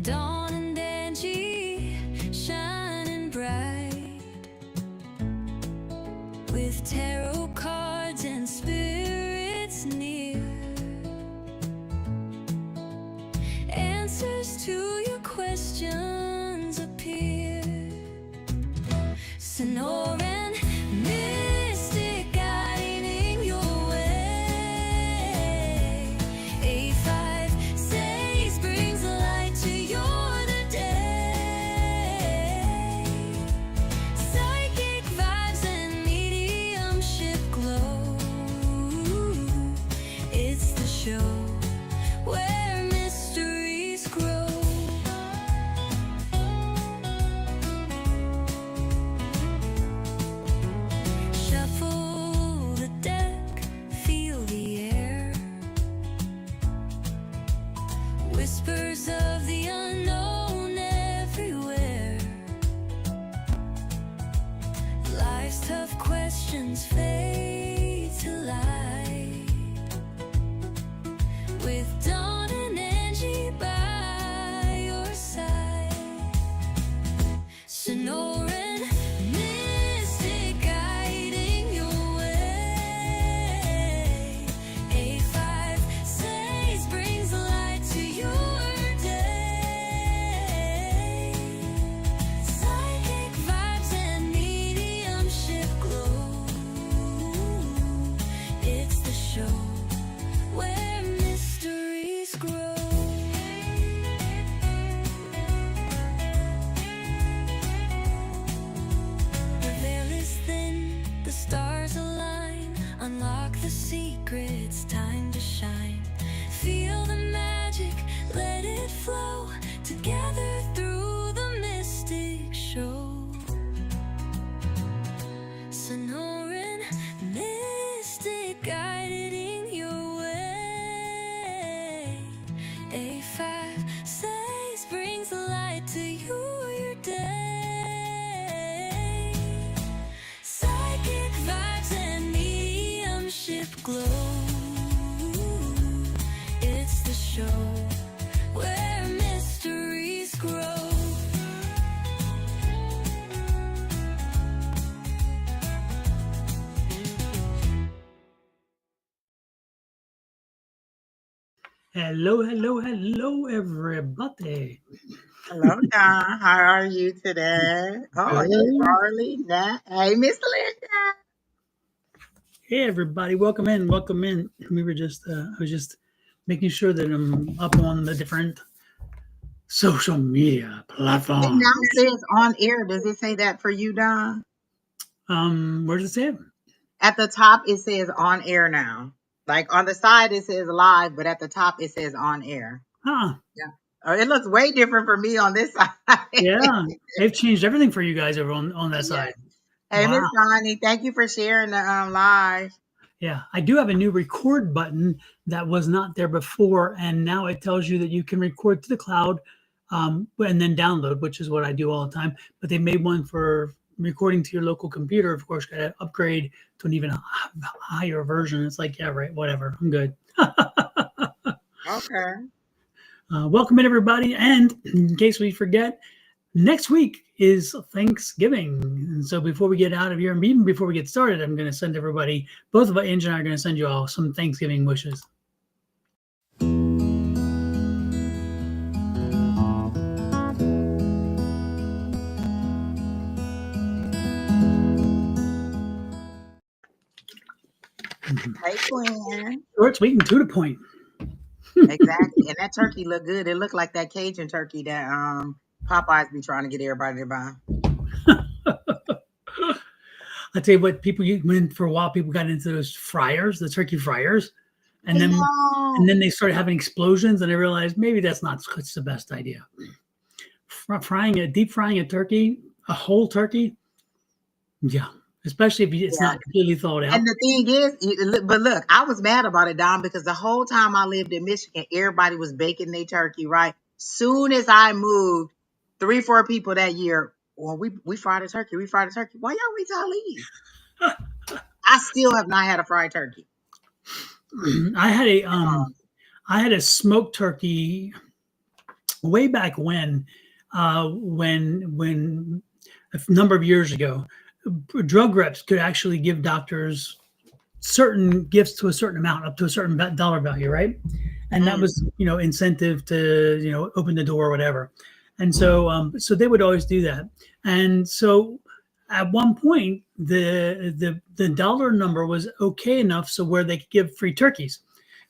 Dawn and Angie shining bright with tarot cards and spirits near. Answers to your questions appear. Sonoran mystic guiding your way. A5 says brings light to your day. Psychic vibes and mediumship glow. It's the show where mysteries grow. Shuffle the deck, feel the air. Whispers of the unknown everywhere. Life's tough questions fade to light with Dawn and Angie by your side. Sonoran mystic guiding your way. A5 says brings light to your day. Psychic vibes and mediumship glow. It's the show where mysteries grow. The veil is thin, the stars align. Unlock the secrets, time to shine. Feel the magic, let it flow. Together through the mystic show. Sonoran mystic guiding your way. A5 says brings light to your day. Psychic vibes and mediumship glow. It's the show where mysteries grow. Hello, hello, hello, everybody. Hello, Don. How are you today? Oh, Good. hey, Charlie. Hey, Miss Linda. Hey, everybody, welcome in, welcome in. We were just, I was just making sure that I'm up on the different social media It platforms. now says on air. Does it say that for you, Don? Where does it say it? At the top, it says on air now. Like on the side, it says live, but at the top, it says on air. Ah, Yeah. Oh, it looks way different for me on this side. yeah, they've changed everything for you guys over on that Yeah. side. Hey, Miss Wow. Donnie, thank you for sharing the live. Yeah, I do have a new record button that was not there before, and now it tells you that you can record to the cloud and then download, which is what I do all the time. But they made one for recording to your local computer. Of course, got to upgrade to an even higher version. It's like, yeah, right, whatever, I'm good. Okay. Welcome in, everybody. And in case we forget, next week is Thanksgiving. And so before we get out of here, and even before we get started, I'm going to send everybody, both of Angie and I are going to send you all some Thanksgiving wishes. Hey, Quinn. Short, sweet, and to the point. Exactly. And that turkey looked good. It looked like that Cajun turkey that Popeyes be trying to get everybody to buy. I tell you what, for a while, people got into those fryers, the turkey fryers, and then they started having explosions, and I realized maybe that's not such the best idea. Deep frying a turkey, a whole turkey, yeah, especially if it's not completely thawed out. And the thing is, but look, I was mad about it, Don, because the whole time I lived in Michigan, everybody was baking their turkey, right? Soon as I moved, 3-4 people that year, well, we fried a turkey. We fried a turkey. Why y'all wait till I leave? I still have not had a fried turkey. I had a smoked turkey way back when a number of years ago, drug reps could actually give doctors certain gifts to a certain amount, up to a certain dollar value, right? And that Mm. was, incentive to, open the door or whatever. And so they would always do that. And so at one point, the dollar number was okay enough so where they could give free turkeys,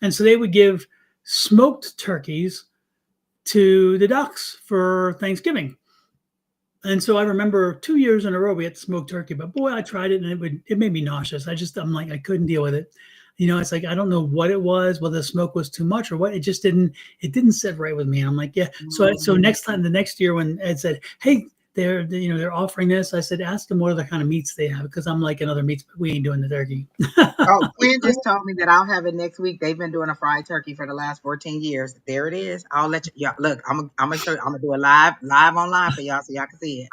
and so they would give smoked turkeys to the ducks for Thanksgiving. And so I remember 2 years in a row we had smoked turkey, but boy, I tried it and it made me nauseous. I'm like, I couldn't deal with it. It's like, I don't know what it was, whether the smoke was too much or what. It didn't sit right with me. And I'm like, yeah. So the next year when Ed said, hey, they're offering this, I said, ask them what other kind of meats they have, because I'm liking other meats, but we ain't doing the turkey. Oh, Quinn just told me that I'll have it next week. They've been doing a fried turkey for the last 14 years. There it is. I'll let you. Yeah, look, I'm gonna show you. I'm gonna do a live online for y'all so y'all can see it.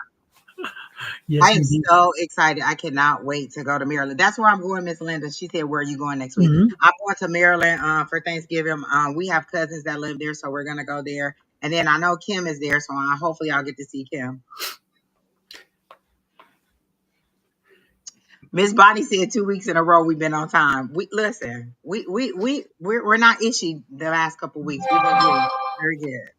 Yes, I am indeed. so excited. I cannot wait to go to Maryland. That's where I'm going, Miss Linda. She said, where are you going next week? Mhm. I'm going to Maryland for Thanksgiving. We have cousins that live there, so we're gonna go there. And then I know Kim is there, so hopefully I'll get to see Kim. Miss Bonnie said 2 weeks in a row we've been on time. We're not itchy the last couple of weeks. We've been good. Very good.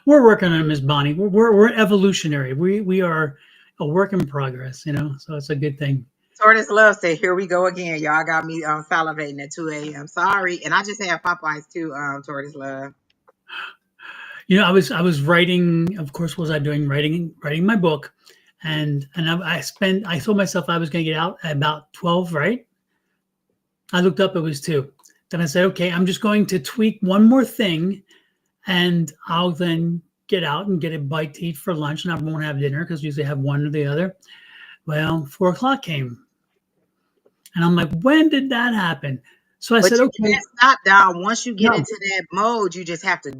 We're working on it, Miss Bonnie. We're evolutionary. We are a work in progress, so it's a good thing. Tortoise Love said, here we go again. Y'all got me salivating at 2 a.m. Sorry. And I just had Popeyes too, Tortoise Love. I was writing, of course, what was I doing? Writing my book. And I told myself I was going to get out at about 12, right? I looked up, it was 2. Then I said, okay, I'm just going to tweak one more thing, and I'll then get out and get a bite to eat for lunch, and I won't have dinner because usually I have one or the other. Well, 4 o'clock came, and I'm like, when did that happen? So I said, you okay. Can't stop down. Once you get into that mode, you just have to.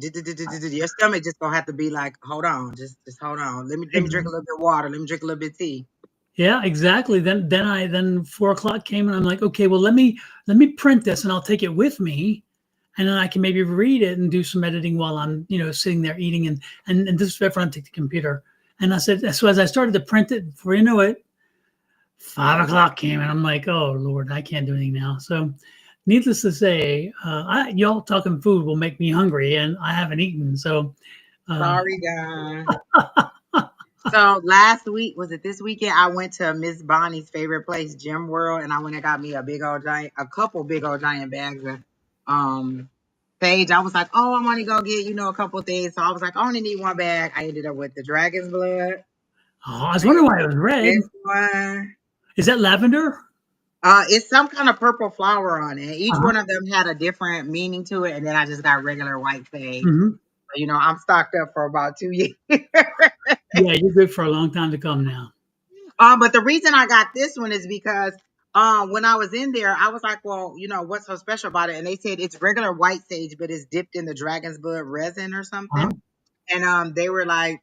Your stomach just gonna have to be like, hold on, just hold on. Let me drink a little bit of water. Let me drink a little bit of tea. Yeah, exactly. Then 4 o'clock came, and I'm like, okay, well, let me print this, and I'll take it with me, and then I can maybe read it and do some editing while I'm sitting there eating, and this is before I take the computer. And I said, so as I started to print it, before you know it, 5 o'clock came, and I'm like, oh Lord, I can't do anything now. So needless to say, y'all talking food will make me hungry, and I haven't eaten. So sorry, guys. So last week, was it this weekend? I went to Miss Bonnie's favorite place, Gym World, and I went and got me a couple big old giant bags of sage. I was like, oh, I want to go get a couple things. So I was like, I only need one bag. I ended up with the dragon's blood. I was wondering why it was red. One. Is that lavender? It's some kind of purple flower on it. Each one of them had a different meaning to it, and then I just got regular white sage. Mm-hmm. So, I'm stocked up for about 2 years. Yeah, you're good for a long time to come now. But the reason I got this one is because when I was in there, I was like, well, what's so special about it? And they said it's regular white sage, but it's dipped in the dragon's blood resin or something. And they were like,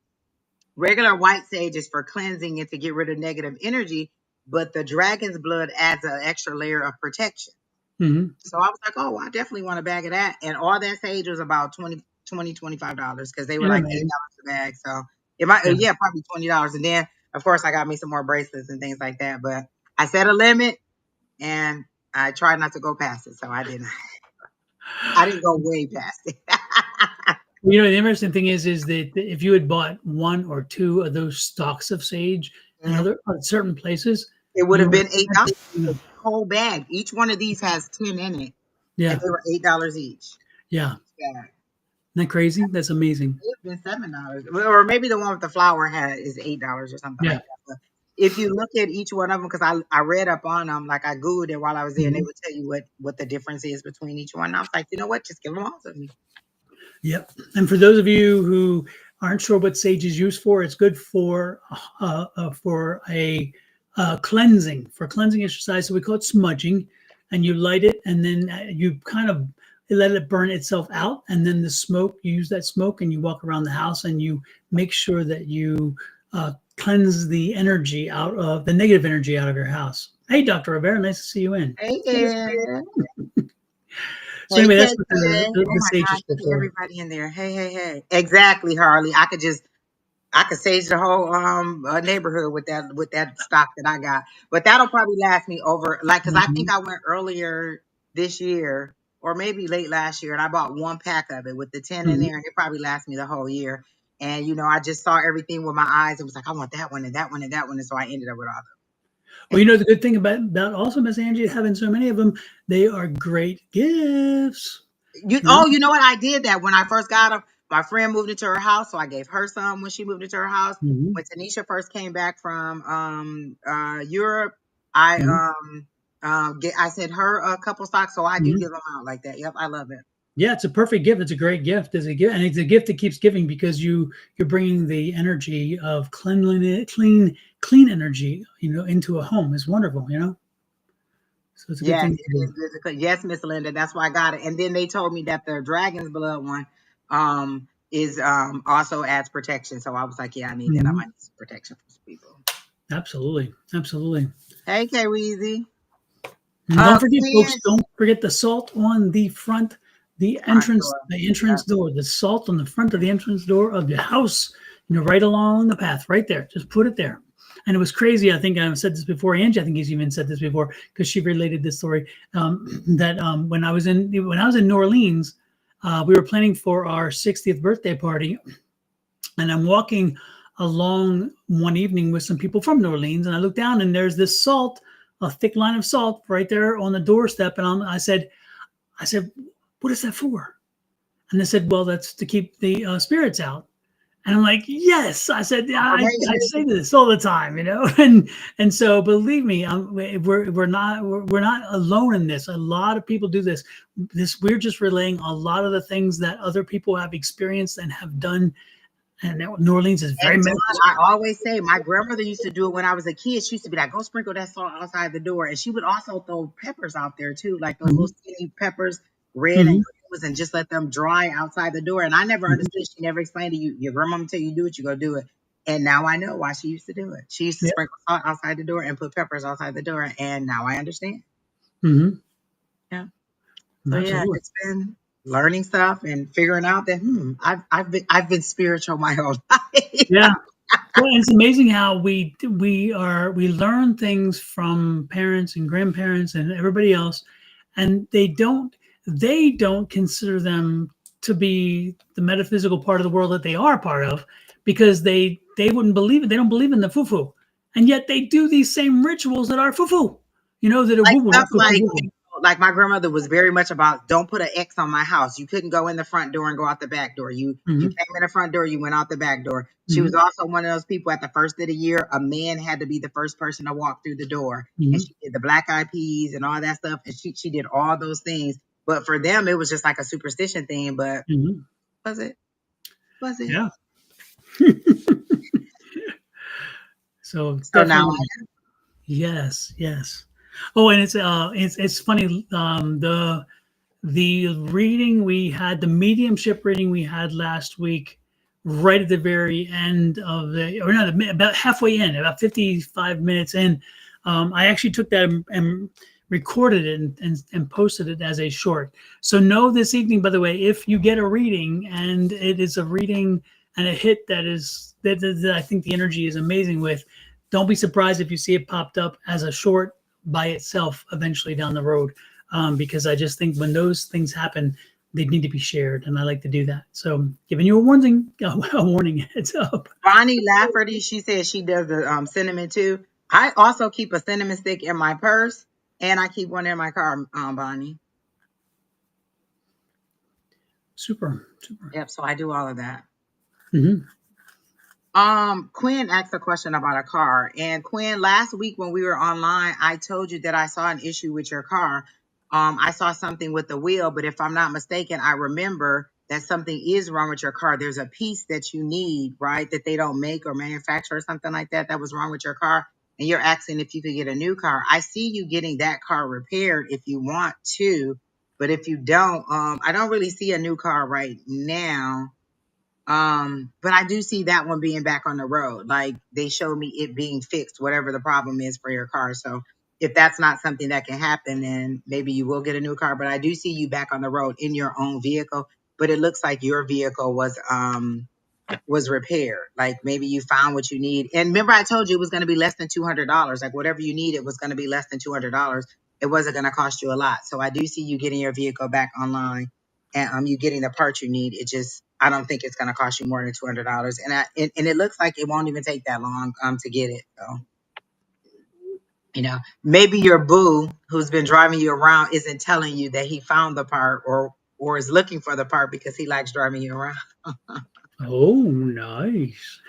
regular white sage is for cleansing and to get rid of negative energy, but the dragon's blood adds an extra layer of protection. Mm-hmm. So I was like, oh, I definitely want a bag of that. And all that sage was about $25 because they were like $8 a bag. So probably $20. And then of course I got me some more bracelets and things like that. But I set a limit and I tried not to go past it. So I didn't go way past it. The interesting thing is that if you had bought 1 or 2 of those stalks of sage in other certain places, it would have been $8. The whole bag. Each one of these has 10 in it. Yeah. And they were $8 each. Yeah. Isn't that crazy? That's amazing. It would have been $7. Or maybe the one with the flower is $8 or something like that. But if you look at each one of them, because I read up on them, like I Googled it while I was there, and they would tell you what the difference is between each one. And I was like, you know what? Just give them all to me. Yep. And for those of you who aren't sure what sage is used for, it's good for a cleansing exercise. So we call it smudging, and you light it, and then you kind of let it burn itself out, and then the smoke, you use that smoke, and you walk around the house, and you make sure that you cleanse the energy out of the negative energy out of your house. Hey, Dr. Rivera, nice to see you in. Hey, So Hey, anyway, that's Kay, what Kay. Oh the my sage God, is good see for. everybody in there. Hey, hey, hey. Exactly, Harley. I could sage the whole neighborhood with that stock that I got. But that'll probably last me over like because I Mhm. think I went earlier this year or maybe late last year and I bought one pack of it with the 10 in Mhm. there and it probably lasts me the whole year. And I just saw everything with my eyes. It was like I want that one and that one and that one, and so I ended up with all Well, you know the good thing about also Miss Angie having so many of them, they are great gifts. You You know. oh, you know what? I did that when I first got them. My friend moved into her house, so I gave her some when she moved into her house. Mhm. When Tanisha first came back from Europe, I Mhm. I sent her a couple socks, so I do Mhm. give them out like that. Yep, I love it. Yeah, it's a perfect gift. It's a great gift. It's a gift, and it's a gift that keeps giving because you're bringing the energy of cleanliness, clean energy, into a home. It's wonderful. So it's a good Yes, thing to it is do. good. Yes, Miss Linda, that's why I got it. And then they told me that the Dragon's Blood one is also adds protection. So I was like, yeah, I need that. I Mhm. might need some protection for some people. Absolutely, absolutely. Hey, K Weezy. And don't forget, folks, Quinn, don't forget the salt on the front, front door. the Yep. entrance door, the salt on the front of the entrance door of the house, right along the path, right there. Just put it there. And it was crazy. I think I've said this before. Angie, I think he's even said this before because she related this story. That when I was in New Orleans, we were planning for our 60th birthday party, and I'm walking along one evening with some people from New Orleans, and I look down and there's this salt, a thick line of salt right there on the doorstep. And I said, what is that for? And they said, well, that's to keep the spirits out. And I'm like, yes. I said, yeah, I say Affirmation. this all the time, and so believe me, we're not alone in this. A lot of people do this. We're just relaying a lot of the things that other people have experienced and have done. And New Orleans is very And Dawn, medical. I always say my grandmother used to do it when I was a kid. She used to be like, go sprinkle that salt outside the door. And she would also throw peppers out there too, like those little Mhm, skinny peppers, red and mhm, green ones, and just let them dry outside the door. And I never mhm. understood. She never explained to you. Your grandmama tell you do it, you go do it. And now I know why she used to do it. She used to Yeah. sprinkle salt outside the door and put peppers outside the door. And now I understand. Mhm. Yeah. So yeah, Absolutely. it's been learning stuff and figuring out that I've been spiritual my whole life. Yeah. Well, it's amazing how we learn things from parents and grandparents and everybody else, and they don't consider them to be the metaphysical part of the world that they are part of because they wouldn't believe it. They don't believe in the foo-foo, and yet they do these same rituals that are foo-foo. That are Like woo-woo, stuff like foo-foo, like my grandmother was very much about don't put an X on my house. You couldn't go in the front door and go out the back door. You woo-woo. came in the front door, you went out the back door. She was Hmm. also one of those people at the first of the year, a man had to be the first person to walk through the door. And Hmm. she did the black eyed peas and all that stuff. And she did all those things. But for them it was just like a superstition thing. But Hmm. Hmm. was it? Was it? Yeah. So So now definitely. Yes, yes. Oh, and it's funny. The reading we had, the mediumship reading we had last week, right at the very end of or not, about halfway in, about 55 minutes in, I actually took that and recorded it and posted it as a short. So know this evening, by the way, if you get a reading and it is a reading and a hit that I think the energy is amazing with, don't be surprised if you see it popped up as a short by itself eventually down the road, because I just think when those things happen, they need to be shared, and I like to do that. So, giving you a warning, a warning heads up. Bonnie Lafferty, she says she does the cinnamon too. I also keep a cinnamon stick in my purse and I keep one in my car, Bonnie. Super, super. Yep, so I do all of that. Hmm. Quinn asked a question about a car. And Quinn, last week when we were online, I told you that I saw an issue with your car. I saw something with the wheel, but if I'm not mistaken, I remember that something is wrong with your car. There's a piece that you need, right? That they don't make or manufacture or something like that was wrong with your car. And you're asking if you could get a new car. I see you getting that car repaired if you want to, but if you don't, I don't really see a new car right now. But I do see that one being back on the road. Like they showed me it being fixed, whatever the problem is for your car. So if that's not something that can happen, then maybe you will get a new car. But I do see you back on the road in your own vehicle. But it looks like your vehicle was repaired. Like maybe you found what you need. And remember, I told you it was going to be less than $200. Like whatever you needed was going to be less than $200. It wasn't going to cost you a lot. So I do see you getting your vehicle back online, and you getting the parts you need. It just, I don't think it's going to cost you more than $200. And it looks like it won't even take that long to get it. So, maybe your boo who's been driving you around isn't telling you that he found the part or is looking for the part because he likes driving you around. Oh, nice.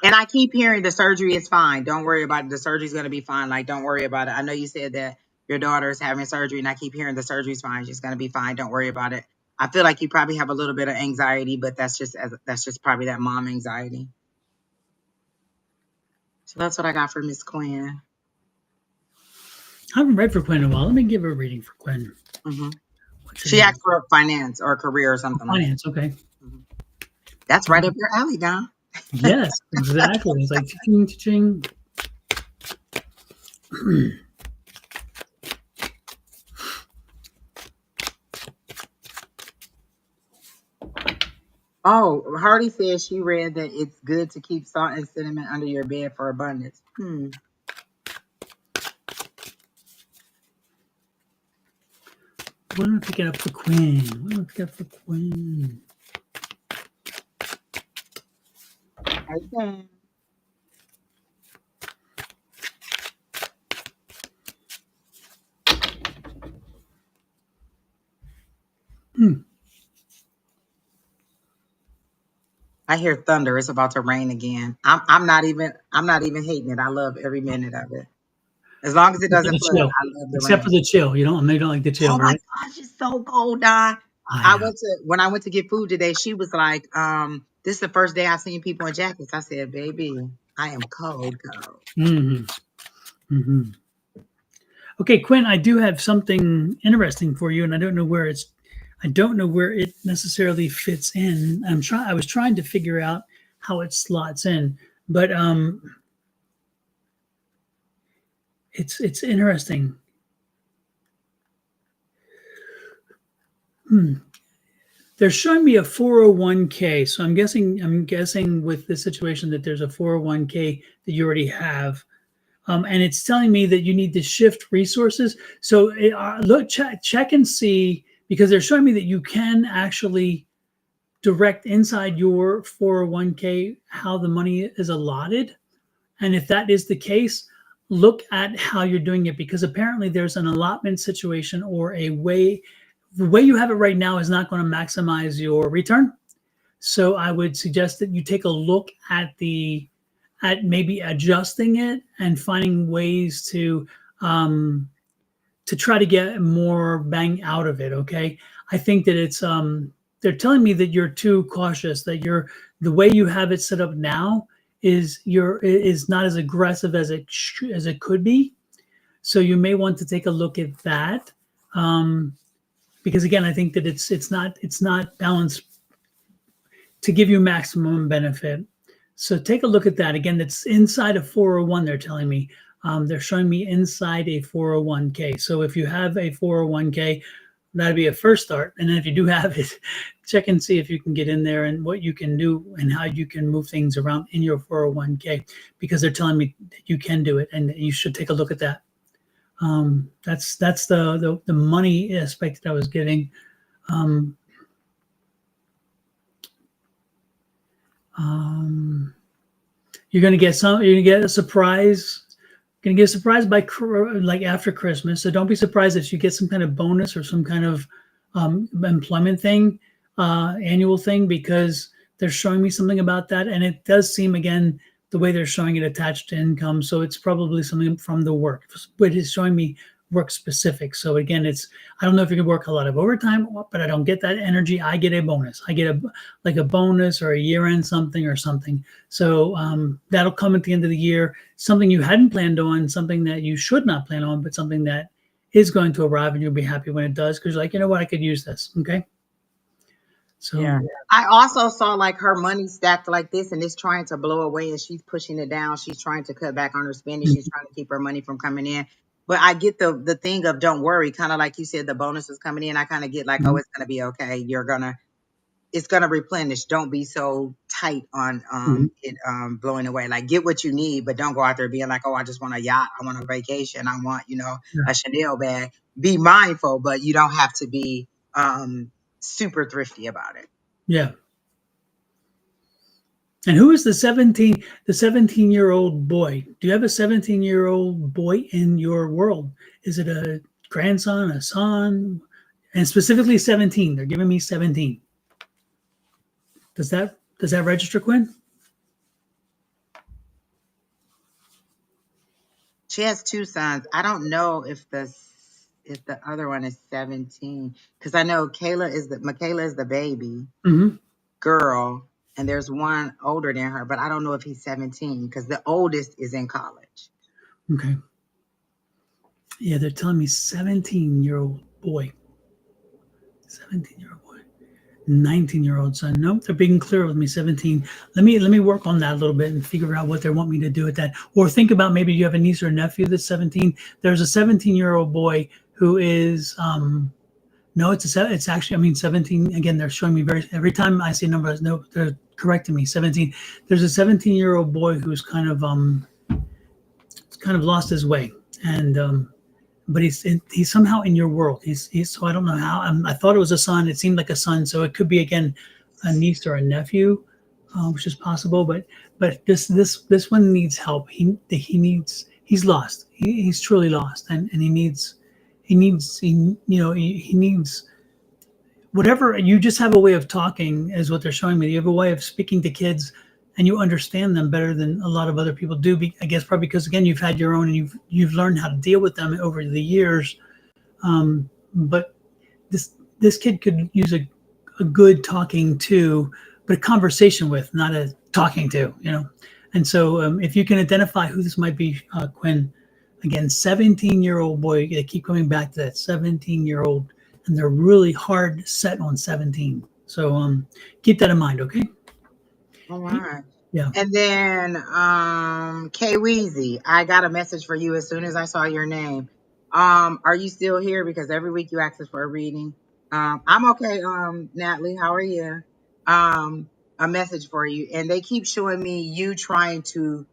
And I keep hearing the surgery is fine. Don't worry about it. The surgery's going to be fine. Like, don't worry about it. I know you said that your daughter is having surgery, and I keep hearing the surgery's fine. She's going to be fine. Don't worry about it. I feel like you probably have a little bit of anxiety, but that's just probably that mom anxiety. So that's what I got for Miss Quinn. I haven't read for Quinn in a while. Let me give her a reading for Quinn. Mm-hmm. She asked for finance or career or something. Finance, okay. Mm-hmm. That's right up your alley, Don. Yes, exactly. It's like ching. Oh, Hardy says she read that it's good to keep salt and cinnamon under your bed for abundance. Why don't I pick it up for Quinn? Okay. I hear thunder. It's about to rain again. I'm not even hating it. I love every minute of it. As long as it doesn't flood, I love the Except rain. for the chill. You don't like the chill, Oh right? my gosh, it's so cold, Don. When I went to get food today, she was like, this is the first day I've seen people in jackets. I said, baby, I am cold. Okay, Quinn, I do have something interesting for you, and I don't know where it necessarily fits in. I was trying to figure out how it slots in, but it's interesting. They're showing me a 401k, so I'm guessing with the situation that there's a 401k that you already have. And it's telling me that you need to shift resources. So check and see, because they're showing me that you can actually direct inside your 401k how the money is allotted. And if that is the case, look at how you're doing it, because apparently there's an allotment situation or the way you have it right now is not going to maximize your return. So I would suggest that you take a look at maybe adjusting it and finding ways to try to get more bang out of it. Okay. I think that it's, they're telling me that you're too cautious, that the way you have it set up now is not as aggressive as it could be. So you may want to take a look at that. Because again, I think that it's not balanced to give you maximum benefit. So take a look at that. Again, it's inside a 401, they're telling me. They're showing me inside a 401k. So if you have a 401k, that'd be a first start. And then if you do have it, check and see if you can get in there and what you can do and how you can move things around in your 401k, because they're telling me that you can do it and you should take a look at that. That's the money aspect that I was getting. You're gonna get a surprise. You're gonna get a surprise by like after Christmas. So don't be surprised if you get some kind of bonus or some kind of employment thing, annual thing, because they're showing me something about that, and it does seem, again, the way they're showing it attached to income. So it's probably something from the work, but it's showing me work specific. So again, I don't know if you can work a lot of overtime, but I don't get that energy. I get a bonus. I get a bonus or a year-end something or something. So that'll come at the end of the year, something you hadn't planned on, something that you should not plan on, but something that is going to arrive, and you'll be happy when it does, because you're like, you know what, I could use this. Okay. So Yeah. I also saw like her money stacked like this and it's trying to blow away and she's pushing it down. She's trying to cut back on her spending. She's trying to keep her money from coming in. But I get the thing of don't worry, kind of like you said, the bonus is coming in. I kind of get like, oh, mhm, it's gonna be okay. It's gonna replenish. Don't be so tight on mhm, it blowing away. Like get what you need, but don't go out there being like, oh, I just want a yacht, I want a vacation, I want, yeah, a Chanel bag. Be mindful, but you don't have to be super thrifty about it. yeah. And who is the 17-year-old boy? Do you have a 17-year-old boy in your world? Is it a grandson, a son? And specifically 17. They're giving me 17. Does that register, Quinn? She has two sons. I don't know if the other one is 17 because I know Michaela is the baby Mm-hmm. girl, and there's one older than her, but I don't know if he's 17 because the oldest is in college. Okay. Yeah, they're telling me 17-year-old boy. 17-year-old boy. 19-year-old son. Nope, they're being clear with me. 17. Let me work on that a little bit and figure out what they want me to do with that. Or think about maybe you have a niece or a nephew that's 17. There's a 17-year-old boy who is no, it's actually, I mean, 17. Again, they're showing me every time I see numbers, no, they're correcting me. 17. There's a 17-year-old boy who's kind of lost his way, and but he's somehow in your world. He's so I don't know how. I thought it was a son. It seemed like a son, so it could be again a niece or a nephew, which is possible. But this one needs help. He's lost. He's truly lost, and he needs whatever. You just have a way of talking, is what they're showing me. You have a way of speaking to kids, and you understand them better than a lot of other people do. I guess probably because again you've had your own, and you've learned how to deal with them over the years. But this kid could use a good talking to, but a conversation with, not a talking to. And so if you can identify who this might be, Quinn, again, 17-year-old boy, they keep coming back to that 17-year-old, and they're really hard set on 17. So keep that in mind, okay? All right. Yeah. And then K Weezy, I got a message for you as soon as I saw your name. Are you still here? Because every week you ask us for a reading. I'm okay, Natalie. How are you? A message for you. And they keep showing me you trying to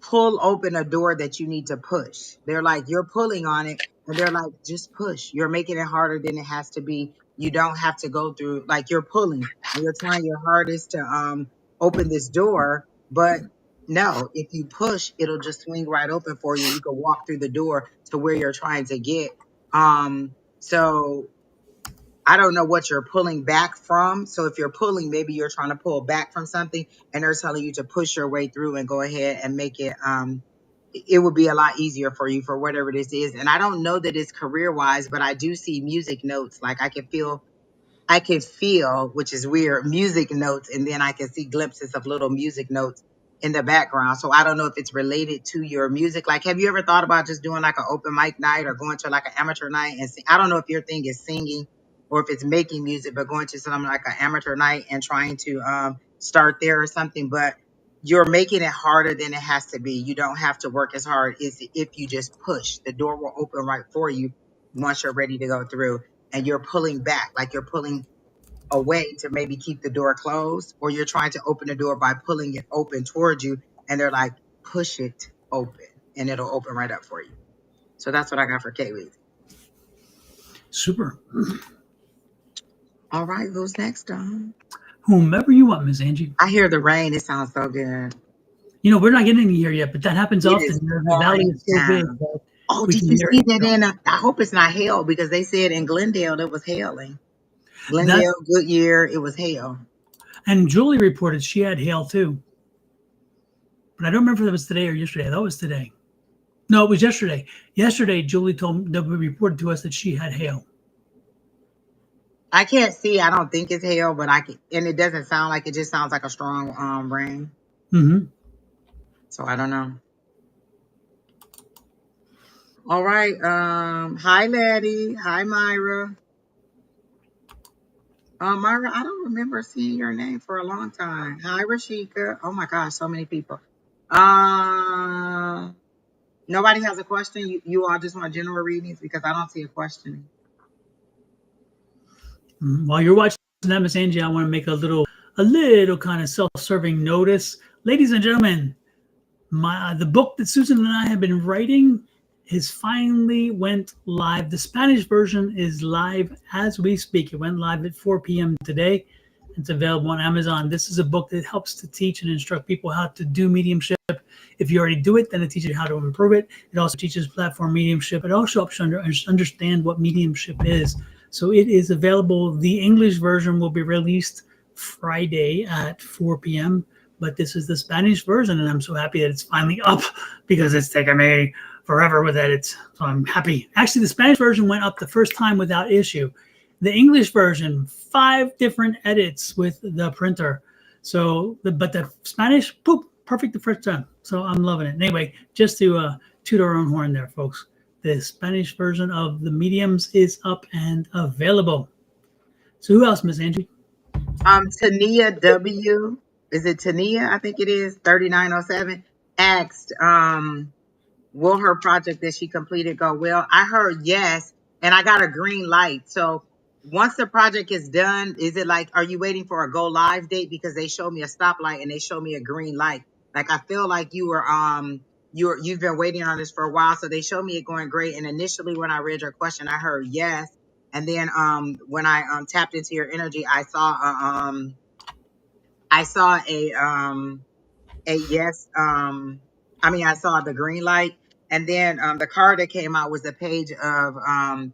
pull open a door that you need to push. They're like, you're pulling on it, and they're like, just push. You're making it harder than it has to be. You don't have to go through, like, you're pulling and you're trying your hardest to open this door, but no, if you push, it'll just swing right open for you. You can walk through the door to where you're trying to get. So I don't know what you're pulling back from. So if you're pulling, maybe you're trying to pull back from something and they're telling you to push your way through and go ahead and make it it would be a lot easier for you for whatever this is. And I don't know that it's career wise, but I do see music notes. Like I can feel, which is weird, music notes, and then I can see glimpses of little music notes in the background. So I don't know if it's related to your music. Like, have you ever thought about just doing like an open mic night or going to like an amateur night and sing? I don't know if your thing is singing or if it's making music, but going to something like an amateur night and trying to start there or something. But you're making it harder than it has to be. You don't have to work as hard as if you just push. The door will open right for you once you're ready to go through. And you're pulling back, like you're pulling away to maybe keep the door closed, or you're trying to open the door by pulling it open towards you, and they're like, push it open, and it'll open right up for you. So that's what I got for Kaylee. Super. All right, who's next, Don? Whomever you want, Miss Angie. I hear the rain. It sounds so good. We're not getting any here yet, but that happens It often. is The valley pouring is so big down. that Oh, we did can you hear see it. that in I hope it's not hail because they said in Glendale it was hailing. That Glendale, Goodyear, it was hail. and Julie reported she had hail too, but I don't remember if it was today or yesterday. I thought it was today. No, it was yesterday. Yesterday, Julie reported to us that she had hail. I can't see. I don't think it's hail, but I can, and it doesn't sound like it. Just sounds like a strong rain. Mm-hmm. So I don't know. All right. Hi, Laddie. Hi, Myra. Myra, I don't remember seeing your name for a long time. Hi, Rashika. Oh my gosh, so many people. Uh, Nobody has a question. You all just want general readings because I don't see a question. While you're watching that, Miss Angie, I want to make a little kind of self-serving notice. Ladies and gentlemen, the book that Susan and I have been writing is finally went live. The Spanish version is live as we speak. It went live at 4 p.m. today. It's available on Amazon. This is a book that helps to teach and instruct people how to do mediumship. If you already do it, then it teaches you how to improve it. It also teaches platform mediumship. It also helps you understand what mediumship is. So it is available. The English version will be released Friday at 4 p.m. But this is the Spanish version, and I'm so happy that it's finally up because it's taken me forever with edits. So I'm happy. Actually, the Spanish version went up the first time without issue. The English version, 5 different edits with the printer. So, but the Spanish, poop, perfect the first time. So I'm loving it. Anyway, just to toot our own horn there, folks. The Spanish version of the Mediums is up and available. So who else, Miss Angie? Tania W. Is it Tania? I think it is 3907. Asked, will her project that she completed go well? I heard yes, and I got a green light. So once the project is done, is it like, are you waiting for a go live date? Because they showed me a stoplight and they showed me a green light. Like I feel like you've been waiting on this for a while. So they showed me it going great. And initially when I read your question, I heard yes. And then when I tapped into your energy, I saw a yes. I saw the green light, and then the card that came out was the page of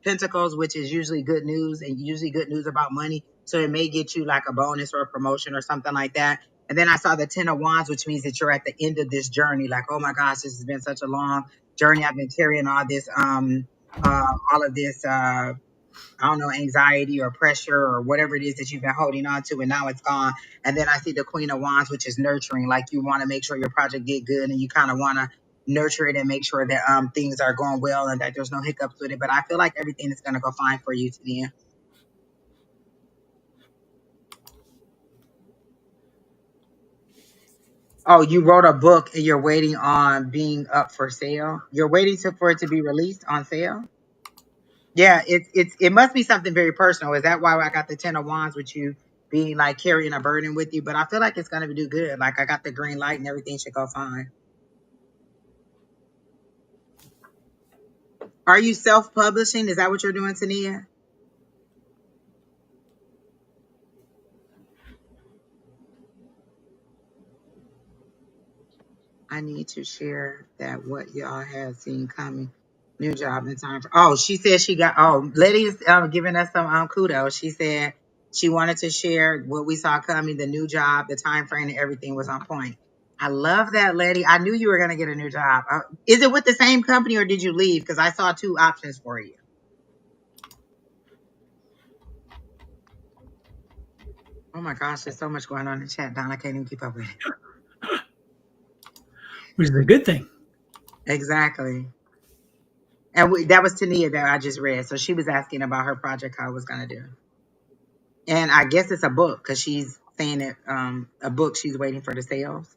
Pentacles, which is usually good news and usually good news about money. So it may get you like a bonus or a promotion or something like that. And then I saw the Ten of Wands, which means that you're at the end of this journey. Like, oh my gosh, this has been such a long journey. I've been carrying all of this I don't know, anxiety or pressure or whatever it is that you've been holding on to, and now it's gone. And then I see the Queen of Wands, which is nurturing. Like you want to make sure your project get good, and you kind of want to nurture it and make sure that things are going well and that there's no hiccups with it. But I feel like everything is going to go fine for you today. Oh, you wrote a book and you're waiting on being up for sale. You're waiting for it to be released on sale. Yeah, it must be something very personal. Is that why I got the Ten of Wands with you being like carrying a burden with you? But I feel like it's gonna do good. Like I got the green light and everything should go fine. Are you self-publishing? Is that what you're doing, Tania? I need to share that what y'all have seen coming. New job in time for. Oh, she said she got. Oh, Letty's giving us some kudos. She said she wanted to share what we saw coming, the new job, the time frame, and everything was on point. I love that, Letty. I knew you were gonna get a new job. Is it with the same company or did you leave? Because I saw 2 options for you. Oh my gosh, there's so much going on in the chat, Don. I can't even keep up with it. Which is a good thing. Exactly. And that was Tania that I just read. So she was asking about her project, how it was going to do. And I guess it's a book because she's saying that a book she's waiting for the sales.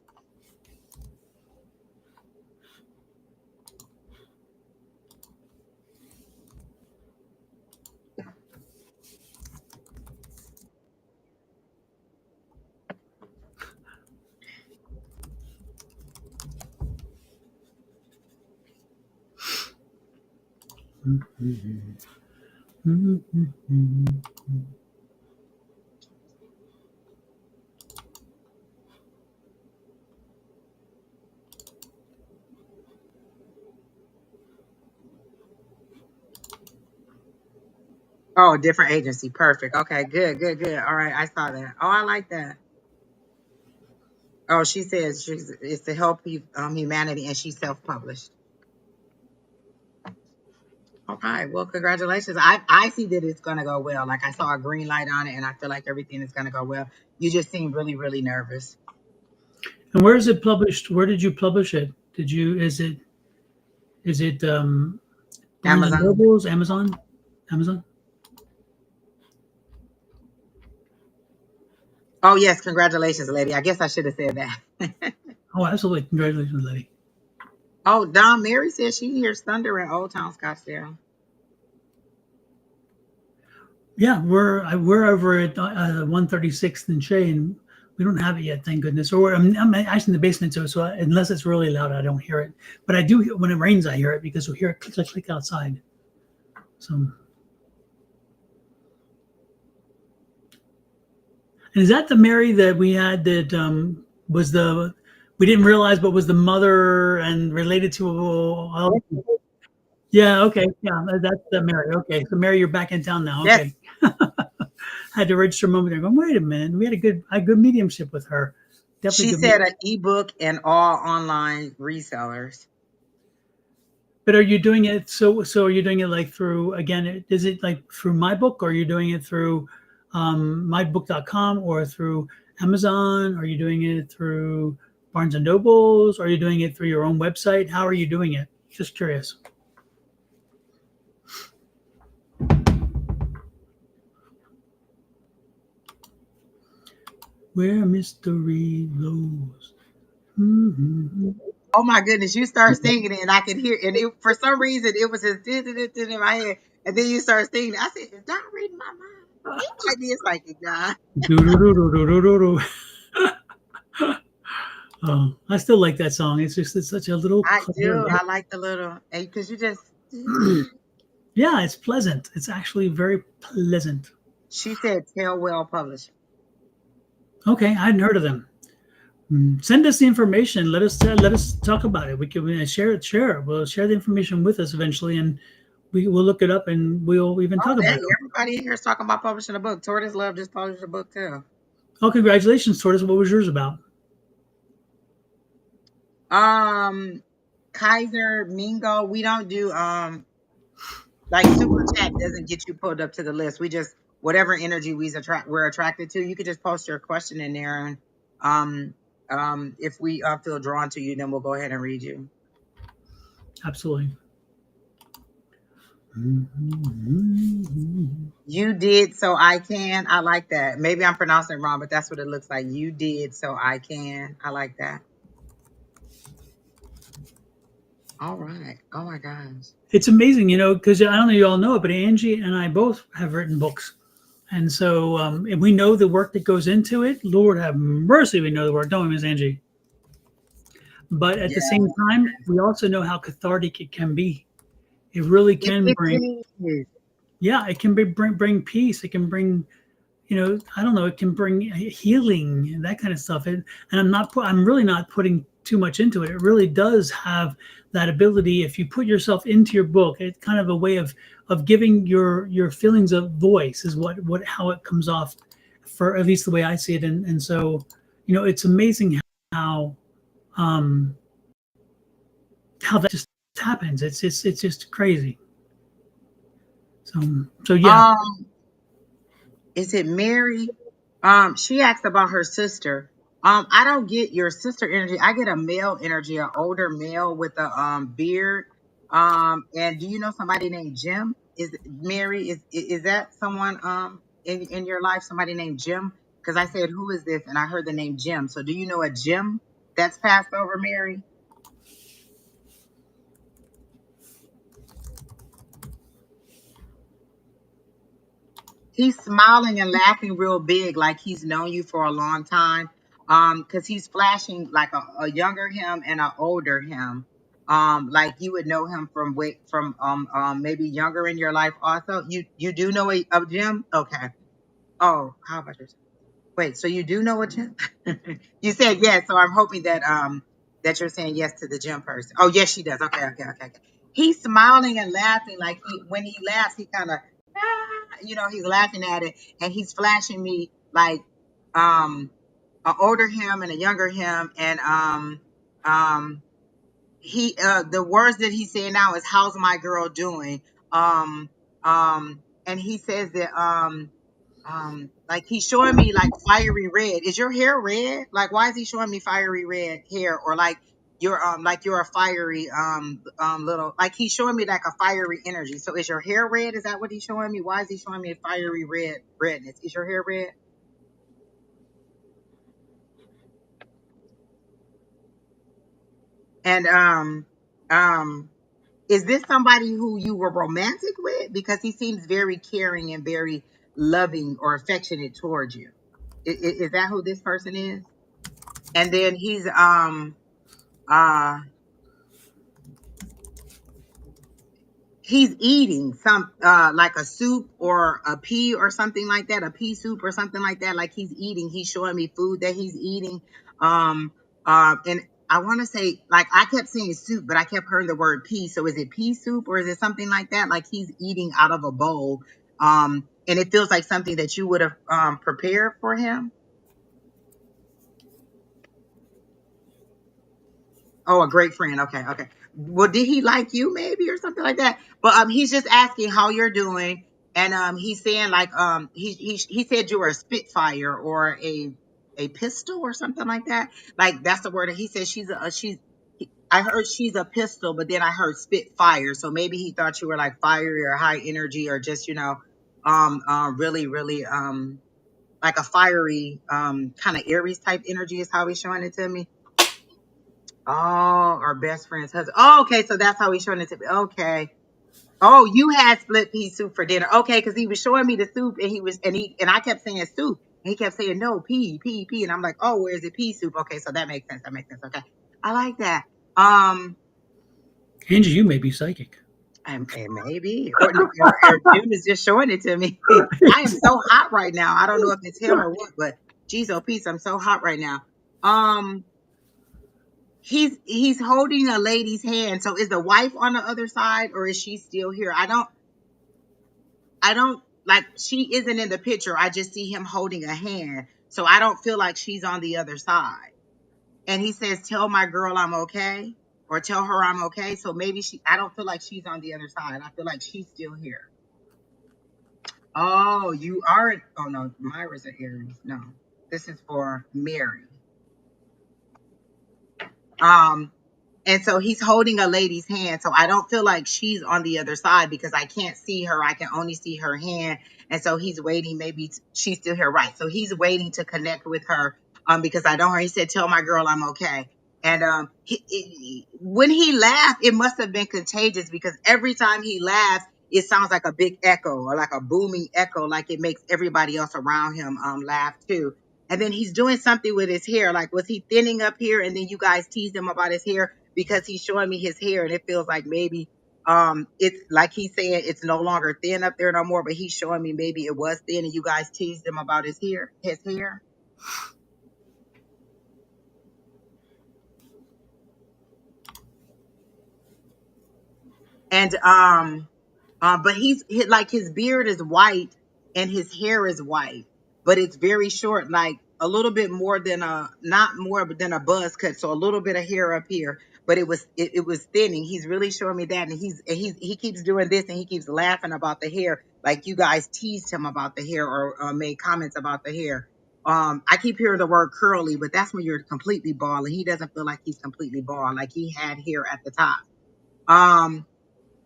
Oh, different agency. Perfect. Okay, good, good, good. All right, I saw that. Oh, I like that. Oh, she says it's to help humanity, and she's self-published. Okay, well, congratulations. I see that it's gonna go well. Like I saw a green light on it, and I feel like everything is gonna go well. You just seem really, really nervous. And where is it published? Where did you publish it? Is it Barnes and Amazon. Nobles, Amazon? Amazon? Oh yes, congratulations, lady. I guess I should have said that. Oh, absolutely. Congratulations, lady. Oh, Don Mary says she hears thunder in Old Town Scottsdale. Yeah, we're over at 136th and Shea, and we don't have it yet, thank goodness. Or I'm actually in the basement, so unless it's really loud, I don't hear it. But I do when it rains, I hear it because we hear it click click click outside. So, and is that the Mary that we had that was the we didn't realize, but was the mother and related to? Yeah, okay, yeah, that's the Mary. Okay, so Mary, you're back in town now. Yes. Okay. Had to register a moment there, going, wait a minute, we had a good mediumship with her. Definitely She good. said an ebook and all online resellers. But are you doing it so are you doing it like through again, is it like through my book or are you doing it through mybook.com or through Amazon? Are you doing it through Barnes and Nobles? Are you doing it through your own website? How are you doing it? Just curious. Where mystery goes. Mm-hmm. Oh my goodness, you start singing it and I could hear and it, for some reason it was just in my head. And then you start singing it. I said, is Don reading my mind? He might be a psychic, Don. Do-do-do-do-do-do-do. Oh, I still like that song. It's such a little I clever. do. I like the little because you just Yeah, it's pleasant. It's actually very pleasant. she said tell well publishing. Okay, I hadn't heard of them. Send us the information. Let us talk about it. We can share it. Share it. We'll share the information with us eventually, and we'll look it up and we'll even Oh, talk about dang, it. everybody in here is talking about publishing a book. Tortoise Love just published a book too. Oh, congratulations, Tortoise. What was yours about? Um Kaiser Mingo, we don't do like super chat doesn't get you pulled up to the list. We just whatever energy we're attracted to. You could just post your question in there, and if we feel drawn to you, then we'll go ahead and read you. Absolutely. You did so I can. I like that. Maybe I'm pronouncing it wrong, but that's what it looks like. You did so I can. I like that. All right. Oh my gosh. It's amazing, because I don't know if you all know it, but Angie and I both have written books. And so and we know the work that goes into it. Lord have mercy, we know the work, don't we, Miss Angie? But at the Yeah. same time, we also know how cathartic it can be. It really can bring, It is. yeah, it can bring peace. It can bring, I don't know, it can bring healing and that kind of stuff. And I'm really not putting too much into it. It really does have that ability. If you put yourself into your book, it's kind of a way of giving your feelings a voice is how it comes off, for at least the way I see it. And so, it's amazing how, um, how that just happens. It's just crazy. So yeah. Um, is it Mary? She asked about her sister. I don't get your sister energy. I get a male energy, an older male with a beard. And do you know somebody named Jim? Is Mary? Is that someone in your life? Somebody named Jim? Because I said, who is this? And I heard the name Jim. So do you know a Jim that's passed over, Mary? He's smiling and laughing real big, like he's known you for a long time. Because he's flashing like a younger him and an older him. Like you would know him from maybe younger in your life. Also, you do know a Jim? Okay. Oh, how about yourself? Wait, so you do know a gym? You said yes, so I'm hoping that you're saying yes to the gym person. Oh, yes, she does. Okay. He's smiling and laughing like when he laughs, he kind of he's laughing at it and he's flashing me like um an older him and a younger him and um he the words that he's saying now is how's my girl doing? Um and he says that like he's showing me like fiery red. Is your hair red? Like why is he showing me fiery red hair? Or like you're a fiery little like he's showing me like a fiery energy. So is your hair red? Is that what he's showing me? Why is he showing me a fiery redness? Is your hair red? And um, is this somebody who you were romantic with? Because he seems very caring and very loving or affectionate towards you. Is that who this person is? And then uh he's eating some like a soup or a pea or something like that, a pea soup or something like that. Like he's showing me food that he's eating. um and I want to say, like, I kept saying soup, but I kept hearing the word pea. So is it pea soup or is it something like that? Like he's eating out of a bowl. And it feels like something that you would have prepared for him. Oh, a great friend. Okay, okay. Well, did he like you maybe or something like that? But he's just asking how you're doing, and he's saying like he said you were a Spitfire or a pistol or something like that. Like that's the word that he said. I heard she's a pistol, but then I heard Spitfire. So maybe he thought you were like fiery or high energy or just really really like a fiery kind of Aries type energy is how he's showing it to me. Oh, our best friend's husband. Oh, okay, so that's how he's showing it to me. Okay. Oh, you had split pea soup for dinner. Okay, because he was showing me the soup and I kept saying soup. And he kept saying no, pea. And I'm like, oh, where's the pea soup? Okay, so that makes sense. That makes sense. Okay. I like that. Angie, you may be psychic. And maybe. Or June is just showing it to me. I am so hot right now. I don't know if it's him or what, but geez, oh peace, I'm so hot right now. Um he's holding a lady's hand. So is the wife on the other side or is she still here? I don't like, she isn't in the picture. I just see him holding a hand. So I don't feel like she's on the other side. And he says, tell my girl I'm okay, or tell her I'm okay. So maybe I don't feel like she's on the other side. I feel like she's still here. Oh, you are. Oh no, Myra's an Aries. No, this is for Mary. Um, And so he's holding a lady's hand. So I don't feel like she's on the other side because I can't see her. I can only see her hand. And so he's waiting. Maybe she's still here. Right. So he's waiting to connect with her because I don't hear. He said, tell my girl I'm okay. And when he laughed, it must have been contagious because every time he laughs, it sounds like a big echo or like a booming echo, like it makes everybody else around him laugh too. And then he's doing something with his hair. Like, was he thinning up here? And then you guys teased him about his hair because he's showing me his hair, and it feels like maybe it's like he's saying it's no longer thin up there no more, but he's showing me maybe it was thin, and you guys teased him about his hair. And but like his beard is white and his hair is white, but it's very short, like a little bit more than not more than a buzz cut, so a little bit of hair up here, but it was thinning. He's really showing me that, and he keeps doing this, and he keeps laughing about the hair, like you guys teased him about the hair or made comments about the hair. I keep hearing the word curly, but that's when you're completely bald, and he doesn't feel like he's completely bald, like he had hair at the top. Um,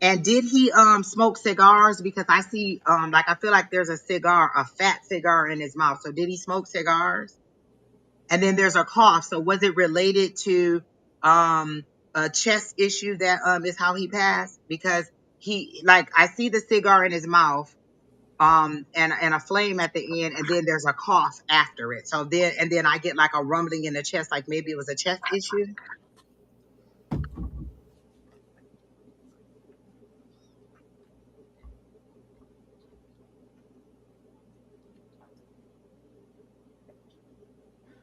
and did he smoke cigars? Because I see like I feel like there's a cigar, a fat cigar in his mouth. So did he smoke cigars? And then there's a cough. So was it related to um a chest issue that is how he passed? Because he, like, I see the cigar in his mouth and a flame at the end, and then there's a cough after it. So then I get like a rumbling in the chest, like maybe it was a chest issue.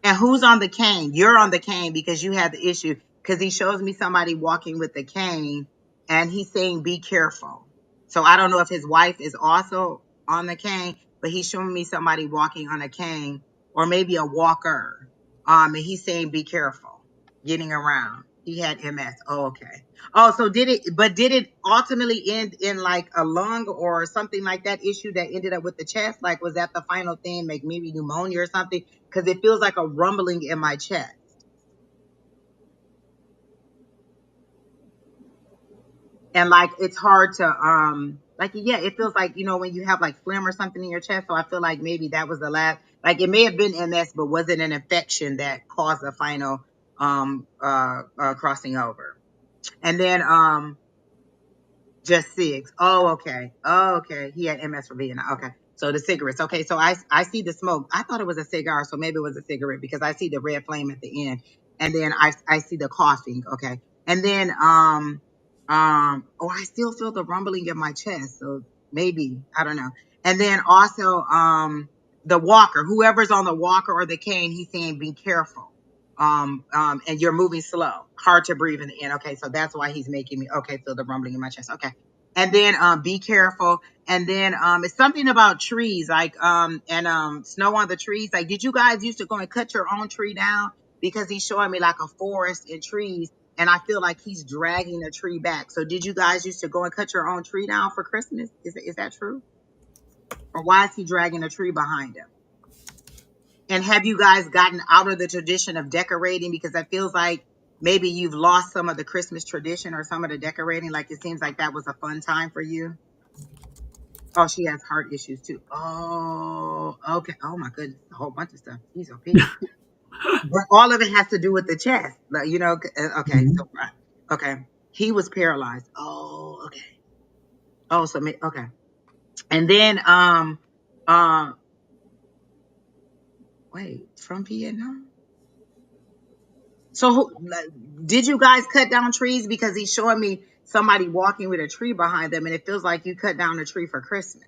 And who's on the cane? You're on the cane because you had the issue. Because he shows me somebody walking with the cane and he's saying, be careful. So I don't know if his wife is also on the cane, but he's showing me somebody walking on a cane or maybe a walker. And he's saying, be careful getting around. He had MS. Oh, okay. Oh, so did it ultimately end in like a lung or something like that issue that ended up with the chest? Like, was that the final thing? Like maybe pneumonia or something? Because it feels like a rumbling in my chest. And like it's hard to like, yeah, it feels like, when you have like phlegm or something in your chest. So I feel like maybe that was the last, like it may have been MS, but was it an infection that caused the final crossing over. And then just six. Oh, okay. Oh, okay. He had MS for Vietnam. Okay. So the cigarettes. Okay. So I see the smoke. I thought it was a cigar, so maybe it was a cigarette because I see the red flame at the end. And then I see the coughing. Okay. And then oh, I still feel the rumbling in my chest. So maybe, I don't know. And then also the walker, whoever's on the walker or the cane, he's saying be careful. And you're moving slow, hard to breathe in the end. Okay, so that's why he's making me feel the rumbling in my chest. Okay. And then be careful. And then it's something about trees, like and snow on the trees. Like, did you guys used to go and cut your own tree down? Because he's showing me like a forest and trees, and I feel like he's dragging the tree back. So did you guys used to go and cut your own tree down for Christmas? Is that true? Or why is he dragging a tree behind him? And have you guys gotten out of the tradition of decorating? Because that feels like maybe you've lost some of the Christmas tradition or some of the decorating. Like, it seems like that was a fun time for you. Oh, she has heart issues too. Oh, okay. Oh my goodness, a whole bunch of stuff. Jeez, oh, Pete. But all of it has to do with the chest. Like, okay. Mhm. So, okay. He was paralyzed. Oh, okay. Oh, so okay. And then wait, from Vietnam. So did you guys cut down trees? Because he's showing me somebody walking with a tree behind them, and it feels like you cut down a tree for Christmas.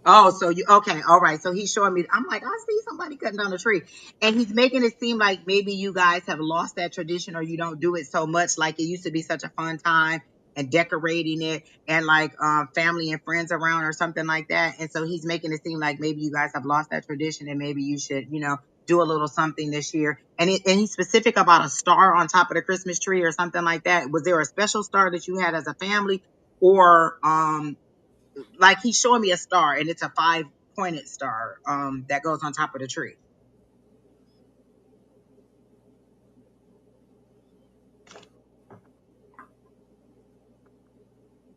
Oh, so you okay? All right. So he's showing me. I'm like, I see somebody cutting down a tree, and he's making it seem like maybe you guys have lost that tradition, or you don't do it so much. Like, it used to be such a fun time and decorating it, and like family and friends around or something like that. And so he's making it seem like maybe you guys have lost that tradition, and maybe you should, do a little something this year. And he's specific about a star on top of the Christmas tree or something like that. Was there a special star that you had as a family, or like, he's showing me a star, and it's a 5-pointed star that goes on top of the tree.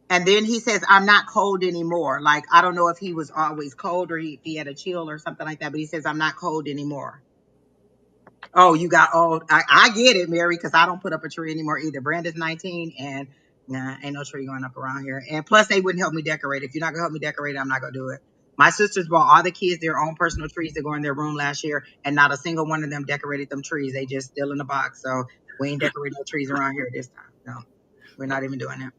And then he says, I'm not cold anymore. Like, I don't know if he was always cold, or if he had a chill or something like that, but he says, I'm not cold anymore. Oh, you got old. I get it, Mary, because I don't put up a tree anymore either. Brandon's 19, and nah, ain't no tree going up around here. And plus, they wouldn't help me decorate. If you're not gonna help me decorate, I'm not gonna do it. My sisters bought all the kids their own personal trees to go in their room last year, and not a single one of them decorated them trees. They just still in the box. So we ain't decorating no trees around here this time. No, we're not even doing that.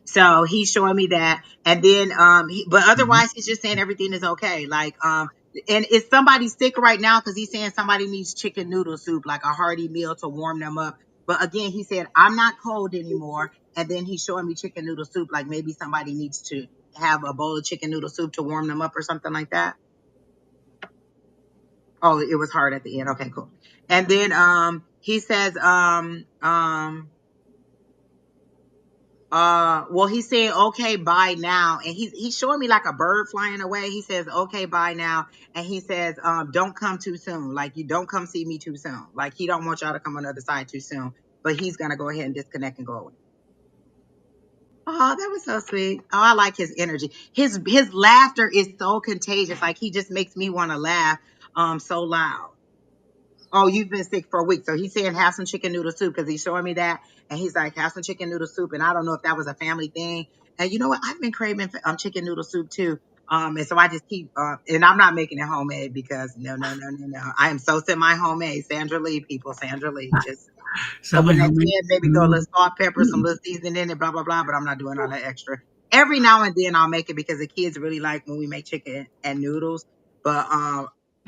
So he's showing me that, and then but Mhm. otherwise he's just saying everything is okay. Like and is somebody sick right now? Because he's saying somebody needs chicken noodle soup, like a hearty meal to warm them up. But again, he said, I'm not cold anymore. And then he's showing me chicken noodle soup, like maybe somebody needs to have a bowl of chicken noodle soup to warm them up or something like that. Oh, it was hard at the end. Okay, cool. And then he says well, he's saying okay, bye now, and he's showing me like a bird flying away. He says okay, bye now, and he says don't come too soon. Like, you don't come see me too soon. Like, he don't want y'all to come on the other side too soon, but he's gonna go ahead and disconnect and go away. Oh, that was so sweet. Oh, I like his energy. His laughter is so contagious. Like, he just makes me want to laugh so loud. Oh, you've been sick for a week. So he's saying have some chicken noodle soup, because he's showing me that. And he's like, have some chicken noodle soup. And I don't know if that was a family thing. And you know what? I've been craving chicken noodle soup too. And so I just keep, and I'm not making it homemade, because no, no, no, no, no. I am so semi homemade. Sandra Lee, people, Sandra Lee. Just Semi open that homemade. tin, maybe throw a little Mm. salt, pepper, some Mm. little seasoning in it, blah, blah, blah. But I'm not doing all that extra. Every now and then I'll make it, because the kids really like when we make chicken and noodles. But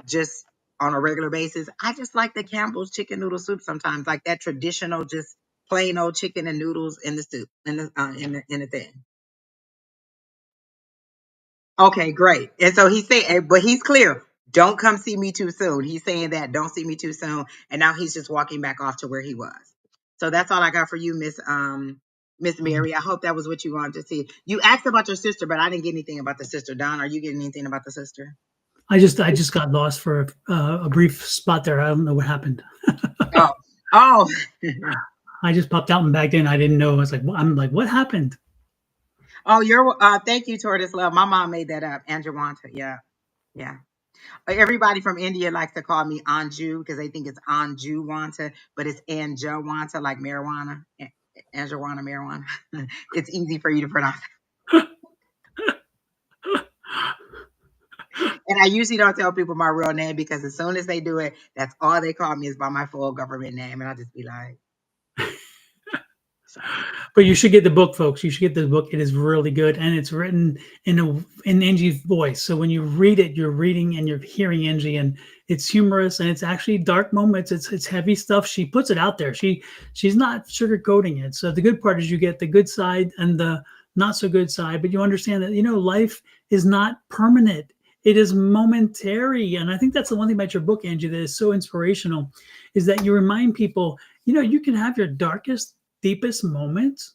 just on a regular basis, I just like the Campbell's chicken noodle soup sometimes, like that traditional, just plain old chicken and noodles in the soup, in the thing. Okay, great. And so he's saying, but he's clear. Don't come see me too soon. He's saying that, don't see me too soon. And now he's just walking back off to where he was. So that's all I got for you, Miss Mm. Mary. I hope that was what you wanted to see. You asked about your sister, but I didn't get anything about the sister. Don, are you getting anything about the sister? I just got lost for a brief spot there. I don't know what happened. Oh, oh, I just popped out and back in. I didn't know. I was like, I'm like, what happened? oh, you're thank you, Tortoise Love. My mom made that up. Andrew Wanta, yeah. Yeah. Everybody from India likes to call me Anju because they think it's Anju Wanta, but it's Anja Wanta, like marijuana. Anjuana marijuana. It's easy for you to pronounce. And I usually don't tell people my real name because as soon as they do it, that's all they call me is by my full government name. And I'll just be like, sorry. But you should get the book, folks. You should get the book. It is really good, and it's written in Angie's voice. So when you read it, you're reading and you're hearing Angie, and it's humorous and it's actually dark moments. It's heavy stuff. She puts it out there. She's not sugarcoating it. So the good part is you get the good side and the not so good side, but you understand that life is not permanent. It is momentary, and I think that's the one thing about your book, Angie, that is so inspirational, is that you remind people, you can have your darkest deepest moments,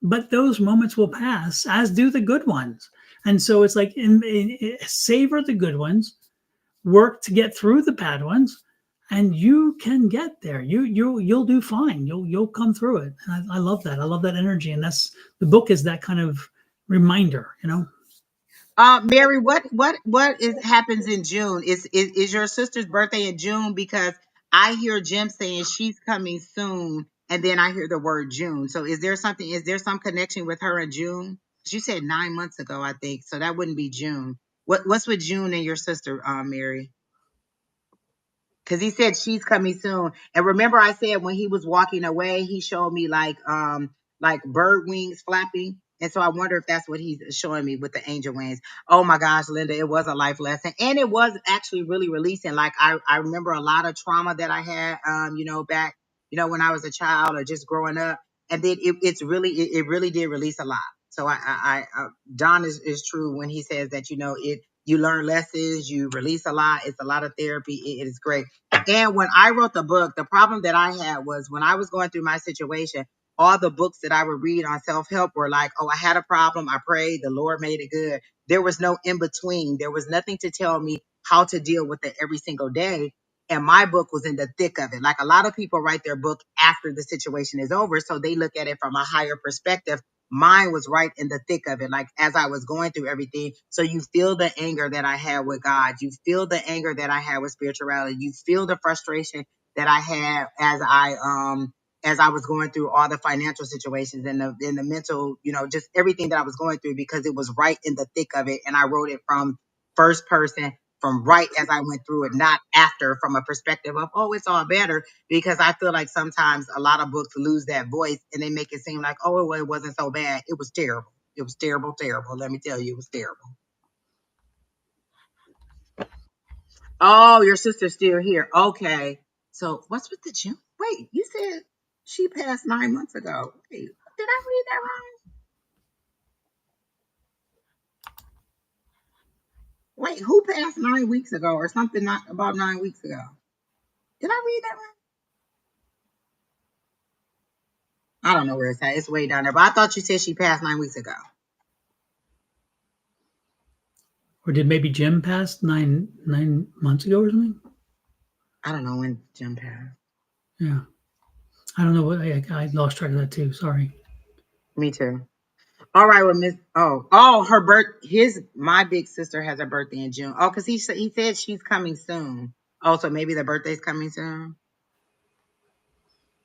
but those moments will pass, as do the good ones. And so it's like savor the good ones, work to get through the bad ones, and you can get there. You'll do fine. You'll come through it. And I love that. I love that energy, and that's the book is that kind of reminder. Mary, what is happens in June? Is your sister's birthday in June? Because I hear Jim saying she's coming soon, and then I hear the word June. So is there something? Is there some connection with her in June? 'Cause you said 9 months ago, I think. So that wouldn't be June. What's with June and your sister, Mary? Because he said she's coming soon. And remember, I said when he was walking away, he showed me like bird wings flapping. And so I wonder if that's what he's showing me with the angel wings. Oh my gosh, Linda, it was a life lesson. And it was actually really releasing. Like I remember a lot of trauma that I had back, when I was a child or just growing up. And then it really did release a lot. So Don is true when he says that, you learn lessons, you release a lot. It's a lot of therapy. It is great. And when I wrote the book, the problem that I had was when I was going through my situation, all the books that I would read on self help were like, oh, I had a problem. I prayed. The Lord made it good. There was no in between. There was nothing to tell me how to deal with it every single day. And my book was in the thick of it. Like a lot of people write their book after the situation is over. So they look at it from a higher perspective. Mine was right in the thick of it, like as I was going through everything. So you feel the anger that I had with God. You feel the anger that I had with spirituality. You feel the frustration that I had as I was going through all the financial situations and the mental, just everything that I was going through because it was right in the thick of it. And I wrote it from first person, from right as I went through it, not after from a perspective of, oh, it's all better. Because I feel like sometimes a lot of books lose that voice and they make it seem like, oh, well, it wasn't so bad. It was terrible. It was terrible, terrible. Let me tell you, it was terrible. Oh, your sister's still here. Okay. So what's with the June? Wait, you said she passed 9 months ago. Wait, did I read that wrong? Wait, who passed 9 weeks ago or something not about 9 weeks ago? Did I read that wrong? I don't know where it's at. It's way down there. But I thought you said she passed 9 weeks ago. Or did maybe Jim pass 9 months ago or something? I don't know when Jim passed. Yeah. I don't know what I lost track of that too. Sorry. Me too. All right, well, Miss. My big sister has her birthday in June. Oh, because he said she's coming soon. Oh, so maybe the birthday's coming soon.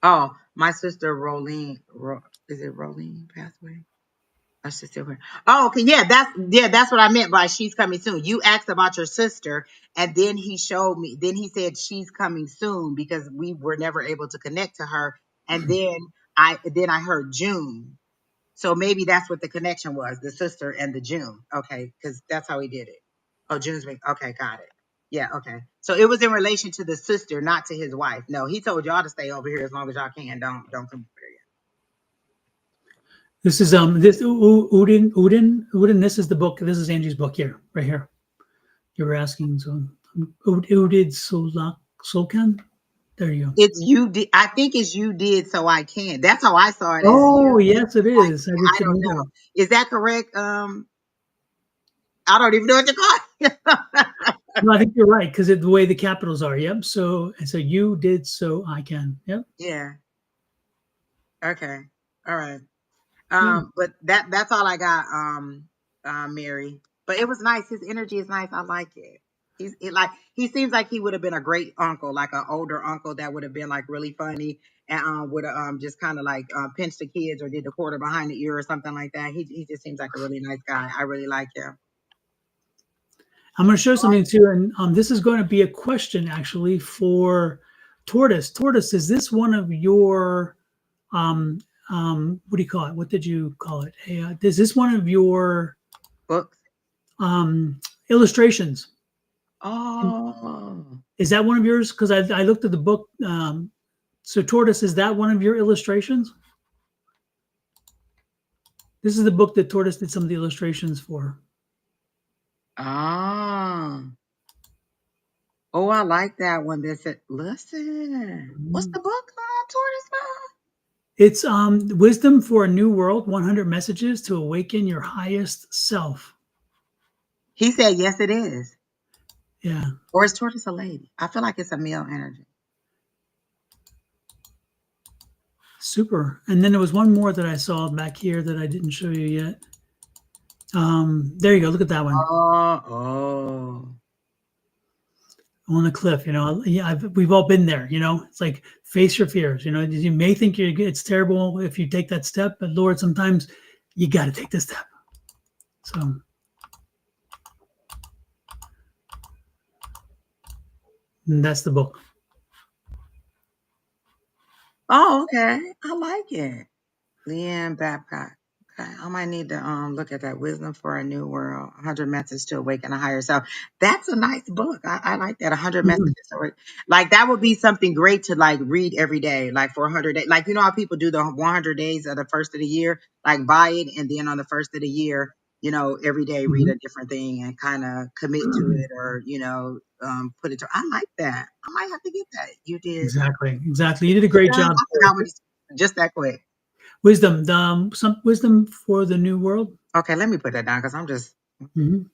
Oh, my sister Rolene, is it Rolene passed away? Oh, she's still here. Oh, okay, that's what I meant by she's coming soon. You asked about your sister, and then he showed me. Then he said she's coming soon because we were never able to connect to her. And then I heard June. So maybe that's what the connection was, the sister and the June. Okay, because that's how he did it. Oh, June's been okay, got it. Yeah, okay. So it was in relation to the sister, not to his wife. No, he told y'all to stay over here as long as y'all can. Don't come over here. This is Udin. This is the book. This is Angie's book here, right here. You were asking, so Udid Solkan. There you go. It's you did. I think it's you did, so I can. That's how I saw it. As Oh, you. yes, it is. I just I didn't don't know know. that. Is that correct? I don't even know what to call it. No, I think you're right because the way the capitals are. Yep. So you did, so I can. Yep. Yeah. Okay. All right. Yeah. But that's all I got, Mary. But it was nice. His energy is nice. I like it. He seems like he would have been a great uncle, like an older uncle that would have been like really funny and would have just kind of like pinched the kids or did the quarter behind the ear or something like that. He just seems like a really nice guy. I really like him. I'm going to show something too, and this is going to be a question actually for Tortoise. Tortoise, is this one of your what do you call it? What did you call it? Hey, is this one of your Books. illustrations? Oh. Is that one of yours? Because I looked at the book. So Tortoise, is that one of your illustrations? This is the book that Tortoise did some of the illustrations for. Ah. Oh, I like that one. That said, listen. What's the book called, Tortoise Mom? It's Wisdom for a New World, 100 Messages to Awaken Your Highest Self. He said, yes, it is. Yeah. Or is Tortoise a lady? I feel like it's a male energy. Super. And then there was one more that I saw back here that I didn't show you yet. There you go. Look at that one. Oh. On the cliff, yeah, we've all been there. It's like face your fears. You may think it's terrible if you take that step, but Lord, sometimes you got to take the step. So, and that's the book. Oh, okay. I like it. Leanne Babcock. Okay, I might need to look at that. Wisdom for a New World, 100 Methods to Awaken a Higher Self. That's a nice book. I like that. 100 Messages to Awaken. Like that would be something great to like read every day, like for 100 days. Like, you know how people do the 100 days of the first of the year, like buy it. And then on the first of the year, every day read a different thing and kind of commit to it or, put it to, I like that. I might have to get that. You did. Exactly. You did a great job. I forgot what just that quick. Wisdom, some wisdom for the new world. Okay, let me put that down because I'm just. And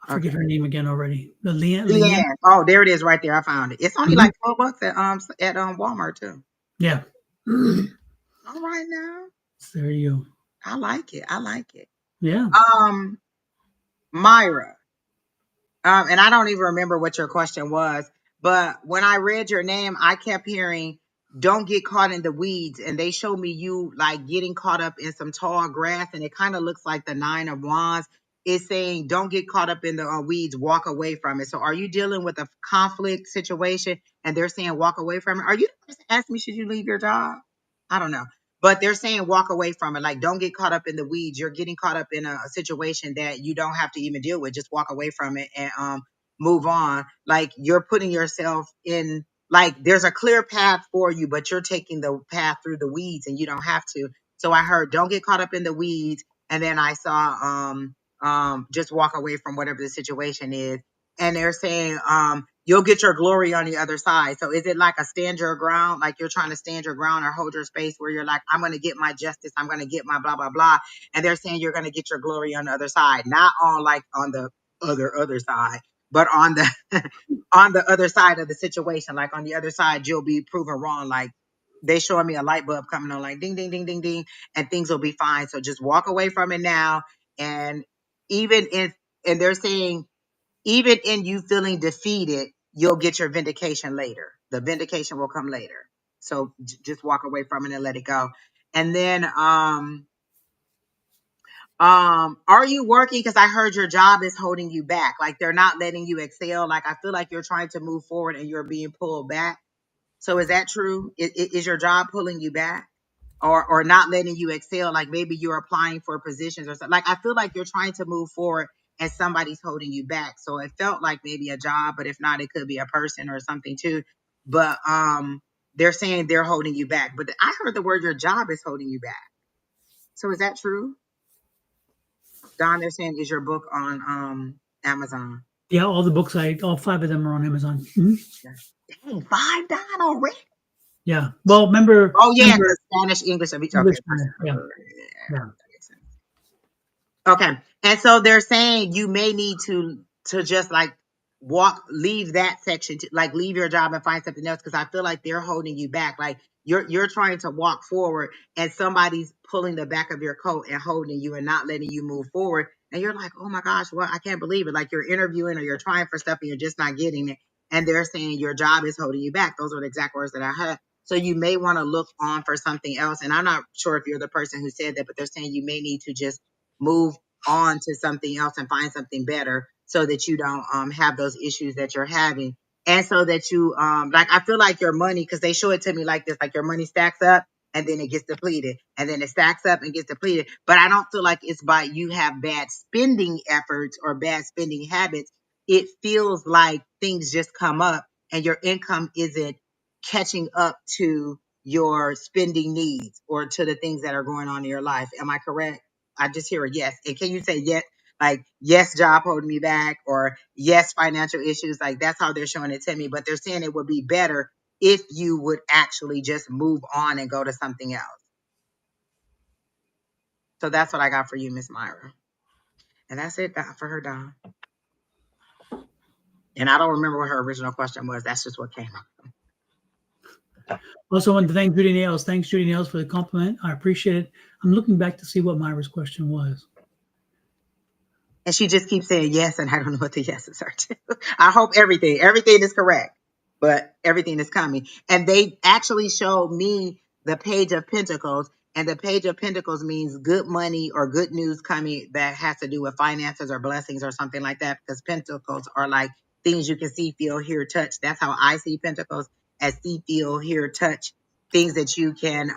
I forget her name again already. Leanne. Oh, there it is, right there. I found it. It's only like $12 at Walmart too. Yeah. All right now. There you go. I like it. Yeah. Myra. And I don't even remember what your question was, but when I read your name, I kept hearing, don't get caught in the weeds. And they showed me you like getting caught up in some tall grass, and it kind of looks like the 9 of Wands. It's saying, don't get caught up in the weeds, walk away from it. So are you dealing with a conflict situation and they're saying walk away from it? Are you the person asking me, should you leave your job? I don't know. But they're saying walk away from it. Like, don't get caught up in the weeds. You're getting caught up in a situation that you don't have to even deal with. Just walk away from it and move on. Like, you're putting yourself in, like, there's a clear path for you, but you're taking the path through the weeds and you don't have to. So I heard, don't get caught up in the weeds. And then I saw just walk away from whatever the situation is. And they're saying you'll get your glory on the other side. So is it like a stand your ground, like you're trying to stand your ground or hold your space where you're like, I'm going to get my justice, I'm going to get my blah, blah, blah. And they're saying you're going to get your glory on the other side, not on like on the other side, but on the on the other side of the situation. Like on the other side, you'll be proven wrong. Like they showing me a light bulb coming on, like ding, ding, ding, ding, ding, and things will be fine. So just walk away from it now. And even if, and they're saying, even in you feeling defeated, you'll get your vindication later. The vindication will come later. So just walk away from it and let it go. And then, are you working? Because I heard your job is holding you back. Like they're not letting you excel. Like I feel like you're trying to move forward and you're being pulled back. So is that true? Is your job pulling you back? Or not letting you excel, like maybe you're applying for positions or something. Like I feel like you're trying to move forward and somebody's holding you back. So it felt like maybe a job, but if not, it could be a person or something too. But they're saying they're holding you back. But I heard the word your job is holding you back. So is that true? Don, they're saying, is your book on Amazon? Yeah, all 5 of them are on Amazon. Dang, 5 Don already? Yeah. Well, remember. Oh yeah, the Spanish, English, okay. Yeah. Okay. And so they're saying you may need to just like leave that section, like leave your job and find something else. Cause I feel like they're holding you back. Like you're trying to walk forward and somebody's pulling the back of your coat and holding you and not letting you move forward. And you're like, oh my gosh, well, I can't believe it. Like you're interviewing or you're trying for stuff and you're just not getting it. And they're saying your job is holding you back. Those were the exact words that I had. So you may want to look on for something else. And I'm not sure if you're the person who said that, but they're saying you may need to just move on to something else and find something better so that you don't have those issues that you're having. And so that you like, I feel like your money, because they show it to me like this, like your money stacks up and then it gets depleted and then it stacks up and gets depleted. But I don't feel like it's by you have bad spending efforts or bad spending habits. It feels like things just come up and your income isn't catching up to your spending needs or to the things that are going on in your life. Am I correct? I just hear a yes. And can you say yes? Like, yes, job holding me back, or yes, financial issues. Like, that's how they're showing it to me. But they're saying it would be better if you would actually just move on and go to something else. So that's what I got for you, Miss Myra. And that's it for her, Don. And I don't remember what her original question was. That's just what came up. Also, I want to thank Judy Nails. Thanks, Judy Nails, for the compliment. I appreciate it. I'm looking back to see what Myra's question was. And she just keeps saying yes, and I don't know what the yeses are to. I hope everything is correct, but everything is coming. And they actually showed me the Page of Pentacles, and the Page of Pentacles means good money or good news coming that has to do with finances or blessings or something like that, because Pentacles are like things you can see, feel, hear, touch. That's how I see Pentacles, as see, feel, hear, touch, things that you can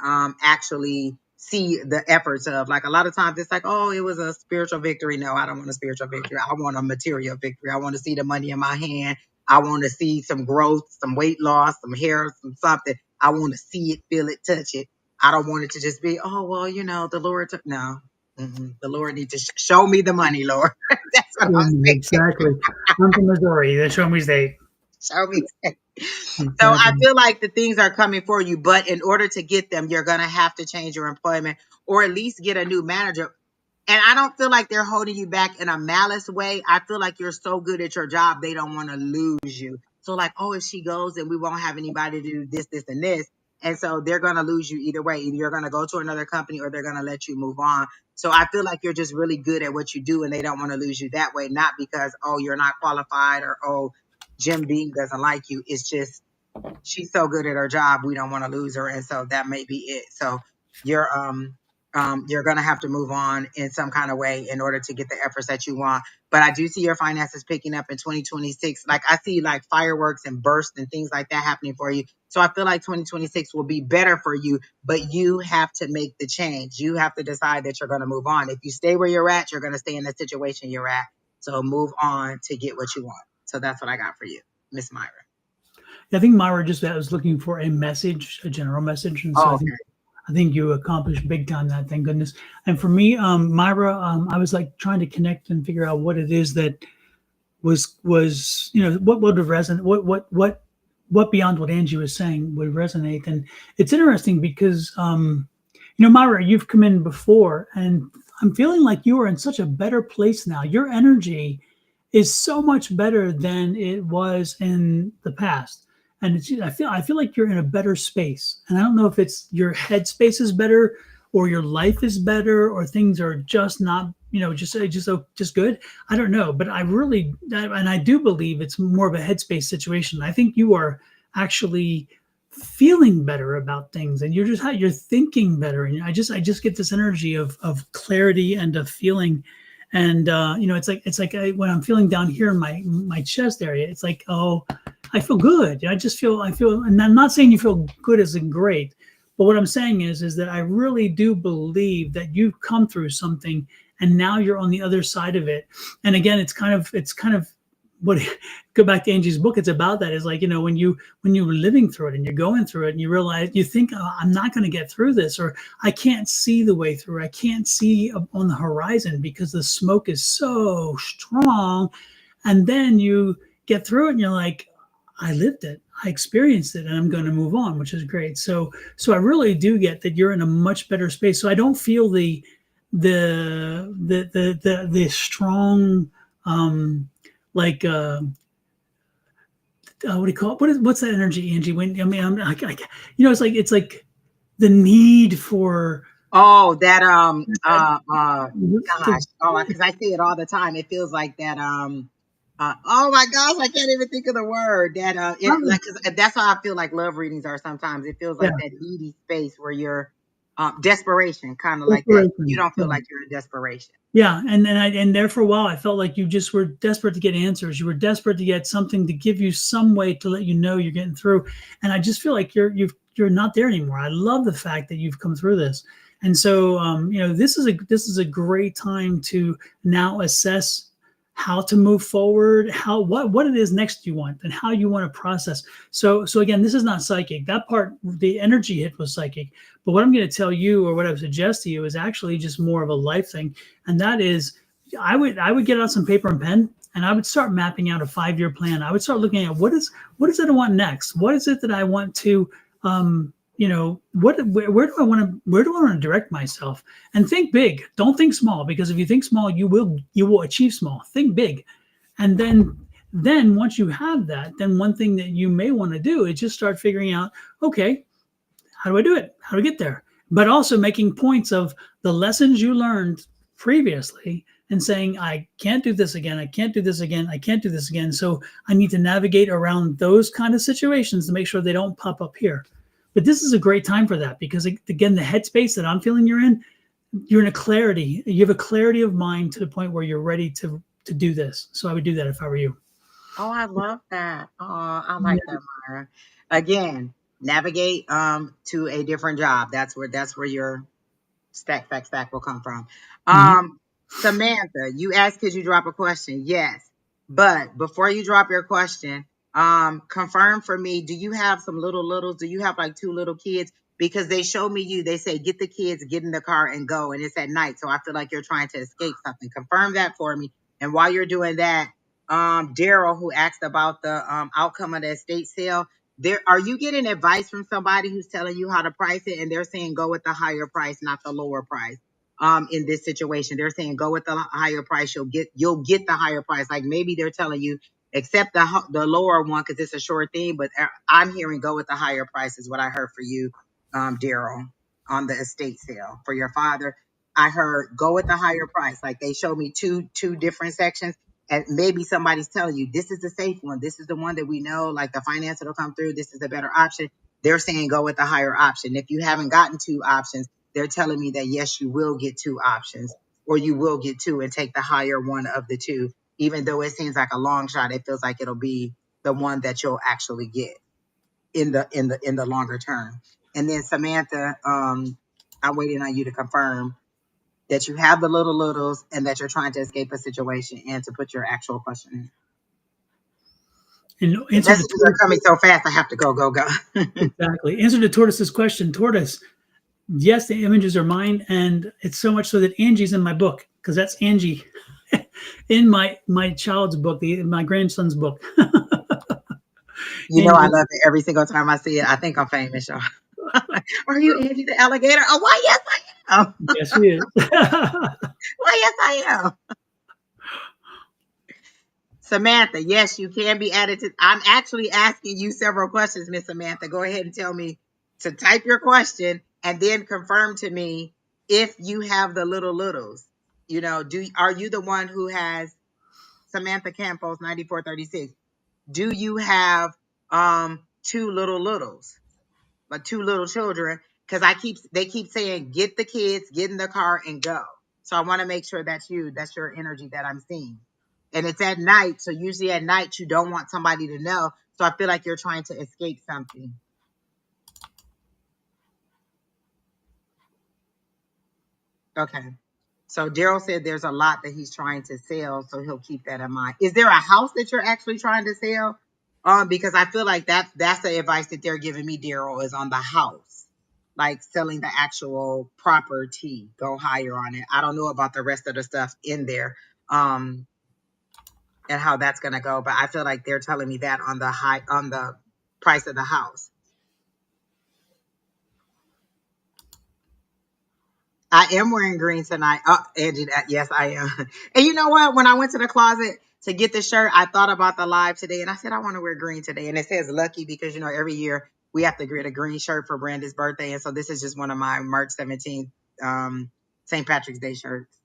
actually see the efforts of. Like a lot of times it's like, oh, it was a spiritual victory. No, I don't want a spiritual victory. I want a material victory. I want to see the money in my hand. I want to see some growth, some weight loss, some hair, some something. I want to see it, feel it, touch it. I don't want it to just be, oh, well, the Lord took, no. The Lord needs to show me the money, Lord. That's what I'm saying. Exactly. I'm from Missouri. They show me state. Show me. So I feel like the things are coming for you, but in order to get them, you're going to have to change your employment or at least get a new manager. And I don't feel like they're holding you back in a malice way. I feel like you're so good at your job, they don't want to lose you. So like, oh, if she goes, then we won't have anybody to do this, this, and this. And so they're going to lose you either way. Either you're going to go to another company or they're going to let you move on. So I feel like you're just really good at what you do and they don't want to lose you that way. Not because, oh, you're not qualified or, oh, Jim Beam doesn't like you. It's just, she's so good at her job, we don't want to lose her. And so that may be it. So you're going to have to move on in some kind of way in order to get the efforts that you want. But I do see your finances picking up in 2026. Like I see like fireworks and bursts and things like that happening for you. So I feel like 2026 will be better for you, but you have to make the change. You have to decide that you're going to move on. If you stay where you're at, you're going to stay in the situation you're at. So move on to get what you want. So that's what I got for you, Miss Myra. I think Myra just was looking for a message, a general message. And so I think you accomplished big time that, thank goodness. And for me, Myra, I was like trying to connect and figure out what it is that was what would resonate, what beyond what Angie was saying would resonate. And it's interesting because, Myra, you've come in before and I'm feeling like you are in such a better place now. Your energy is so much better than it was in the past. And I feel like you're in a better space. And I don't know if it's your head space is better or your life is better or things are just not, just good. I don't know. But I do believe it's more of a headspace situation. I think you are actually feeling better about things and you're thinking better. And I just get this energy of clarity and of feeling. And it's like when I'm feeling down here in my chest area, it's like, oh, I feel good. I feel, and I'm not saying you feel good as in great, but what I'm saying is that I really do believe that you've come through something and now you're on the other side of it. And again, it's kind of what go back to Angie's book. It's about that is like, when you were living through it and you're going through it and you realize you think, oh, I'm not going to get through this, or I can't see the way through. I can't see on the horizon because the smoke is so strong. And then you get through it and you're like, I lived it, I experienced it, and I'm going to move on, which is great. So I really do get that you're in a much better space. So I don't feel the strong, what do you call it? What's that energy, Angie? When it's like the need for Oh, that The- gosh, oh, because I see it all the time. It feels like that oh my gosh, I can't even think of the word that like 'cause that's how I feel like love readings are sometimes. It feels yeah, like that needy space where you're desperation, kind of like that. You desperation. don't feel Yeah. like you're in desperation. Yeah, and there for a while, I felt like you just were desperate to get answers. You were desperate to get something to give you some way to let you know you're getting through. And I just feel like you're not there anymore. I love the fact that you've come through this. And so, this is a great time to now assess how to move forward, how what it is next you want, and how you want to process. So again, this is not psychic. That part, the energy hit was psychic. But what I'm going to tell you, or what I would suggest to you, is actually just more of a life thing, and that is, I would get out some paper and pen, and I would start mapping out a 5 year plan. I would start looking at what is it I want next. What is it that I want to where do I want to direct myself? And think big. Don't think small, because if you think small, you will achieve small. Think big. And then once you have that, then one thing that you may want to do is just start figuring out, okay, how do I do it? How do I get there? But also making points of the lessons you learned previously, and saying, I can't do this again. I can't do this again. I can't do this again. So I need to navigate around those kind of situations to make sure they don't pop up here. But this is a great time for that, because again, the headspace that I'm feeling you're in a clarity. You have a clarity of mind to the point where you're ready to do this. So I would do that if I were you. Oh, I love that. Oh, I like Yeah. that, Myra. Again, navigate to a different job. That's where your stack will come from. Mhm. Samantha, you asked, could you drop a question? Yes. But before you drop your question, confirm for me, do you have some littles? Do you have like two little kids? Because they show me they say, get the kids, get in the car and go. And it's at night. So I feel like you're trying to escape something. Confirm that for me. And while you're doing that, Daryl, who asked about the outcome of the estate sale, are you getting advice from somebody who's telling you how to price it, and they're saying go with the higher price, not the lower price? In this situation, they're saying go with the higher price. You'll get the higher price. Like maybe they're telling you accept the lower one because it's a short thing, but I'm hearing go with the higher price is what I heard for you, Daryl, on the estate sale for your father. I heard go with the higher price. Like they showed me two different sections, and maybe somebody's telling you this is the safe one, this is the one that we know, like the finance will come through, this is the better option. They're saying go with the higher option. If you haven't gotten two options, they're telling me that yes, you will get two options, or you will get two and take the higher one of the two. Even though it seems like a long shot, it feels like it'll be the one that you'll actually get in the longer term. And then Samantha, I'm waiting on you to confirm that you have the littles and that you're trying to escape a situation, and to put your actual question in. And The answer the messages are tortoise. coming so fast, I have to go. Exactly. Answer the tortoise's question. Tortoise. Yes, the images are mine, and it's so much so that Angie's in my book, because that's Angie in my child's book, my grandson's book. You know, I Angie, love it every single time I see it. I think I'm famous, y'all. Are you Angie the alligator? Oh, why, yes, I am. yes, she is. Why, yes, I am. Samantha, yes, you can be added to. I'm actually asking you several questions, Miss Samantha. Go ahead and tell me to type your question and then confirm to me if you have the littles. Are you the one who has Samantha Campos 9436? Do you have two littles? Like two little children, because they keep saying get the kids, get in the car and go. So I want to make sure that's that's your energy that I'm seeing. And it's at night, so usually at night you don't want somebody to know. So I feel like you're trying to escape something. Okay. So Daryl said there's a lot that he's trying to sell, so he'll keep that in mind. Is there a house that you're actually trying to sell? Because I feel like that's the advice that they're giving me, Daryl, is on the house. Like selling the actual property. Go higher on it. I don't know about the rest of the stuff in there. And how that's gonna go, but I feel like they're telling me that on the price of the house. I am wearing green tonight. Oh, Angie, yes, I am. And you know what? When I went to the closet to get the shirt, I thought about the live today, and I said I want to wear green today. And it says lucky because every year we have to get a green shirt for Brandon's birthday, and so this is just one of my March 17th St. Patrick's Day shirts.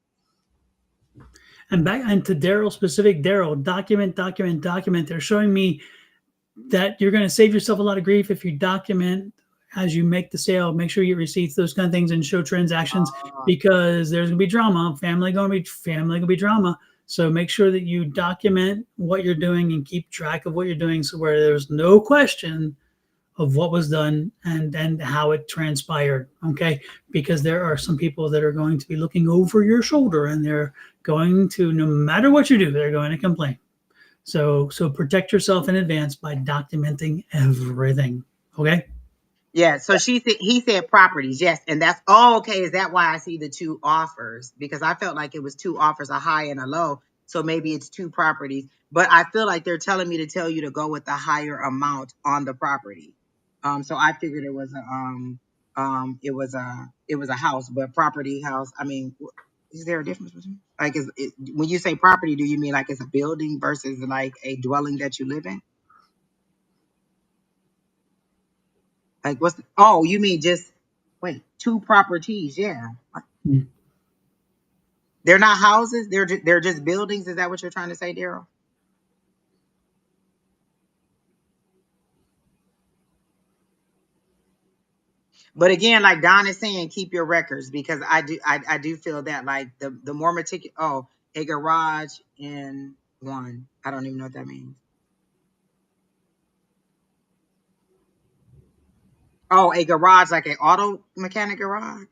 And back and to Daryl specific, Daryl, document, document, document. They're showing me that you're going to save yourself a lot of grief if you document as you make the sale. Make sure you get receipts, those kind of things, and show transactions because there's going to be drama. Family going to be drama. So make sure that you document what you're doing and keep track of what you're doing, so where there's no question of what was done and how it transpired. Okay, because there are some people that are going to be looking over your shoulder, and they're going to, no matter what you do, they're going to complain. So protect yourself in advance by documenting everything. Okay. Yeah, so he said properties, yes, and that's okay. Is that why I see the two offers? Because I felt like it was two offers, a high and a low. So maybe it's two properties, but I feel like they're telling me to tell you to go with the higher amount on the property. So I figured it was a house, but property house. I mean, is there a difference between like when you say property? Do you mean like it's a building versus like a dwelling that you live in? Like oh, you mean just wait, two properties, yeah. Mm. They're not houses, they're just buildings. Is that what you're trying to say, Daryl? But again, like Don is saying, keep your records because I do feel that like the more meticulous a garage in one. I don't even know what that means. Oh, a garage like an auto mechanic garage?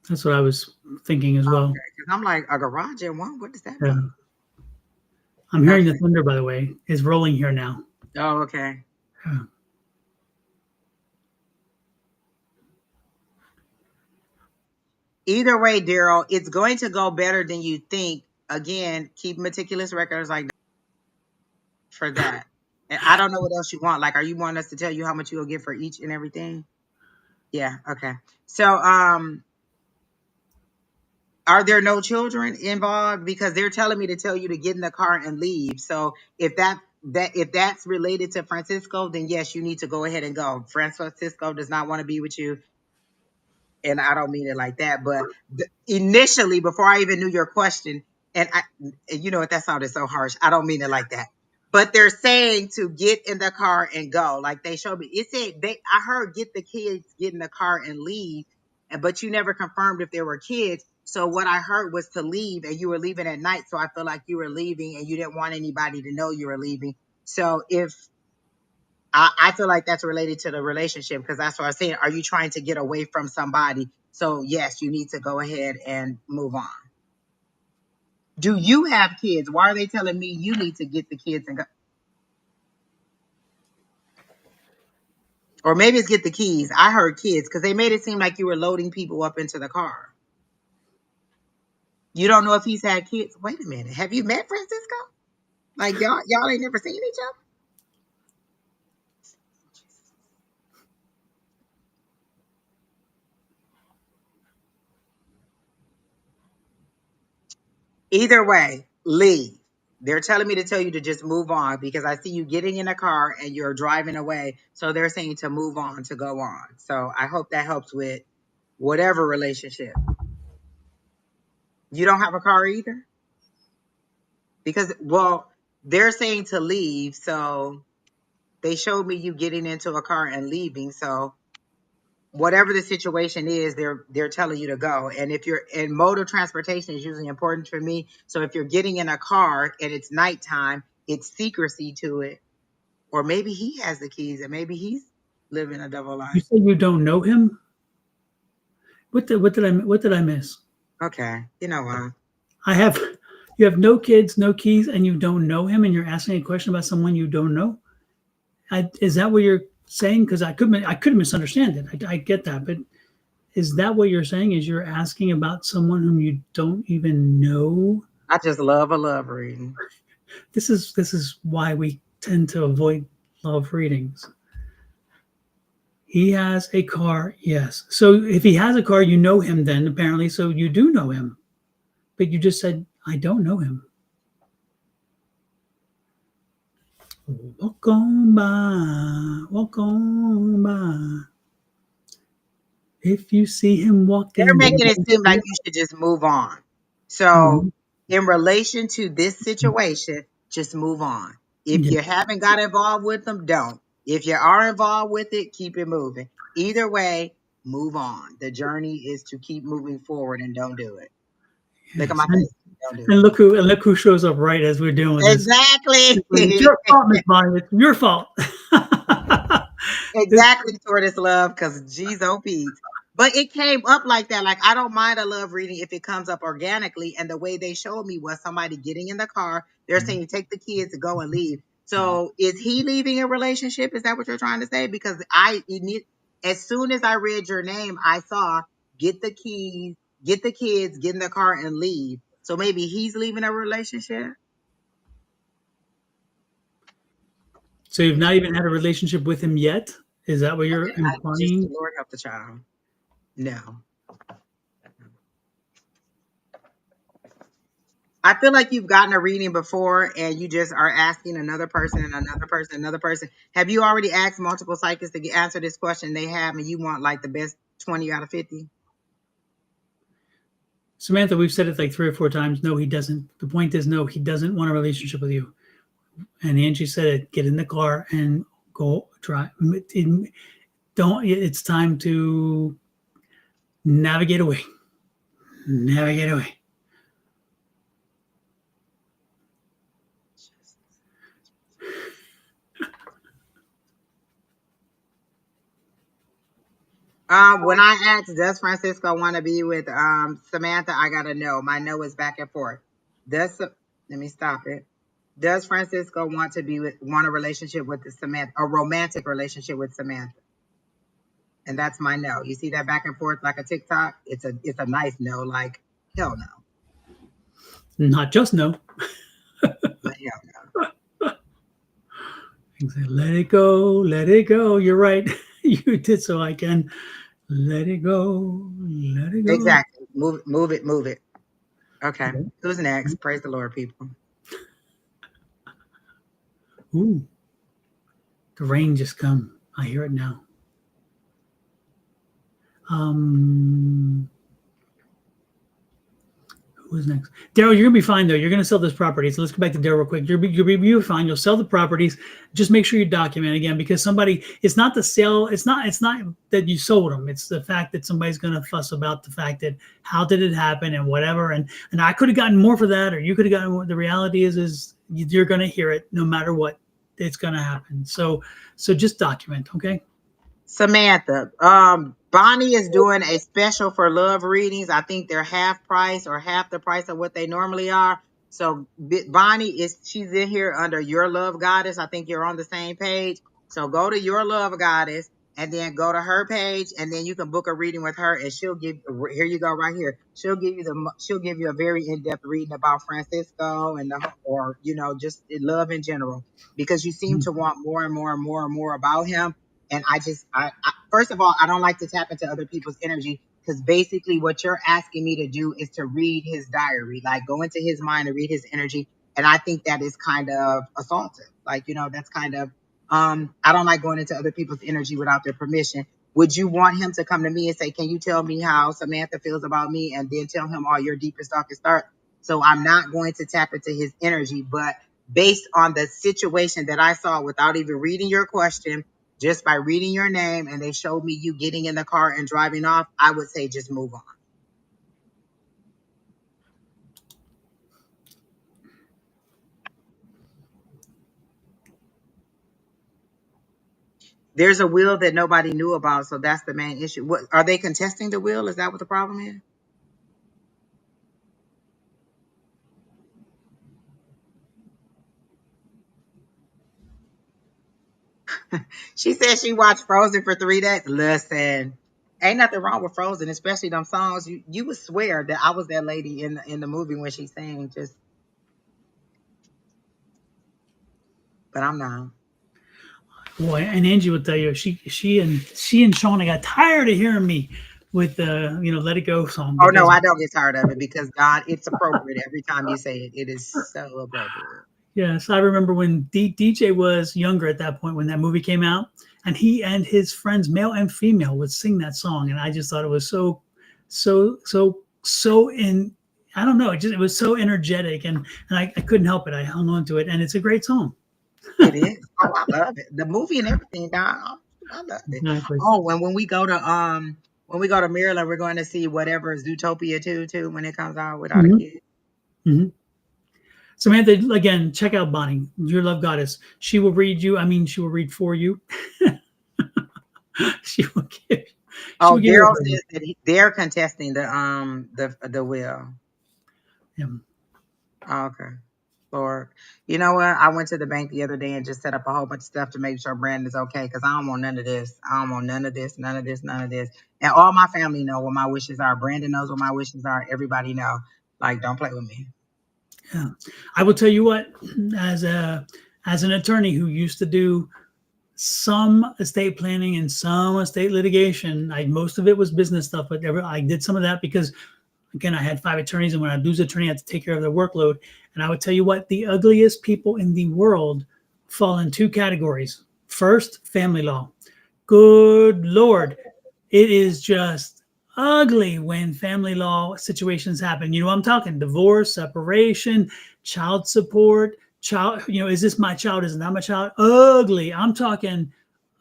That's what I was thinking as well. Okay, because I'm like, a garage in one? What does that Yeah. mean? I'm hearing the thunder, by the way, is rolling here now. Oh, okay. Yeah. Either way, Daryl, it's going to go better than you think. Again, keep meticulous records like that for that. And I don't know what else you want. Like, are you wanting us to tell you how much you'll get for each and everything? Yeah, okay. So, are there no children involved? Because they're telling me to tell you to get in the car and leave. So if if that's related to Francisco, then yes, you need to go ahead and go. Francisco does not want to be with you. And I don't mean it like that, but initially, before I even knew your question, you know what, that sounded so harsh. I don't mean it like that. But they're saying to get in the car and go. Like they showed me. It said I heard get the kids, get in the car and leave, but you never confirmed if there were kids. So what I heard was to leave, and you were leaving at night. So I feel like you were leaving, and you didn't want anybody to know you were leaving. So if I feel like that's related to the relationship because that's what I was saying. Are you trying to get away from somebody? So yes, you need to go ahead and move on. Do you have kids? Why are they telling me you need to get the kids and go? Or maybe it's get the keys. I heard kids because they made it seem like you were loading people up into the car. You don't know if he's had kids. Wait a minute. Have you met Francisco? Like y'all ain't never seen each other? Either way, leave. They're telling me to tell you to just move on because I see you getting in a car and you're driving away. So they're saying to move on, to go on. So I hope that helps with whatever relationship. You don't have a car either? Because, well, they're saying to leave. So they showed me you getting into a car and leaving. So whatever the situation is, they're telling you to go. And if you're in mode of transportation is usually important for me. So if you're getting in a car and it's nighttime, it's secrecy to it. Or maybe he has the keys and maybe he's living a double You life. say you don't know him? What did I miss? Okay. You know what? You have no kids, no keys, and you don't know him, and you're asking a question about someone you don't know. Is that what you're saying? Because I could misunderstand it. I get that, but is that what you're saying? Is you're asking about someone whom you don't even know? I just love a love reading. This is why we tend to avoid love readings. He has a car, yes. So if he has a car, you know him then, apparently. So you do know him. But you just said, I don't know him. Walk on by, walk on by. If you see him They're walking, making it seem like you should just move on. So, Mhm. in relation to this situation, just move on. If Yeah. you haven't got involved with them, don't. If you are involved with it, keep it moving. Either way, move on. The journey is to keep moving forward and don't do it. Look at Yes. my face. Don't do And look who shows up right as we're doing it. this. Exactly. It's your fault, Miss Bonnie. It's your fault. This- Exactly, Tortoise love, because geez, oh Pete. But it came up like that. Like, I don't mind a love reading if it comes up organically. And the way they showed me was somebody getting in the car. They're saying, take the kids to go and leave. So is he leaving a relationship? Is that what you're trying to say? Because as soon as I read your name, I saw get the keys, get the kids, get in the car and leave. So maybe he's leaving a relationship. So you've not even had a relationship with him yet? Is that what you're I just, the implying? Lord help the child. No. I feel like you've gotten a reading before and you just are asking another person and another person, another person. Have you already asked multiple psychics to answer this question they have and you want like the best 20 out of 50? Samantha, we've said it like 3 or 4 times. No, he doesn't. The point is, no, he doesn't want a relationship with you. And Angie said it, get in the car and go drive. Don't, it's time to navigate away. Navigate away. When I asked, does Francisco want to be with Samantha? I got to know. My no is back and forth. Let me stop it. Does Francisco want a relationship with Samantha, a romantic relationship with Samantha? And that's my no. You see that back and forth like a TikTok? It's a nice no, like hell no. Not just no. But hell Let it go. Let it go. You're right. You did so I can let it go. Let it no. go. Exactly. Move it, move it. Okay. Who's next? Praise the Lord, people. Ooh, the rain just come. I hear it now. Who's next? Daryl, you're gonna be fine though. You're gonna sell this property. So let's go back to Daryl real quick. You'll be fine. You'll sell the properties. Just make sure you document again because somebody. It's not the sale. It's not that you sold them. It's the fact that somebody's gonna fuss about the fact that how did it happen and whatever. And I could have gotten more for that, or you could have gotten more. The reality is you're gonna hear it no matter what. It's gonna happen. So just document. Okay. Samantha, Bonnie is doing a special for love readings. I think they're half price or half the price of what they normally are. So Bonnie she's in here under Your Love Goddess. I think you're on the same page. So go to Your Love Goddess and then go to her page and then you can book a reading with her and she'll give, here you go right here. She'll give you a very in-depth reading about Francisco and or just love in general because you seem to want more and more and more and more about him. And first of all, I don't like to tap into other people's energy because basically what you're asking me to do is to read his diary, like go into his mind and read his energy. And I think that is kind of assaultive. Like, that's kind of, I don't like going into other people's energy without their permission. Would you want him to come to me and say, can you tell me how Samantha feels about me? And then tell him all your deepest, darkest thoughts. So I'm not going to tap into his energy, but based on the situation that I saw without even reading your question, just by reading your name and they showed me you getting in the car and driving off, I would say just move on. There's a will that nobody knew about, so that's the main issue. What are they contesting the will? Is that what the problem is? She said she watched Frozen for 3 days. Listen, ain't nothing wrong with Frozen, especially them songs. You would swear that I was that lady in the movie when she sang. But I'm not. Boy, and Angie will tell you she and Shauna got tired of hearing me with the Let It Go song Oh no, because I don't get tired of it because God, it's appropriate every time you say it. It is so appropriate. yes, I remember when DJ was younger at that point when that movie came out, and he and his friends, male and female, would sing that song, and I just thought it was so in. I don't know. It was so energetic, and I couldn't help it. I hung on to it, and it's a great song. It is. Oh, I love it. The movie and everything. I love it. Exactly. Oh, and when we go to Maryland, we're going to see whatever Zootopia 2 too when it comes out with all the Mhm. kids. Mhm. Samantha, again, check out Bonnie, your love goddess. She will read you. I mean, she will read for you. she will give. She Oh, will give you Daryl a says that they're contesting the will. yeah. Oh, okay. Lord. You know what? I went to the bank the other day and just set up a whole bunch of stuff to make sure Brandon's okay because I don't want none of this. I don't want none of this, none of this, none of this. And all my family know what my wishes are. Brandon knows what my wishes are. Everybody know. Like, don't play with me. Yeah. I will tell you what, as an attorney who used to do some estate planning and some estate litigation, most of it was business stuff, but I did some of that because again, I had 5 attorneys, and when I lose an attorney, I had to take care of their workload. And I would tell you what, the ugliest people in the world fall in 2 categories. First, family law. Good Lord, it is just ugly when family law situations happen. You know what I'm talking? Divorce, separation, child support, is this my child? Is it not my child? Ugly. I'm talking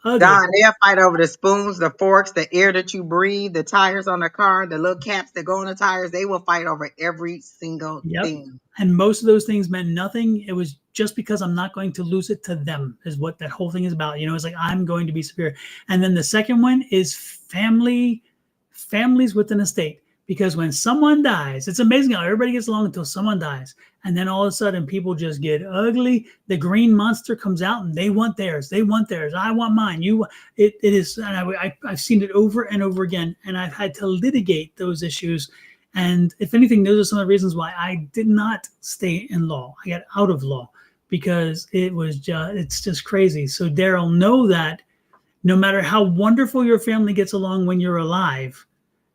ugly. Don, they'll fight over the spoons, the forks, the air that you breathe, the tires on the car, the little caps that go on the tires. They will fight over every single Yep. thing. And most of those things meant nothing. It was just because I'm not going to lose it to them, is what that whole thing is about. It's like I'm going to be superior. And then the second one is families with an estate. Because when someone dies, it's amazing how everybody gets along until someone dies. And then all of a sudden people just get ugly. The green monster comes out and they want theirs. They want theirs. I want mine. It is, and I've seen it over and over again. And I've had to litigate those issues. And if anything, those are some of the reasons why I did not stay in law. I got out of law because it's just crazy. So Daryl, know that no matter how wonderful your family gets along when you're alive,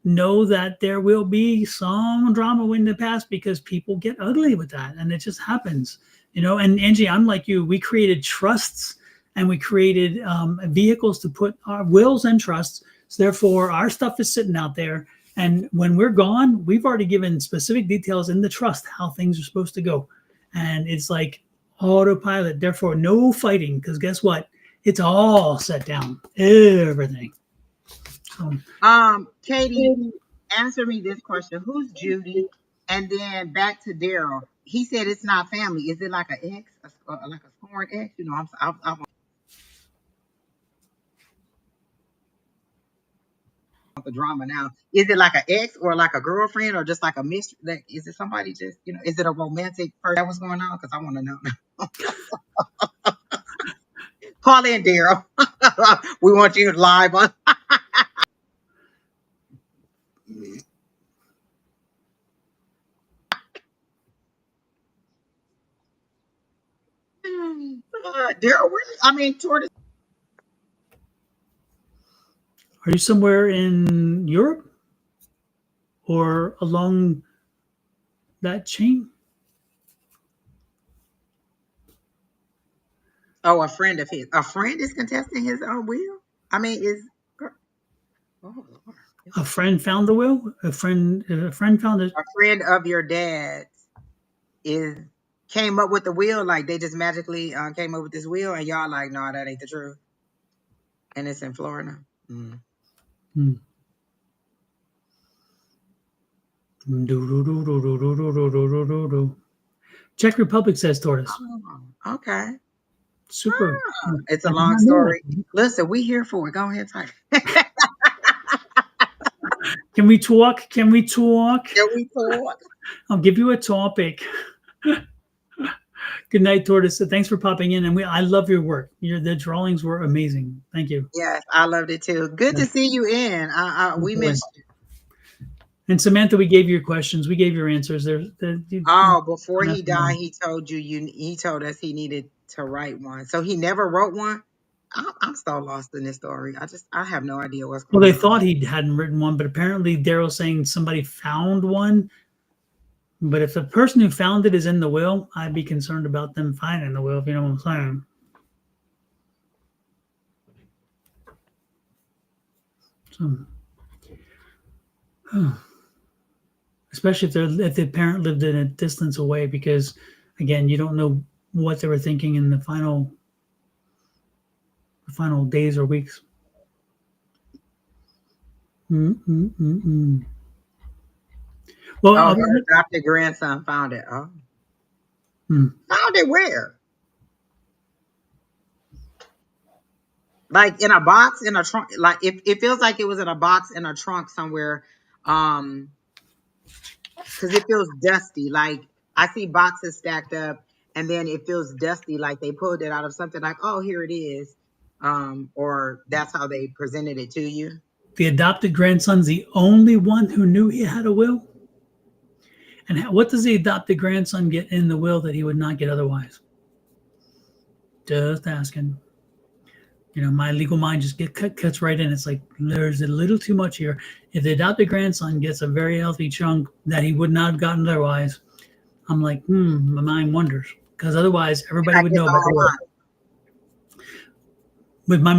know that there will be some drama in the past because people get ugly with that. And it just happens, and Angie, I'm like you, we created trusts and we created vehicles to put our wills and trusts. So therefore our stuff is sitting out there. And when we're gone, we've already given specific details in the trust, how things are supposed to go. And it's like autopilot, therefore no fighting, because guess what? It's all set down, everything. Katie, answer me this question. Who's Judy? And then back to Daryl. He said it's not family. Is it like an ex, like a scorn ex? I'm the drama now. Is it like an ex or like a girlfriend or just like a mistress? Like, is it somebody just, is it a romantic person that was going on? Because I want to know. Call in, Daryl. We want you live on. Daryl, toward Are you somewhere in Europe or along that chain? Oh, a friend of his. A friend is contesting his own will? Is. Oh, Lord. A friend found the will. A friend found it. A friend of your dad came up with the will, like they just magically came up with this will, and y'all like, no, that ain't the truth. And it's in Florida. Mm. Hmm. Czech Republic says tortoise. Oh, okay. Super. It's a long story. Listen, we here for it. Go ahead, type. Can we talk? Can we talk? Can we talk? I'll give you a topic. Good night, tortoise. Thanks for popping in, and I love your work. The drawings were amazing. Thank you. Yes, I loved it too. Good to see you in. We missed you. And Samantha, we gave you your questions. We gave your answers. Before he died, he told he told us he needed to write one. So he never wrote one. I'm so lost in this story. I have no idea what's going on. Well, they thought he hadn't written one, but apparently Daryl's saying somebody found one. But if the person who found it is in the will, I'd be concerned about them finding the will, if you know what I'm saying. So, especially if the parent lived in a distance away, because again, you don't know what they were thinking in the final days or weeks. Mm-mm-mm-mm. Well, Oh, his adopted grandson found it. Oh, found it where? Like in a box in a trunk. Like it feels like it was in a box in a trunk somewhere. Um, because it feels dusty. Like I see boxes stacked up, and then it feels dusty. Like they pulled it out of something. Like, oh, here it is. Or that's how they presented it to you. the adopted grandson's the only one who knew he had a will. And what does the adopted grandson get in the will that he would not get otherwise? Just asking. My legal mind just cuts right in. It's like there's a little too much here. If the adopted grandson gets a very healthy chunk that he would not have gotten otherwise, I'm like, my mind wonders, because otherwise everybody Like would it's know about the all will. With my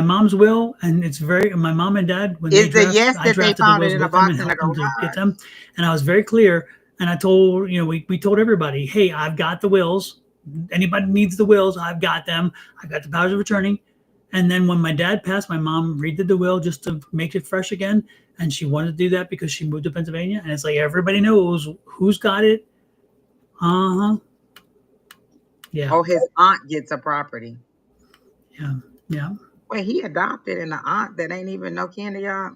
mom's will, and it's very my mom and dad when is the yes I that they drafted the found it wills in a with them box and in the helped them to get garage. them, and I was very clear. And I told we told everybody, hey, I've got the wills. Anybody needs the wills, I've got them. I got the powers of attorney. And then when my dad passed, my mom redid the will just to make it fresh again. And she wanted to do that because she moved to Pennsylvania. And it's like everybody knows who's got it. Uh huh. Yeah. Oh, his aunt gets a property. Yeah. Yeah. Wait, he adopted an aunt that ain't even no kin to y'all.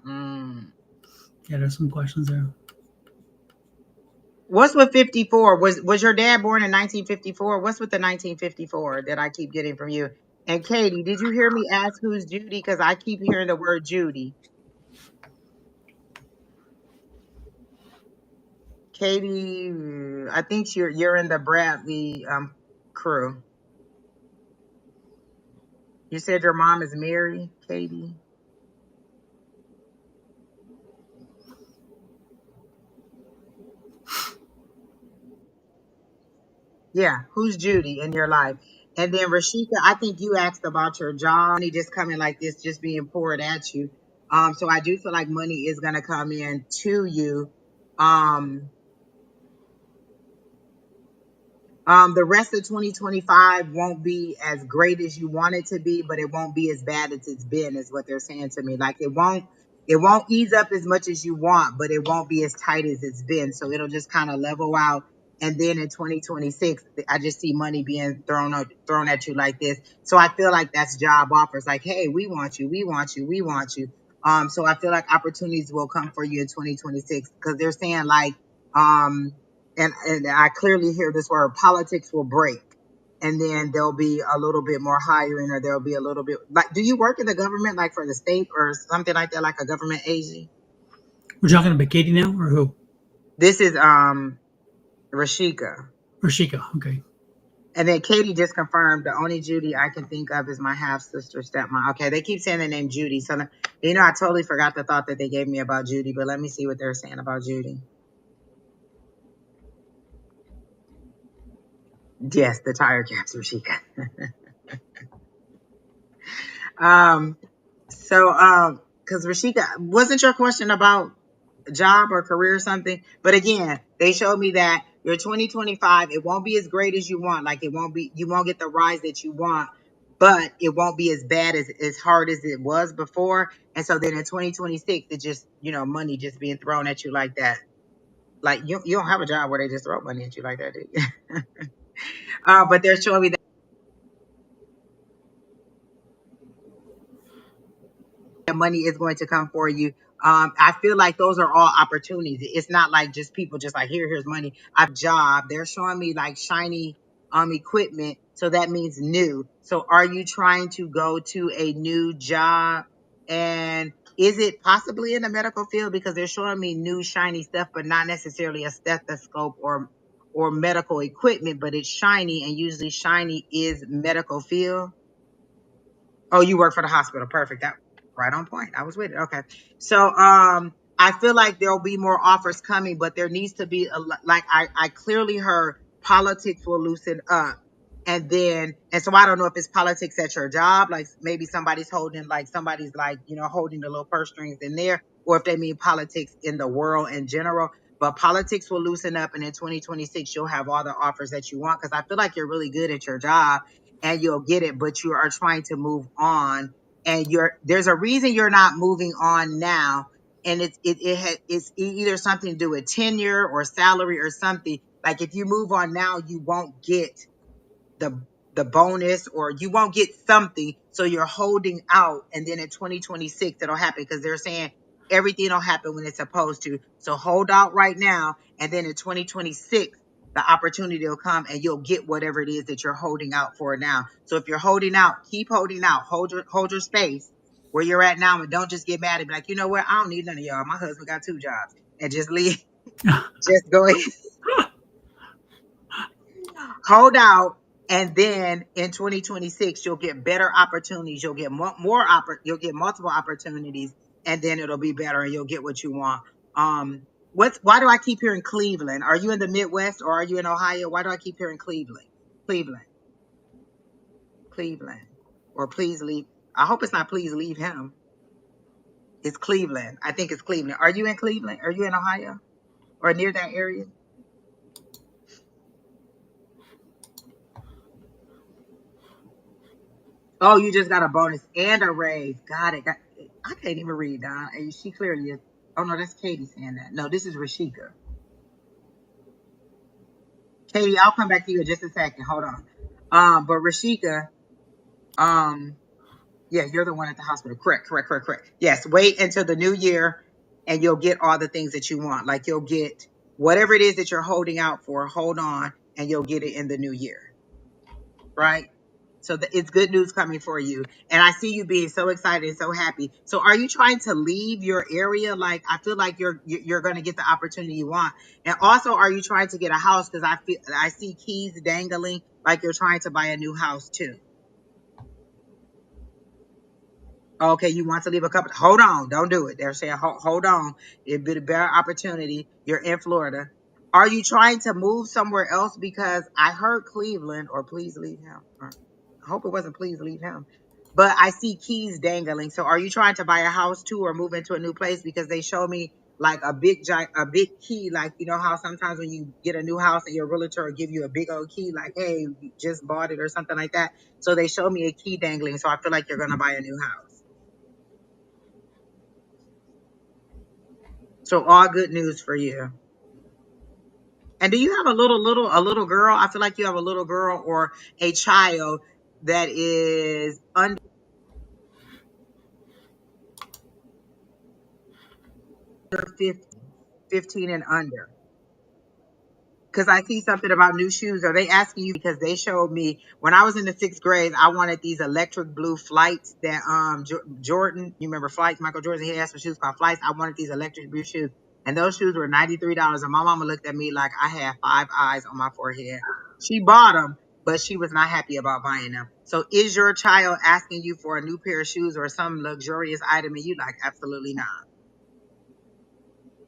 Yeah. There's some questions there. What's with 54? Was your dad born in 1954? What's with the 1954 that I keep getting from you? And Katie, did you hear me ask who's Judy? Because I keep hearing the word Judy. Katie, I think you're in the Bradley crew. You said your mom is Mary, Katie. Yeah, who's Judy in your life? And then Rashika, I think you asked about your job. Money just coming like this, just being poured at you. So I do feel like money is gonna come in to you. Um, the rest of 2025 won't be as great as you want it to be, but it won't be as bad as it's been, is what they're saying to me. Like it won't ease up as much as you want, but it won't be as tight as it's been. So it'll just kind of level out. And then in 2026, I just see money being thrown at you like this. So I feel like that's job offers. Like, hey, we want you, we want you, we want you. So I feel like opportunities will come for you in 2026 because they're saying like, um, and I clearly hear this word politics will break. And then there'll be a little bit more hiring, or there'll be a little bit like, do you work in the government, like for the state or something like that, like a government agency? We're talking about Katie now, or who? This is Rashika. Rashika. Okay. And then Katie just confirmed the only Judy I can think of is my half sister stepmom. Okay, they keep saying the name Judy. So I totally forgot the thought that they gave me about Judy, but let me see what they're saying about Judy. Yes, the tire caps, Rashika. um because Rashika, wasn't your question about job or career or something? But again, they showed me that your 2025, it won't be as great as you want. Like you won't get the rise that you want, but it won't be as bad as hard as it was before. And so then in 2026, it just, money just being thrown at you like that. Like you don't have a job where they just throw money at you like that, do you? But they're showing me that money is going to come for you. I feel like those are all opportunities. It's not like just people just like here's money. I've job. They're showing me like shiny equipment, so that means new. So are you trying to go to a new job? And is it possibly in the medical field? Because they're showing me new shiny stuff, but not necessarily a stethoscope or medical equipment, but it's shiny, and usually shiny is medical field. Oh, you work for the hospital. Perfect. That right on point. I was with it. Okay. So I feel like there'll be more offers coming, but there needs to be like I clearly heard politics will loosen up. And so I don't know if it's politics at your job, like maybe somebody's holding, like somebody's like, holding the little purse strings in there, or if they mean politics in the world in general. But politics will loosen up, and in 2026, you'll have all the offers that you want. Because I feel like you're really good at your job, and you'll get it, but you are trying to move on, and there's a reason you're not moving on now, and it's either something to do with tenure or salary or something. Like if you move on now, you won't get the the bonus, or you won't get something, so you're holding out, and then in 2026 it'll happen, because they're saying everything will happen when it's supposed to. So hold out right now, and then in 2026 the opportunity will come, and you'll get whatever it is that you're holding out for now. So if you're holding out, keep holding out. Hold your space where you're at now, and don't just get mad and be like, you know what, I don't need none of y'all, my husband got 2 jobs, and just leave. Just go ahead. Hold out, and then in 2026 you'll get better opportunities. You'll get you'll get multiple opportunities, and then it'll be better, and you'll get what you want. Why do I keep hearing Cleveland? Are you in the Midwest, or are you in Ohio? Why do I keep hearing Cleveland? Cleveland. Cleveland. Or please leave. I hope it's not please leave him. It's Cleveland. I think it's Cleveland. Are you in Cleveland? Are you in Ohio or near that area? Oh, you just got a bonus and a raise. Got it. I can't even read, Don. And she clearly is. Oh, no, that's Katie saying that. No, this is Rashika. Katie, I'll come back to you in just a second. Hold on. But Rashika, um, yeah, you're the one at the hospital. Correct, correct, correct, correct. Yes, wait until the new year, and you'll get all the things that you want. Like you'll get whatever it is that you're holding out for, hold on, and you'll get it in the new year. Right? So it's good news coming for you. And I see you being so excited and so happy. So are you trying to leave your area? Like, I feel like you're going to get the opportunity you want. And also, are you trying to get a house? Because I see keys dangling, like you're trying to buy a new house too. Okay, you want to leave a couple. Hold on, don't do it. They're saying hold on. It'd be a better opportunity. You're in Florida. Are you trying to move somewhere else? Because I heard Cleveland, or please leave him. I hope it wasn't please leave him. But I see keys dangling. So are you trying to buy a house too, or move into a new place? Because they show me like a big key, like you know how sometimes when you get a new house and your realtor will give you a big old key, like, hey, you just bought it or something like that. So they show me a key dangling. So I feel like you're gonna buy a new house. So all good news for you. And do you have a little girl? I feel like you have a little girl or a child that is under 15 and under. Because I see something about new shoes. Are they asking you? Because they showed me when I was in the 6th grade, I wanted these electric blue flights that Jordan, you remember flights? Michael Jordan, he had some shoes called flights. I wanted these electric blue shoes, and those shoes were $93. And my mama looked at me like I had 5 eyes on my forehead. She bought them, but she was not happy about buying them. So, is your child asking you for a new pair of shoes or some luxurious item, and you like absolutely not?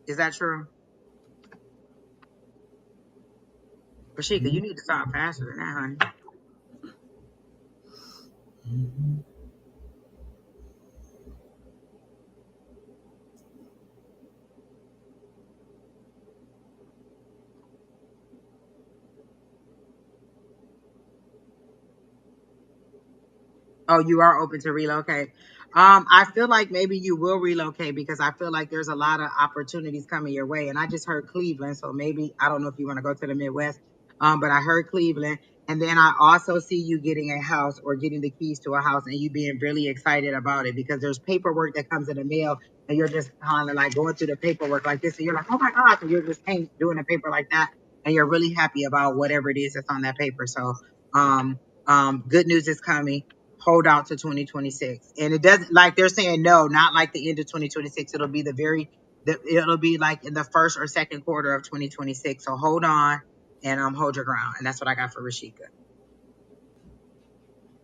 Is that true, Rashika? You need to stop faster than that, honey. Mhm. Oh, you are open to relocate. I feel like maybe you will relocate, because I feel like there's a lot of opportunities coming your way. And I just heard Cleveland, so maybe I don't know if you want to go to the Midwest. But I heard Cleveland, and then I also see you getting a house or getting the keys to a house, and you being really excited about it, because there's paperwork that comes in the mail, and you're just kind of like going through the paperwork like this, and you're like, oh my gosh, and you're just doing the paper like that, and you're really happy about whatever it is that's on that paper. So, um, good news is coming. Hold out to 2026. And it doesn't, like they're saying, no, not like the end of 2026. It'll be like in the first or second quarter of 2026. So hold on, and hold your ground. And that's what I got for Rashika.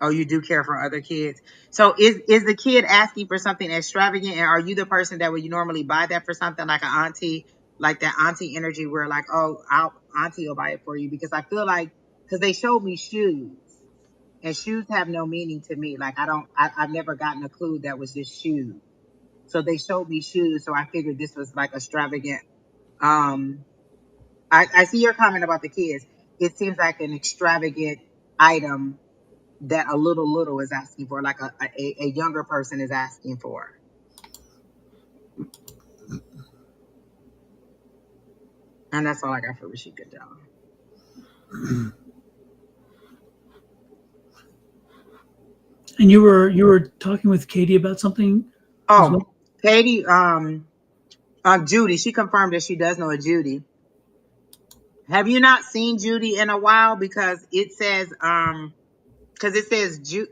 Oh, you do care for other kids. So is the kid asking for something extravagant, and are you the person that would you normally buy that for something like an auntie, like that auntie energy where like, oh, auntie will buy it for you? Because I feel like because they showed me shoes, and shoes have no meaning to me. Like I've never gotten a clue that was just shoes. So they showed me shoes, so I figured this was like extravagant. Um, I see your comment about the kids. It seems like an extravagant item that a little is asking for, like a younger person is asking for. And that's all I got for Rashika Dell. And you were talking with Katie about something as Oh, well? Katie, Judy, she confirmed that she does know a Judy. Have you not seen Judy in a while? Because it says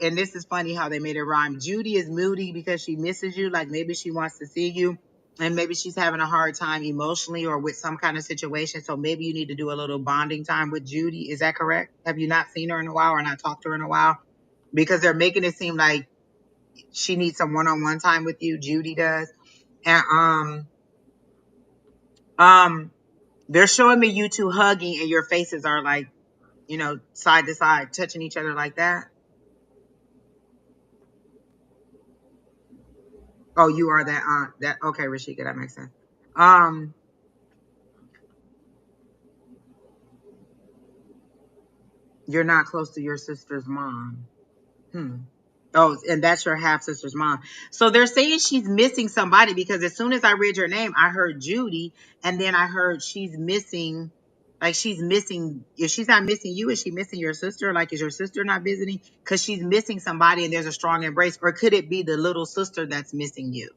and this is funny how they made it rhyme. Judy is moody because she misses you, like maybe she wants to see you, and maybe she's having a hard time emotionally or with some kind of situation. So maybe you need to do a little bonding time with Judy. Is that correct? Have you not seen her in a while or not talked to her in a while? Because they're making it seem like she needs some one-on-one time with you. Judy does, and um, they're showing me you two hugging, and your faces are like, side to side, touching each other like that. Oh, you are that aunt. That okay, Rashika, that makes sense. Um, you're not close to your sister's mom. Hmm. Oh, and that's your half sister's mom. So they're saying she's missing somebody because as soon as I read your name, I heard Judy, and then I heard she's missing. Like she's missing. If she's not missing you, is she missing your sister? Like, is your sister not visiting? Because she's missing somebody, and there's a strong embrace. Or could it be the little sister that's missing you?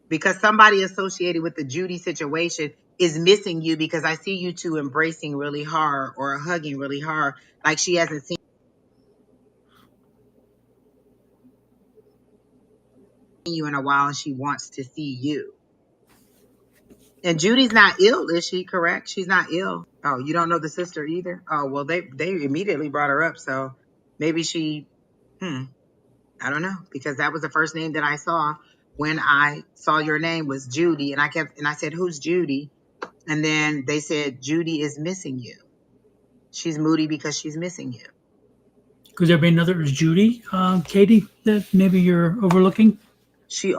Because somebody associated with the Judy situation is missing you because I see you two embracing really hard or hugging really hard, like she hasn't seen you in a while and she wants to see you. And Judy's not ill, is she? Correct? She's not ill. Oh, you don't know the sister either? Oh, well, they immediately brought her up, so maybe she. I don't know, because that was the first name that I saw when I saw your name was Judy, and I said, "Who's Judy?" And then they said, "Judy is missing you. She's moody because she's missing you." Could there be another Judy, Katie, that maybe you're overlooking? She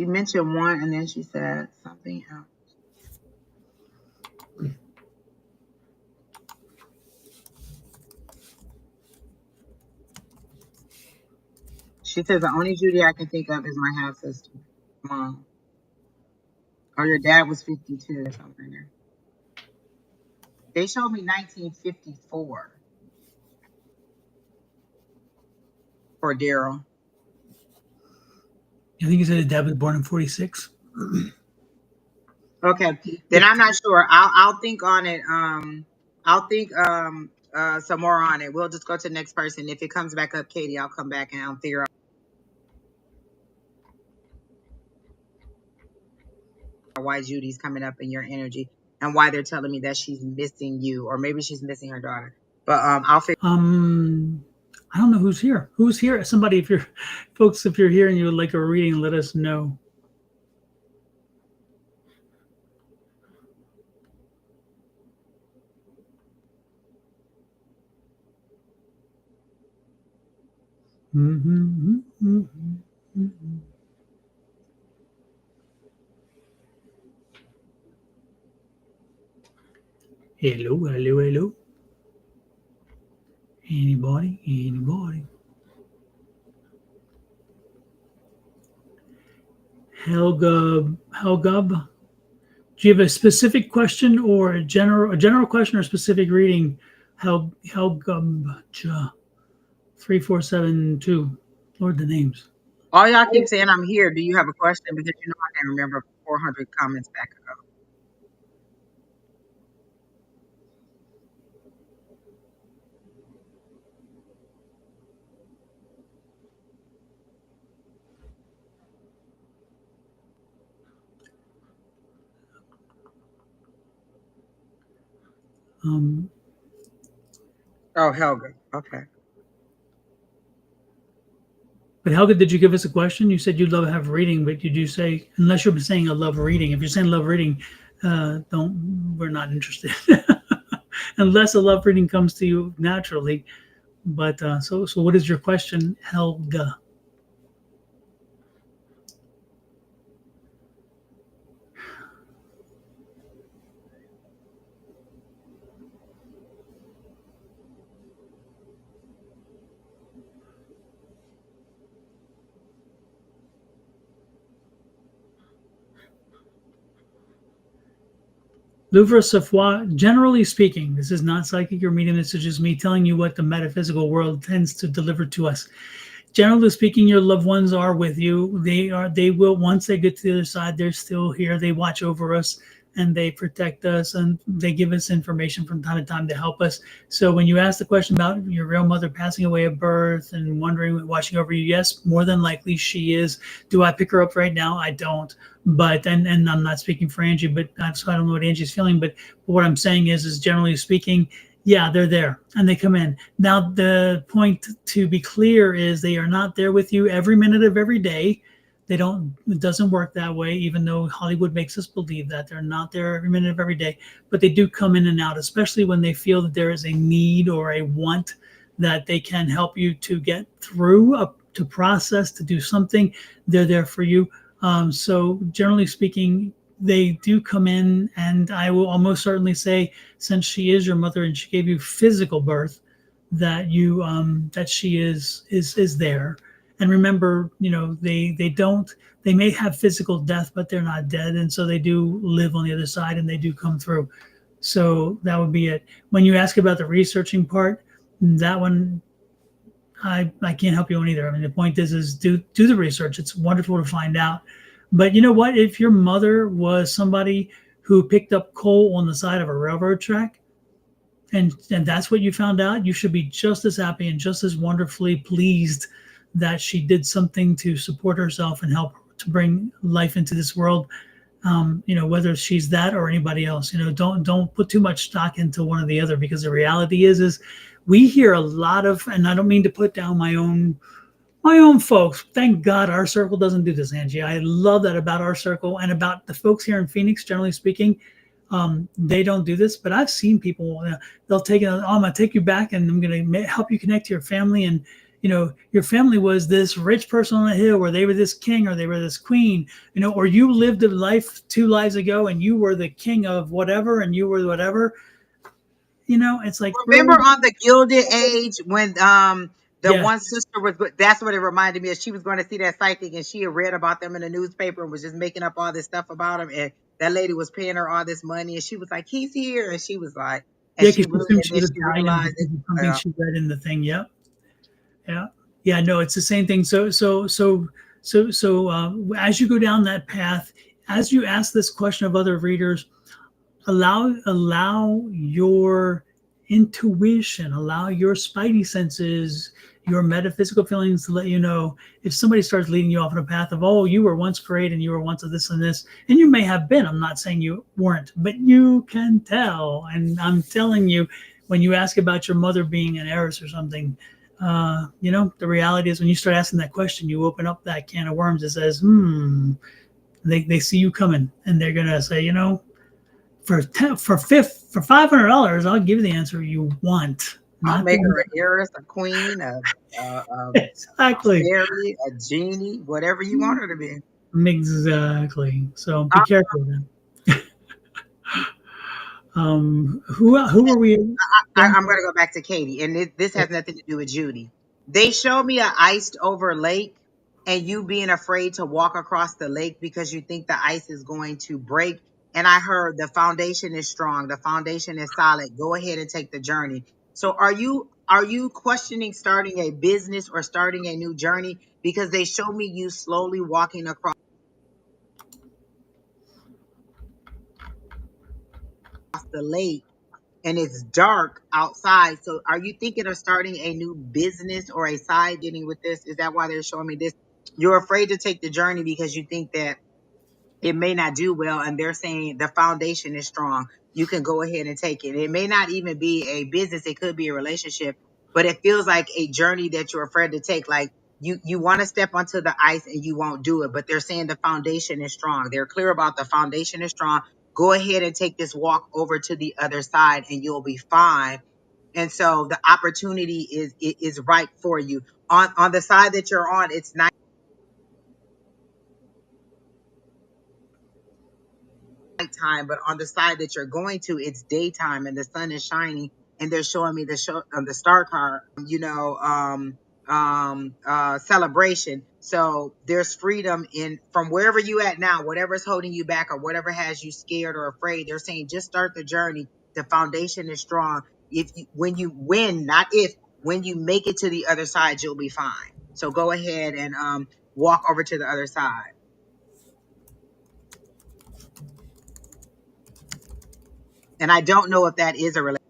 mentioned one, and then she said something else. She says the only Judy I can think of is my half sister, mom, or your dad was 52 or something. There. They showed me 1954 for Daryl. I think you said his dad was born in 46. Okay, then I'm not sure. I'll think on it. I'll think some more on it. We'll just go to the next person. If it comes back up, Katie, I'll come back and I'll figure out why Judy's coming up in your energy and why they're telling me that she's missing you, or maybe she's missing her daughter. But I'll figure. I don't know who's here. Who's here? Somebody, if you're folks, if you're here and you would like a reading, let us know. Hello, hello, hello. Anybody? Anybody? Helgub. Do you have a specific question or a general question or a specific reading? Helgub 3472. Lord, the names. All y'all keep saying I'm here. Do you have a question? Because I can't remember 400 comments back ago. Oh, Helga. Okay. But Helga, did you give us a question? You said you'd love to have a reading, but did you say, unless you're saying I love reading, if you're saying love reading, we're not interested. unless a love reading comes to you naturally. But so what is your question, Helga? Louvre Safwa, generally speaking, this is not psychic or medium. This is just me telling you what the metaphysical world tends to deliver to us. Generally speaking, your loved ones are with you. They will, once they get to the other side, they're still here. They watch over us and they protect us and they give us information from time to time to help us. So when you ask the question about your real mother passing away at birth and wondering, watching over you, yes, more than likely she is. Do I pick her up right now? I don't. But and I'm not speaking for Angie, but so I don't know what Angie's feeling. But what I'm saying is generally speaking, yeah, they're there and they come in. Now, the point to be clear is they are not there with you every minute of every day. They don't, it doesn't work that way, even though Hollywood makes us believe that they're not there every minute of every day. But they do come in and out, especially when they feel that there is a need or a want that they can help you to get through, to process, to do something. They're there for you. So, generally speaking, they do come in, and I will almost certainly say, since she is your mother and she gave you physical birth, that you that she is there. And remember, they don't, they may have physical death, but they're not dead, and so they do live on the other side, and they do come through. So that would be it. When you ask about the researching part, that one I can't help you on either. I mean, the point is do the research. It's wonderful to find out. But you know what? If your mother was somebody who picked up coal on the side of a railroad track, and that's what you found out, you should be just as happy and just as wonderfully pleased that she did something to support herself and help to bring life into this world. Whether she's that or anybody else, don't put too much stock into one or the other, because the reality is we hear a lot of, and I don't mean to put down my own folks. Thank God our circle doesn't do this, Angie. I love that about our circle and about the folks here in Phoenix, generally speaking. They don't do this, but I've seen people, they'll take it, oh, I'm going to take you back and I'm going to help you connect to your family. And, your family was this rich person on the hill, or they were this king, or they were this queen, or you lived a life 2 lives ago and you were the king of whatever and you were whatever. It's like, Remember really? on the Gilded Age when the Yeah. one sister was, that's what it reminded me of. She was going to see that psychic and she had read about them in the newspaper and was just making up all this stuff about him, and that lady was paying her all this money and she was like, he's here, and she was like, and Yeah, she because she really, assumed and she then was she Italian realized because it. of something she read in the thing. Yep. Yeah. Yeah. No, it's the same thing. So as you go down that path, as you ask this question of other readers, allow your intuition, allow your spidey senses, your metaphysical feelings to let you know if somebody starts leading you off on a path of, oh, you were once great and you were once of this and this, and you may have been. I'm not saying you weren't, but you can tell. And I'm telling you, when you ask about your mother being an heiress or something, the reality is when you start asking that question, you open up that can of worms that says, they see you coming and they're gonna say, for $500, I'll give you the answer you want, I'll not the make one. her an heiress, a queen, a Exactly, fairy, a genie, whatever you want her to be. exactly. So be careful then. Who are we? I'm going to go back to Katie, and this has nothing to do with Judy. They showed me a iced over lake, and you being afraid to walk across the lake because you think the ice is going to break. And I heard the foundation is strong, the foundation is solid. Go ahead and take the journey. So are you questioning starting a business or starting a new journey, because they show me you slowly walking across the lake and it's dark outside. So are you thinking of starting a new business or a side getting with this? Is that why they're showing me this? You're afraid to take the journey because you think that it may not do well, and they're saying the foundation is strong. You can go ahead and take it. It may not even be a business, it could be a relationship, but it feels like a journey that you're afraid to take. Like you want to step onto the ice and you won't do it, but they're saying the foundation is strong. They're clear about the foundation is strong. go ahead and take this walk over to the other side and you'll be fine. And so the opportunity is right for you. On the side that you're on, it's nighttime, but on the side that you're going to, it's daytime and the sun is shining. And they're showing me the star card, celebration. So there's freedom in from wherever you at now, whatever's holding you back or whatever has you scared or afraid. They're saying just start the journey. The foundation is strong. When you win, not if, when you make it to the other side, you'll be fine. So go ahead and walk over to the other side. And I don't know if that is a relationship.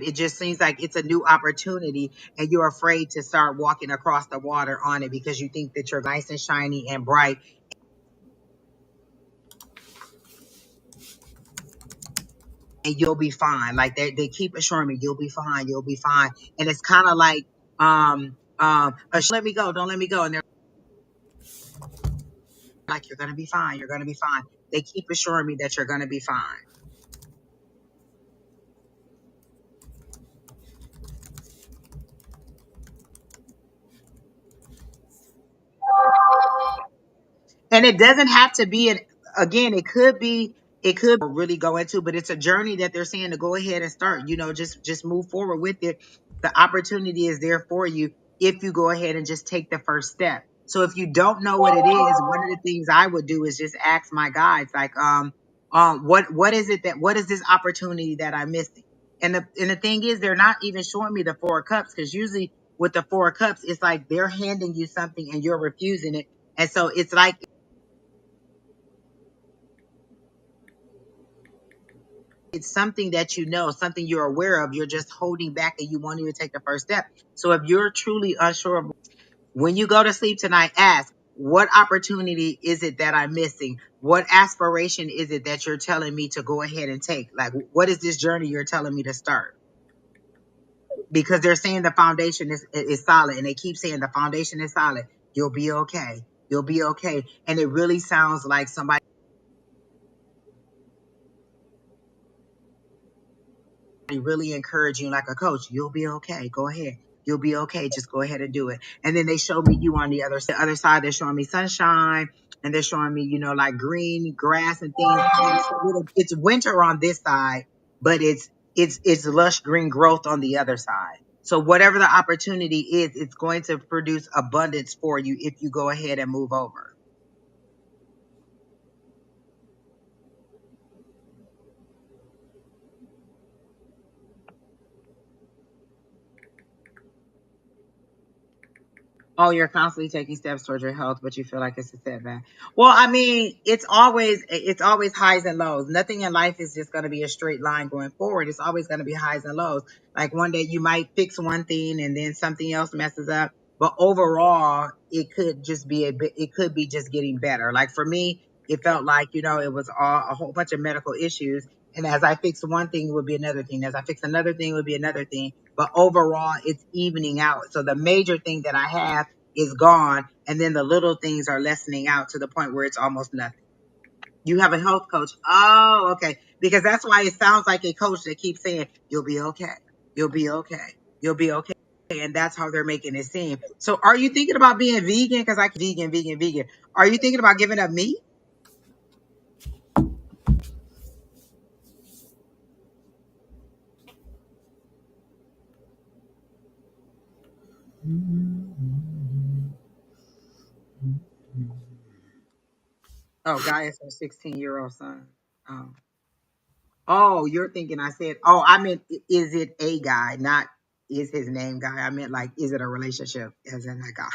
It just seems like it's a new opportunity and you're afraid to start walking across the water on it because you think that you're nice and shiny and bright and you'll be fine. Like they keep assuring me you'll be fine, you'll be fine. And it's kind of like let me go, don't let me go. And they're like, you're gonna be fine, you're gonna be fine. They keep assuring me that you're gonna be fine. And it doesn't have to be again, it could really go into, but it's a journey that they're saying to go ahead and start, just move forward with it. The opportunity is there for you if you go ahead and just take the first step. So if you don't know what it is, one of the things I would do is just ask my guides, like, what is this opportunity that I'm missing? And the thing is, they're not even showing me the Four of Cups, because usually with the Four of Cups, it's like they're handing you something and you're refusing it. And so it's like it's something that something you're aware of, you're just holding back and you won't even take the first step. So if you're truly unsure of when you go to sleep tonight, ask, what opportunity is it that I'm missing? What aspiration is it that you're telling me to go ahead and take? Like, what is this journey you're telling me to start? Because they're saying the foundation is solid, and they keep saying the foundation is solid. You'll be okay. You'll be okay. And it really sounds like somebody really encouraging, like a coach. You'll be okay. Go ahead. You'll be okay. Just go ahead and do it. And then they show me you on the other side. They're showing me sunshine, and they're showing me, like green grass and things. It's winter on this side, but it's lush green growth on the other side. So whatever the opportunity is, it's going to produce abundance for you if you go ahead and move over. Oh, you're constantly taking steps towards your health, but you feel like it's a setback. Well, I mean, it's always highs and lows. Nothing in life is just going to be a straight line going forward. It's always going to be highs and lows. Like one day you might fix one thing and then something else messes up. But overall, it could just be it could be just getting better. Like for me, it felt like, it was a whole bunch of medical issues. And as I fix one thing, it would be another thing. As I fix another thing, it would be another thing. But overall, it's evening out. So the major thing that I have is gone, and then the little things are lessening out to the point where it's almost nothing. You have a health coach. Oh, okay. Because that's why it sounds like a coach that keeps saying, you'll be okay. You'll be okay. You'll be okay. And that's how they're making it seem. So are you thinking about being vegan? Because I vegan, vegan, vegan. Are you thinking about giving up meat? Oh, Guy is her 16-year-old son. Oh. Oh, you're thinking I said, oh, I meant, is it a guy, not is his name Guy? I meant like, is it a relationship as in a guy?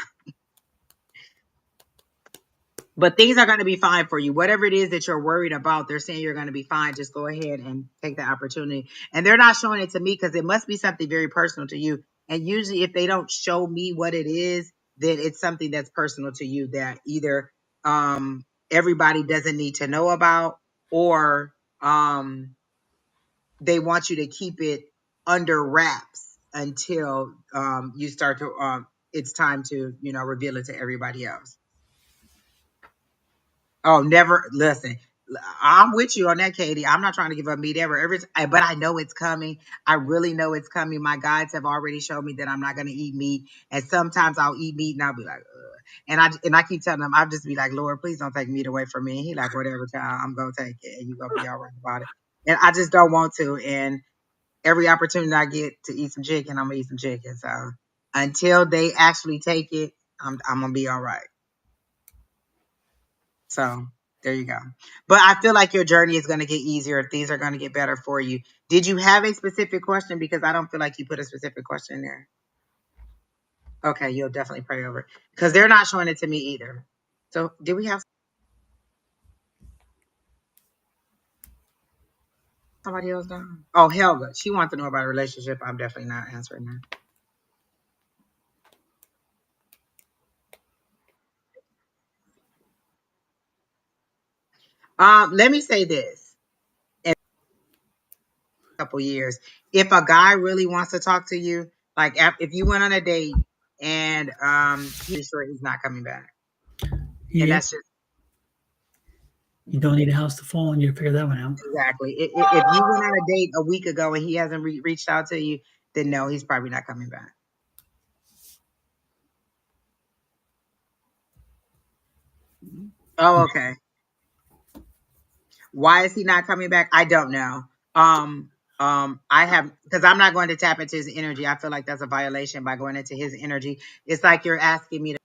But things are going to be fine for you. Whatever it is that you're worried about, they're saying you're going to be fine. Just go ahead and take the opportunity. And they're not showing it to me because it must be something very personal to you. And usually if they don't show me what it is, then it's something that's personal to you that either everybody doesn't need to know about, or they want you to keep it under wraps until you start to it's time to reveal it to everybody else. Oh, never. Listen, I'm with you on that, Katie. I'm not trying to give up meat ever. But I know it's coming. I really know it's coming. My guides have already showed me that I'm not going to eat meat. And sometimes I'll eat meat and I'll be like, ugh. And I keep telling him, I'll just be like, Lord, please don't take meat away from me. And he like, whatever, child, I'm going to take it. And you're going to be all right about it. And I just don't want to. And every opportunity I get to eat some chicken, I'm going to eat some chicken. So until they actually take it, I'm going to be all right. So there you go. But I feel like your journey is going to get easier. Things are going to get better for you. Did you have a specific question? Because I don't feel like you put a specific question in there. Okay, you'll definitely pray over it because they're not showing it to me either. So did we have somebody else down? Oh, Helga. She wants to know about a relationship. I'm definitely not answering her. Let me say this. In a couple years, if a guy really wants to talk to you, like if you went on a date and he's sure he's not coming back, and Yeah, that's just you don't need a house to fall on you to figure that one out. exactly. If you went on a date a week ago and he hasn't reached out to you, then no, he's probably not coming back. Oh, okay. Why is he not coming back? I don't know. I have because I'm not going to tap into his energy. I feel like that's a violation by going into his energy. It's like you're asking me to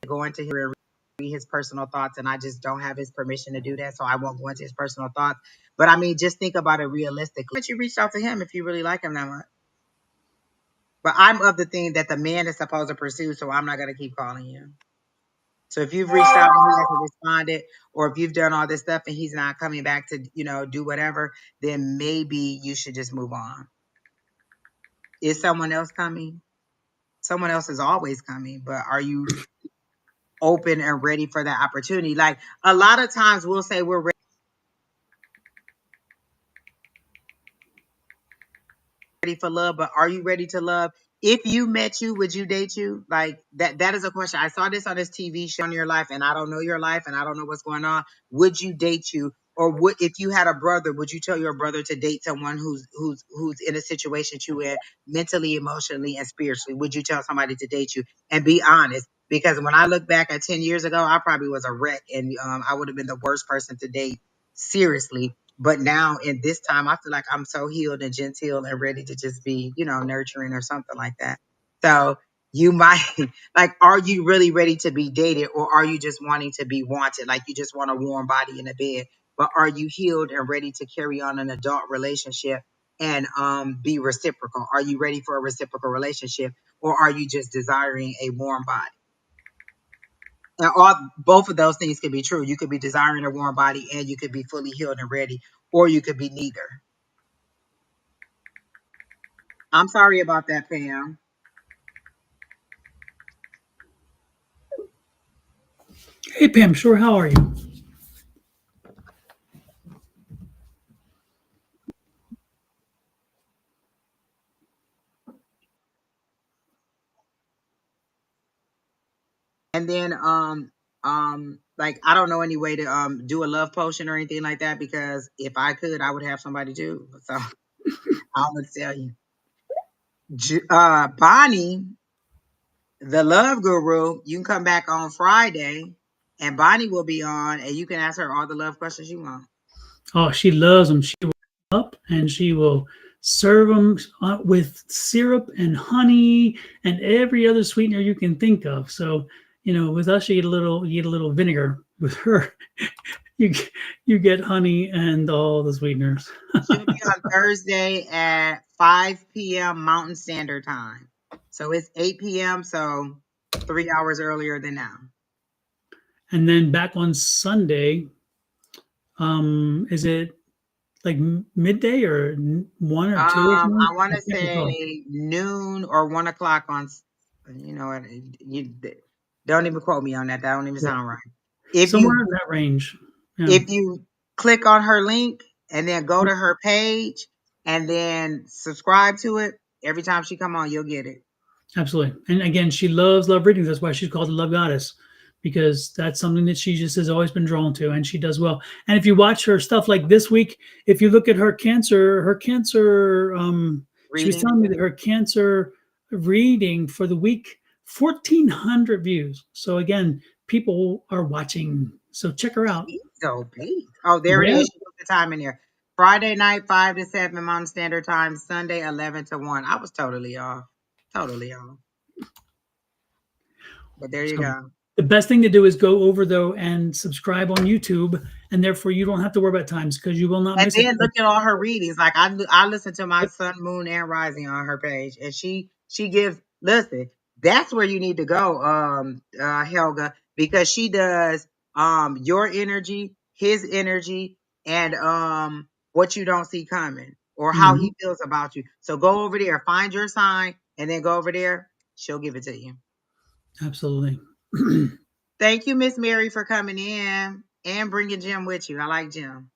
go into his personal thoughts, and I just don't have his permission to do that, so I won't go into his personal thoughts. But I mean, just think about it realistically. But you reached out to him if you really like him that much. But I'm of the thing that the man is supposed to pursue, so I'm not going to keep calling you. So if you've reached out and he hasn't responded, or if you've done all this stuff and he's not coming back to, do whatever, then maybe you should just move on. Is someone else coming? Someone else is always coming, but are you open and ready for that opportunity? Like a lot of times we'll say we're ready for love, but are you ready to love? If you met you, would you date you? Like that is a question. I saw this on this TV show on your life, and I don't know your life and I don't know what's going on. Would you date you? Or would if you had a brother, would you tell your brother to date someone who's in a situation you in mentally, emotionally, and spiritually? Would you tell somebody to date you? And be honest. Because when I look back at 10 years ago, I probably was a wreck and I would have been the worst person to date seriously. But now in this time, I feel like I'm so healed and genteel and ready to just be, nurturing or something like that. So you might like, are you really ready to be dated or are you just wanting to be wanted? Like you just want a warm body in a bed, but are you healed and ready to carry on an adult relationship and be reciprocal? Are you ready for a reciprocal relationship or are you just desiring a warm body? And both of those things could be true. You could be desiring a warm body and you could be fully healed and ready, or you could be neither. I'm sorry about that, Pam. Hey, Pam, sure, how are you? And then like I don't know any way to do a love potion or anything like that because if I could, I would have somebody do. So I'm gonna tell you. Bonnie, the love guru, you can come back on Friday and Bonnie will be on and you can ask her all the love questions you want. Oh, she loves them. She will up and she will serve them with syrup and honey and every other sweetener you can think of. So, with us, you get a little vinegar. With her, you you get honey and all the sweeteners. She'll be on Thursday at 5 p.m. Mountain Standard Time. So it's 8 p.m. So 3 hours earlier than now. And then back on Sunday, is it like midday or 1 or 2 or something? I want I to can't recall. say noon or 1 o'clock on. You know what? You don't even quote me on that. That don't even Yeah, sound right. If somewhere you in that range. Yeah. if you click on her link and then go to her page and then subscribe to it, every time she come on, you'll get it. Absolutely. And again, she loves love readings. That's why she's called the Love Goddess, because that's something that she just has always been drawn to, and she does well. And if you watch her stuff like this week, if you look at she was Reading. telling me that her cancer reading for the week, 1,400 views. So again, people are watching. So check her out. Peace. Oh, there it Yeah, is. She put the time in there. Friday night, 5 to 7 Mountain Standard Time. Sunday, 11 to 1. I was totally off. Totally off. But there you so go. the best thing to do is go over though and subscribe on YouTube, and therefore you don't have to worry about times because you will not And miss it. then look at all her readings. Like I listen to my sun, moon, and rising on her page, and she gives. Listen, that's where you need to go, Helga, because she does your energy, his energy, and what you don't see coming or how Mhm. he feels about you. So go over there, find your sign, and then go over there. She'll give it to you. Absolutely. Thank you, Miss Mary, for coming in and bringing Jim with you. I like Jim.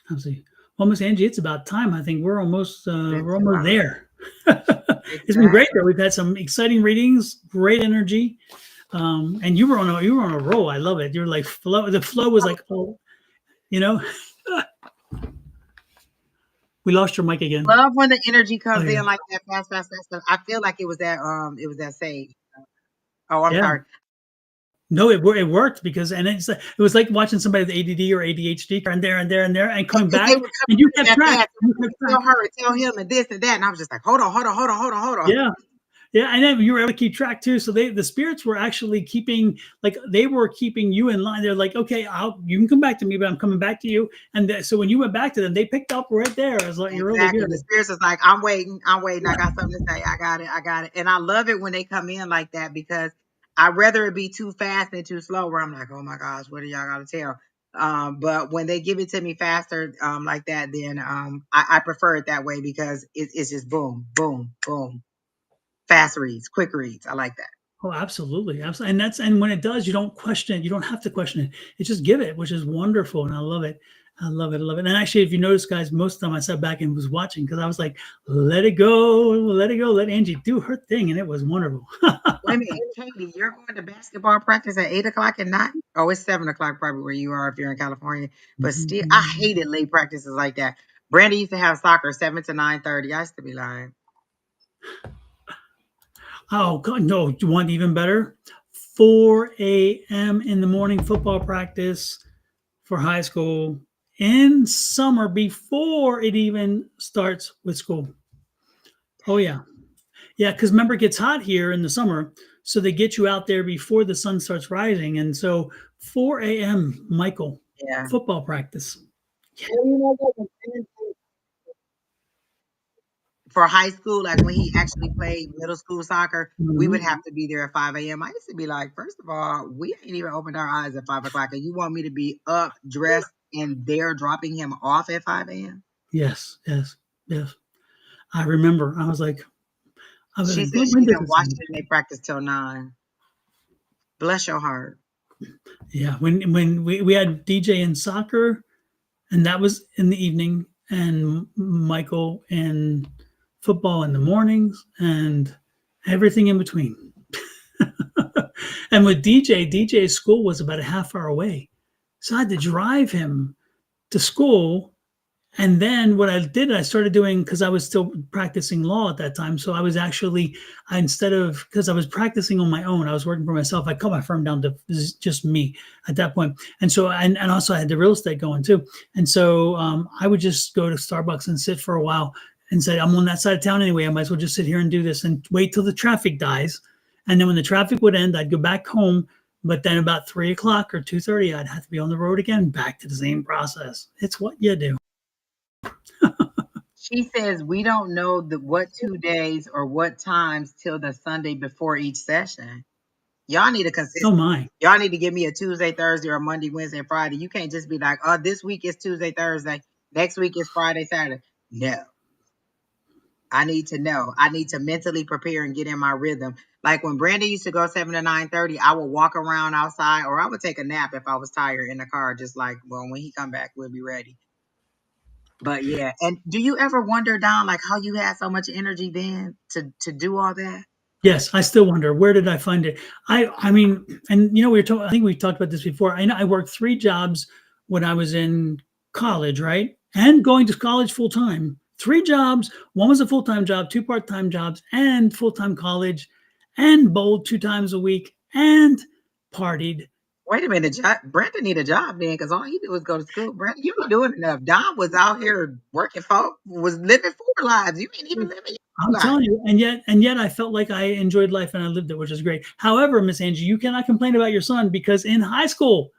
Absolutely. Well, Miss Angie, it's about time. I think It's we're almost about there. It's been great exactly. though. We've had some exciting readings, great energy, and you were on a roll. I love it. You're like flow. The flow was like, oh, you know, we lost your mic again. Love when the energy Oh comes yeah, in like that fast, fast, fast, fast. I feel like it was that sage. Oh, I'm yeah. sorry. No, it worked because, and it was like watching somebody with ADD or ADHD and there and there and there and coming Because they back, were and you coming in kept that track. fast. You kept track. Tell her, tell him, and this and that. And I was just like, hold on, hold on, hold on, hold on, hold on. Yeah. Yeah, and then you were able to keep track too. So the spirits were actually keeping, like, they were keeping you in line. They're like, okay, you can come back to me, but I'm coming back to you. And so when you went back to them, they picked up right there. I was like, you're really Exactly. good. The spirits is like, I'm waiting, I'm waiting. I got something to say. I got it, I got it. And I love it when they come in like that because I'd rather it be too fast than too slow where I'm like, oh my gosh, what do y'all got to tell? But when they give it to me faster, like that, then I prefer it that way because it's just boom, boom, boom. Fast reads, quick reads. I like that. Oh, absolutely, absolutely. And when it does, you don't question it. You don't have to question it. You just give it, which is wonderful, and I love it. I love it. I love it. And actually, if you notice, guys, most of the time I sat back and was watching because I was like, let it go, let it go, let Angie do her thing, and it was wonderful. Wait a minute, Katie, you're going to basketball practice at 8 o'clock at night? Oh, it's 7 o'clock probably where you are if you're in California. But still, I hated late practices like that. Brandy used to have soccer 7 to 9:30. I used to be lying. Oh God, no! You want even better? 4 a.m. in the morning football practice for high school in summer before it even starts with school. Oh yeah, yeah. Because remember, it gets hot here in the summer, so they get you out there before the sun starts rising, and so 4 a.m. Michael Yeah. football practice. Yeah. Well, you know what? For high school, like when he actually played middle school soccer, we would Mhm. have to be there at 5 a.m. I used to be like, first of all, we ain't even opened our eyes at 5 o'clock, and you want me to be up, dressed, and there dropping him off at 5 a.m.? Yes, yes, yes. I remember. I was She like, said when she did didn't this watch end? it and they practiced till 9. Bless your heart. Yeah, when we had DJ in soccer, and that was in the evening, and Michael in football in the mornings, and everything in between. And with DJ's school was about a half hour away, so I had to drive him to school. And then what I did, I started doing because I was still practicing law at that time. So I was actually, instead of, because I was practicing on my own, I was working for myself. I cut my firm down to just me at that point. And so, and also I had the real estate going too. And so I would just go to Starbucks and sit for a while and say, I'm on that side of town anyway. I might as well just sit here and do this and wait till the traffic dies. And then when the traffic would end, I'd go back home. But then about 3 o'clock or 2:30, I'd have to be on the road again, back to the same process. It's what you do. She says we don't know what 2 days or what times till the Sunday before each session. Y'all need a Oh consistent. my. Y'all need to give me a Tuesday, Thursday, or Monday, Wednesday, and Friday. You can't just be like, oh, this week is Tuesday, Thursday. Next week is Friday, Saturday. No. I need to know. I need to mentally prepare and get in my rhythm. Like when Brandon used to go 7 to 9:30, I would walk around outside, or I would take a nap if I was tired in the car. Just like, well, when he come back, we'll be ready. But yeah, and do you ever wonder, Don, like how you had so much energy then to do all that? Yes, I still wonder where did I find it. I mean, and you know, we were talking. I think we talked about this before. I know I worked 3 jobs when I was in college, right, and going to college full time. 3 jobs. One was a full time job, 2 part time jobs, and full time college, and bowled 2 times a week, and partied. Wait a minute, Brandon need a job then, because all he did was go to school. Brandon, you ain't doing enough. Don was out here working was living 4 lives. You ain't even living your I'm life. telling you, and yet I felt like I enjoyed life and I lived it, which is great. However, Miss Angie, you cannot complain about your son because in high school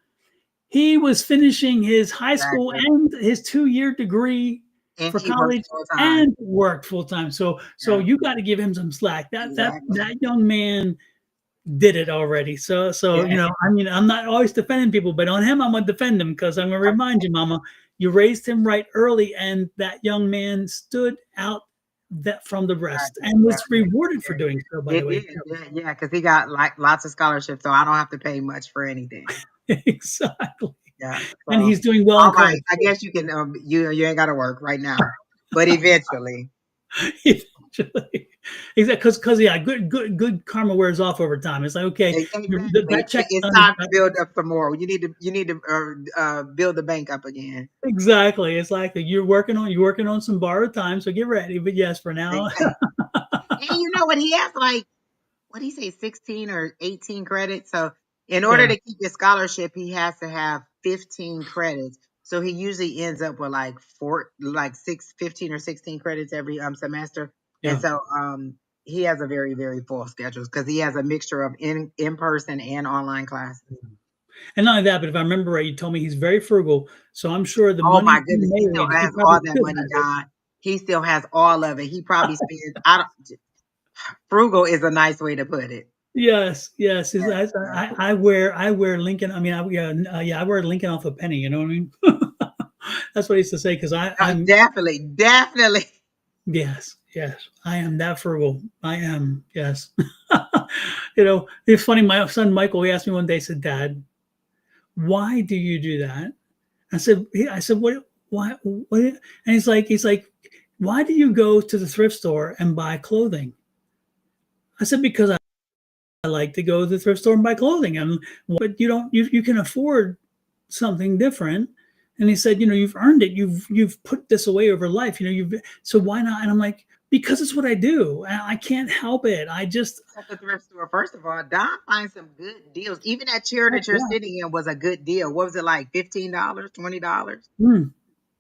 he was finishing his high school Exactly. and his 2-year degree And for he works college full time. and worked full time. So Yeah, you got to give him some slack. exactly. That young man did it already. So Yeah, I mean, I'm not always defending people, but on him, I'm gonna defend him because I'm gonna remind you, Mama, you raised him right early, and that young man stood out that from the rest exactly. and Yeah, was yeah, rewarded for yeah. doing so. By It the way, did. Yeah, yeah, because he got like lots of scholarships, so I don't have to pay much for anything. exactly, Yeah. and So, he's doing well in all right. college. I guess you can. You ain't got to work right now, but eventually. Eventually. Exactly, because yeah, good karma wears off over time. It's like okay, Exactly. that check's It's done. time to build up some more. You need to build the bank up again. Exactly, it's like you're working on some borrowed time, so get ready. But yes, for now, Exactly. And you know what? He has like what do you say, 16 or 18 credits. So in order yeah, to keep his scholarship, he has to have 15 credits. So he usually ends up with like 15 or 16 credits every semester. And yeah. so he has a very, very full schedule because he has a mixture of in person and online classes. And not only that, but if I remember right, you told me he's very frugal. So I'm sure the Oh money my he goodness, he still made, he has probably all that still money, has it. Don. He still has all of it. He probably spends. I don't. Frugal is a nice way to put it. Yes, yes. Yeah, yeah. I wear Lincoln. I mean, I wear Lincoln off a penny. You know what I mean? That's what I used to say because I'm Definitely, definitely. yes, I am that frugal. I am yes. It's funny. My son Michael, he asked me one day, he said, "Dad, why do you do that?" I said, what? And he's like, why do you go to the thrift store and buy clothing? I said, because I like to go to the thrift store and buy clothing. But you don't, you can afford something different. And he said, you've earned it. You've put this away over life. So why not? And I'm like, because it's what I do. I can't help it. I just, At the thrift store, first of all, Don finds some good deals. Even that chair that you're yeah. sitting in was a good deal. What was it like? $15, $20? Mm,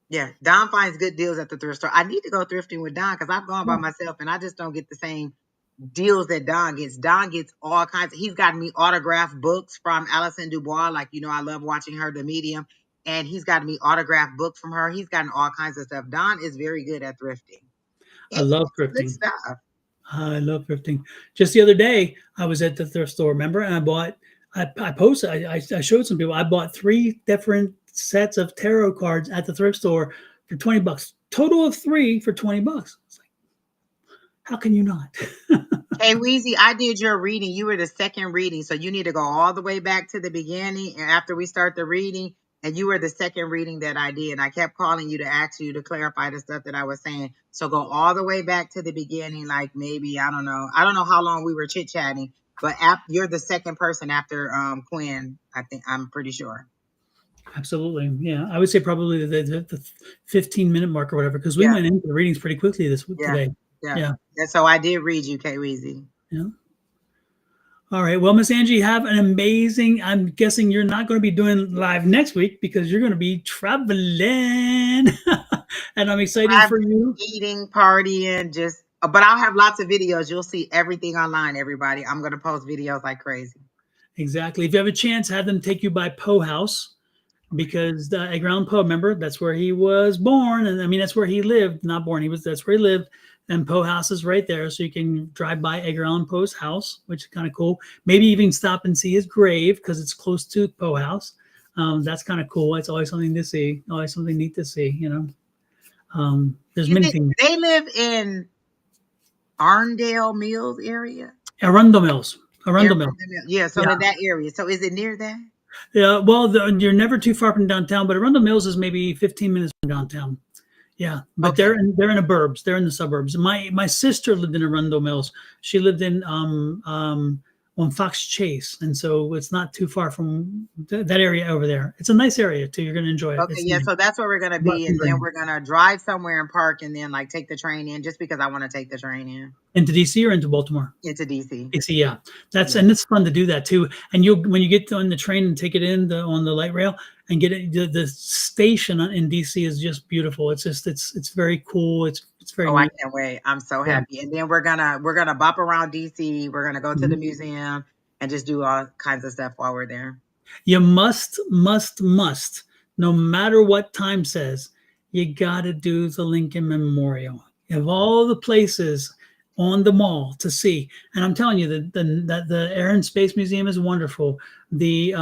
Yeah, Don finds good deals at the thrift store. I need to go thrifting with Don because I've gone by yeah. myself and I just don't get the same deals that Don gets. Don gets all kinds. He's gotten me autographed books from Alison Dubois. Like, I love watching her, The Medium. And he's gotten me autographed books from her. He's gotten all kinds of stuff. Don is very good at thrifting. I And he love gets some good thrifting. stuff. I love thrifting. Just the other day, I was at the thrift store, remember? And I posted, I showed some people, I bought 3 different sets of tarot cards at the thrift store for $20. Total of 3 for $20. It's like, how can you not? Hey, Weezy, I did your reading. You were the second reading. So you need to go all the way back to the beginning and after we start the reading. And you were the second reading that I did. I kept calling you to ask you to clarify the stuff that I was saying. So go all the way back to the beginning, like maybe, I don't know. I don't know how long we were chit chatting, but you're the second person after Quinn. I'm pretty sure. Absolutely. Yeah. I would say probably the 15-minute mark or whatever, because we Yeah, went into the readings pretty quickly yeah, today. yeah. Yeah. And so I did read you, K Weezy. Yeah. All right. Well, Miss Angie, have an amazing. I'm guessing you're not going to be doing live next week because you're going to be traveling, and I'm excited for Traveling, you. eating, partying, but I'll have lots of videos. You'll see everything online, everybody. I'm going to post videos like crazy. Exactly. If you have a chance, have them take you by Poe House because Edgar Allan Poe, remember, that's where he was born, and I mean that's where he lived. Not born, that's where he lived. And Poe House is right there, so you can drive by Edgar Allan Poe's house, which is kind of cool. Maybe even stop and see his grave because it's close to Poe House. That's kind of cool. It's always something to see, always something neat to see. There's many things. They live in Arndale Mills area? Arundel Mills. Arundel Mills. Yeah, so Yeah. in that area. So is it near that? Yeah. Well, you're never too far from downtown, but Arundel Mills is maybe 15 minutes from downtown. Yeah, but Okay. they're in the burbs. They're in the suburbs. My sister lived in Arundel Mills. She lived in on Fox Chase, and so it's not too far from that area over there. It's a nice area too. You're gonna enjoy it. Okay, It's yeah, nice. so that's where we're gonna Rough be, and and then green. we're gonna drive somewhere and park, and then like take the train in, just because I want to take the train in Into DC or into Baltimore? into DC. DC, yeah. That's Yeah. and it's fun to do that too. And you'll when you get on the train and take it in on the light rail and get it, the station in DC is just beautiful. It's just it's very cool. It's very Oh, I neat. can't wait. I'm so Yeah. happy. And then we're gonna bop around DC. We're gonna go to the Mhm. museum and just do all kinds of stuff while we're there. You must, no matter what time says, you got to do the Lincoln Memorial. Of all the places on the mall to see, and I'm telling you, the Air and Space Museum is wonderful. The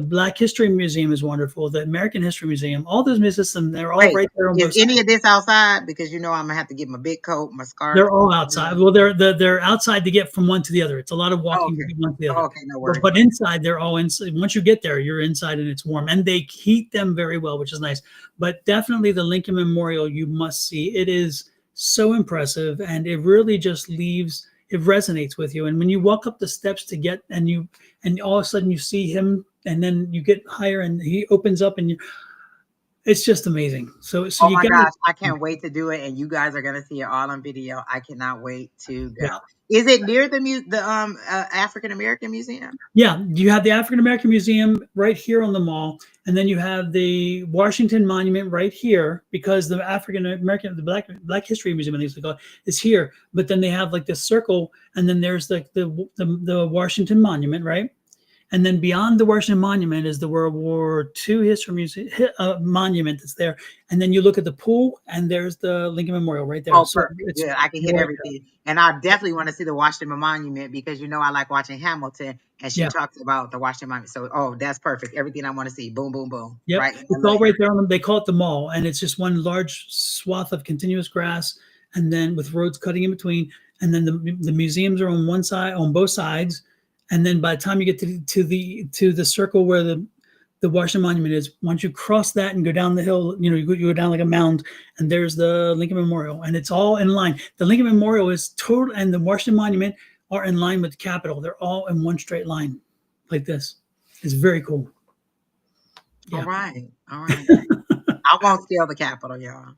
Black History Museum is wonderful. The American History Museum, all those museums, they're all Wait, right there on is both any sides. of this outside? Because I'm gonna have to get my big coat, my scarf. They're all outside. Well, they're outside to get from one to the other. It's a lot of Oh, walking to okay. get one to the Oh, other. okay, no But, worries. but inside, they're all inside. Once you get there, you're inside and it's warm, and they heat them very well, which is nice. But definitely the Lincoln Memorial you must see. It is so impressive, and it really just leaves. It resonates with you. And when you walk up the steps to get, and all of a sudden you see him, and then you get higher, and he opens up, and it's just amazing. So Oh you my got gosh, I to. can't wait to do it, and you guys are gonna see it all on video. I cannot wait to Yeah. go. Is it near the African American Museum? Yeah, you have the African American Museum right here on the mall, and then you have the Washington Monument right here because the African American, the Black History Museum, I think it's called, is here. But then they have like this circle, and then there's like the Washington Monument, right? And then beyond the Washington Monument is the World War II History Museum monument that's there. And then you look at the pool, and there's the Lincoln Memorial right there. Oh, So perfect. it's Good. I can hit right everything. And I definitely want to see the Washington Monument because I like watching Hamilton and she there. Yeah. talks about the Washington Monument. So, oh, that's perfect. Everything I want to see. Boom, boom, boom. Yep, Right in that it's all little right area. there on them. They call it the mall, and it's just one large swath of continuous grass, and then with roads cutting in between. And then the museums are on one side, on both sides, and then by the time you get to the circle where the Washington Monument is, once you cross that and go down the hill, you go down like a mound, and there's the Lincoln Memorial, and it's all in line. The Lincoln Memorial is total, and the Washington Monument are in line with the Capitol. They're all in one straight line, like this. It's very cool. All Yeah. right. All right. I won't steal the Capitol, y'all.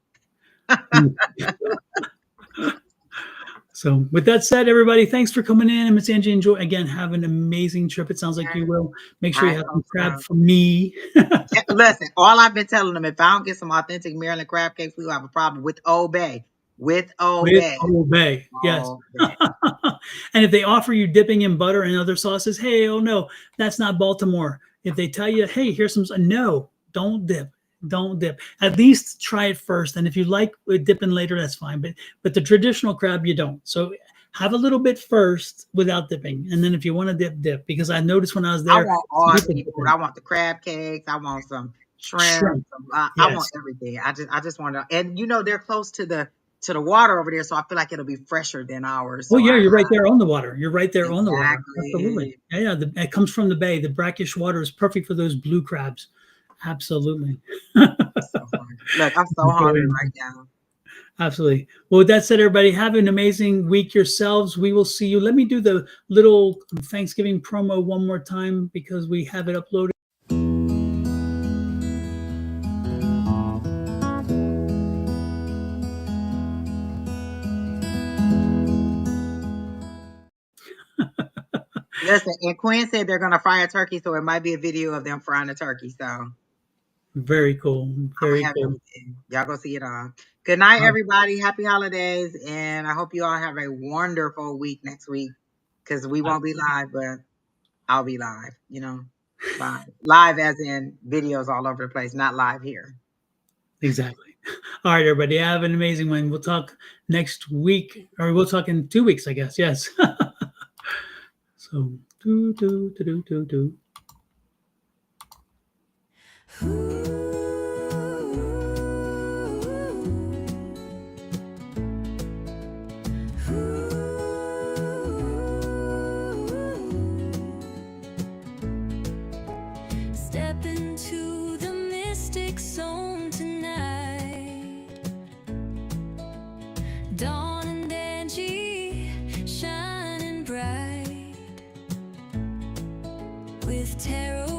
So with that said, everybody, thanks for coming in. And Miss Angie, enjoy again. Have an amazing trip. It sounds like you will. Make sure I you have some hope crab so. for me. Yeah, listen, all I've been telling them, if I don't get some authentic Maryland crab cakes, we will have a problem with Old Bay. With Old With Bay. Old Bay, yes. Old Bay. And if they offer you dipping in butter and other sauces, hey, oh no, that's not Baltimore. If they tell you, hey, here's some, no, don't dip. Don't dip. At least try it first. And if you like dipping later, that's fine. But the traditional crab, you don't. So have a little bit first without dipping. And then if you want to dip. Because I noticed when I was I there, want all people seafood. dipping. I want the crab cakes. I want some shrimp. Shrimp. I want Yes. everything. I just want to, and they're close to the water over there, so I feel like it'll be fresher than ours. Oh So yeah, you're right there on the water. You're right there on the water. Absolutely. exactly. Yeah. It comes from the bay. The brackish water is perfect for those blue crabs. Absolutely. So hungry. Look, I'm so hungry right now. Absolutely. Well, with that said, everybody, have an amazing week yourselves. We will see you. Let me do the little Thanksgiving promo one more time because we have it uploaded. Listen, and Quinn said they're gonna fry a turkey, so it might be a video of them frying a turkey. So I'm Very cool. gonna Very have cool. everything. Y'all go see it on. Good night, everybody. Happy holidays, and I hope you all have a wonderful week next week. Because we won't be live, but I'll be live. Live as in videos all over the place, not live here. Exactly. All right, everybody. Have an amazing one. We'll talk next week, or we'll talk in 2 weeks, I guess. Yes. So do. Step into the mystic zone tonight. with tarot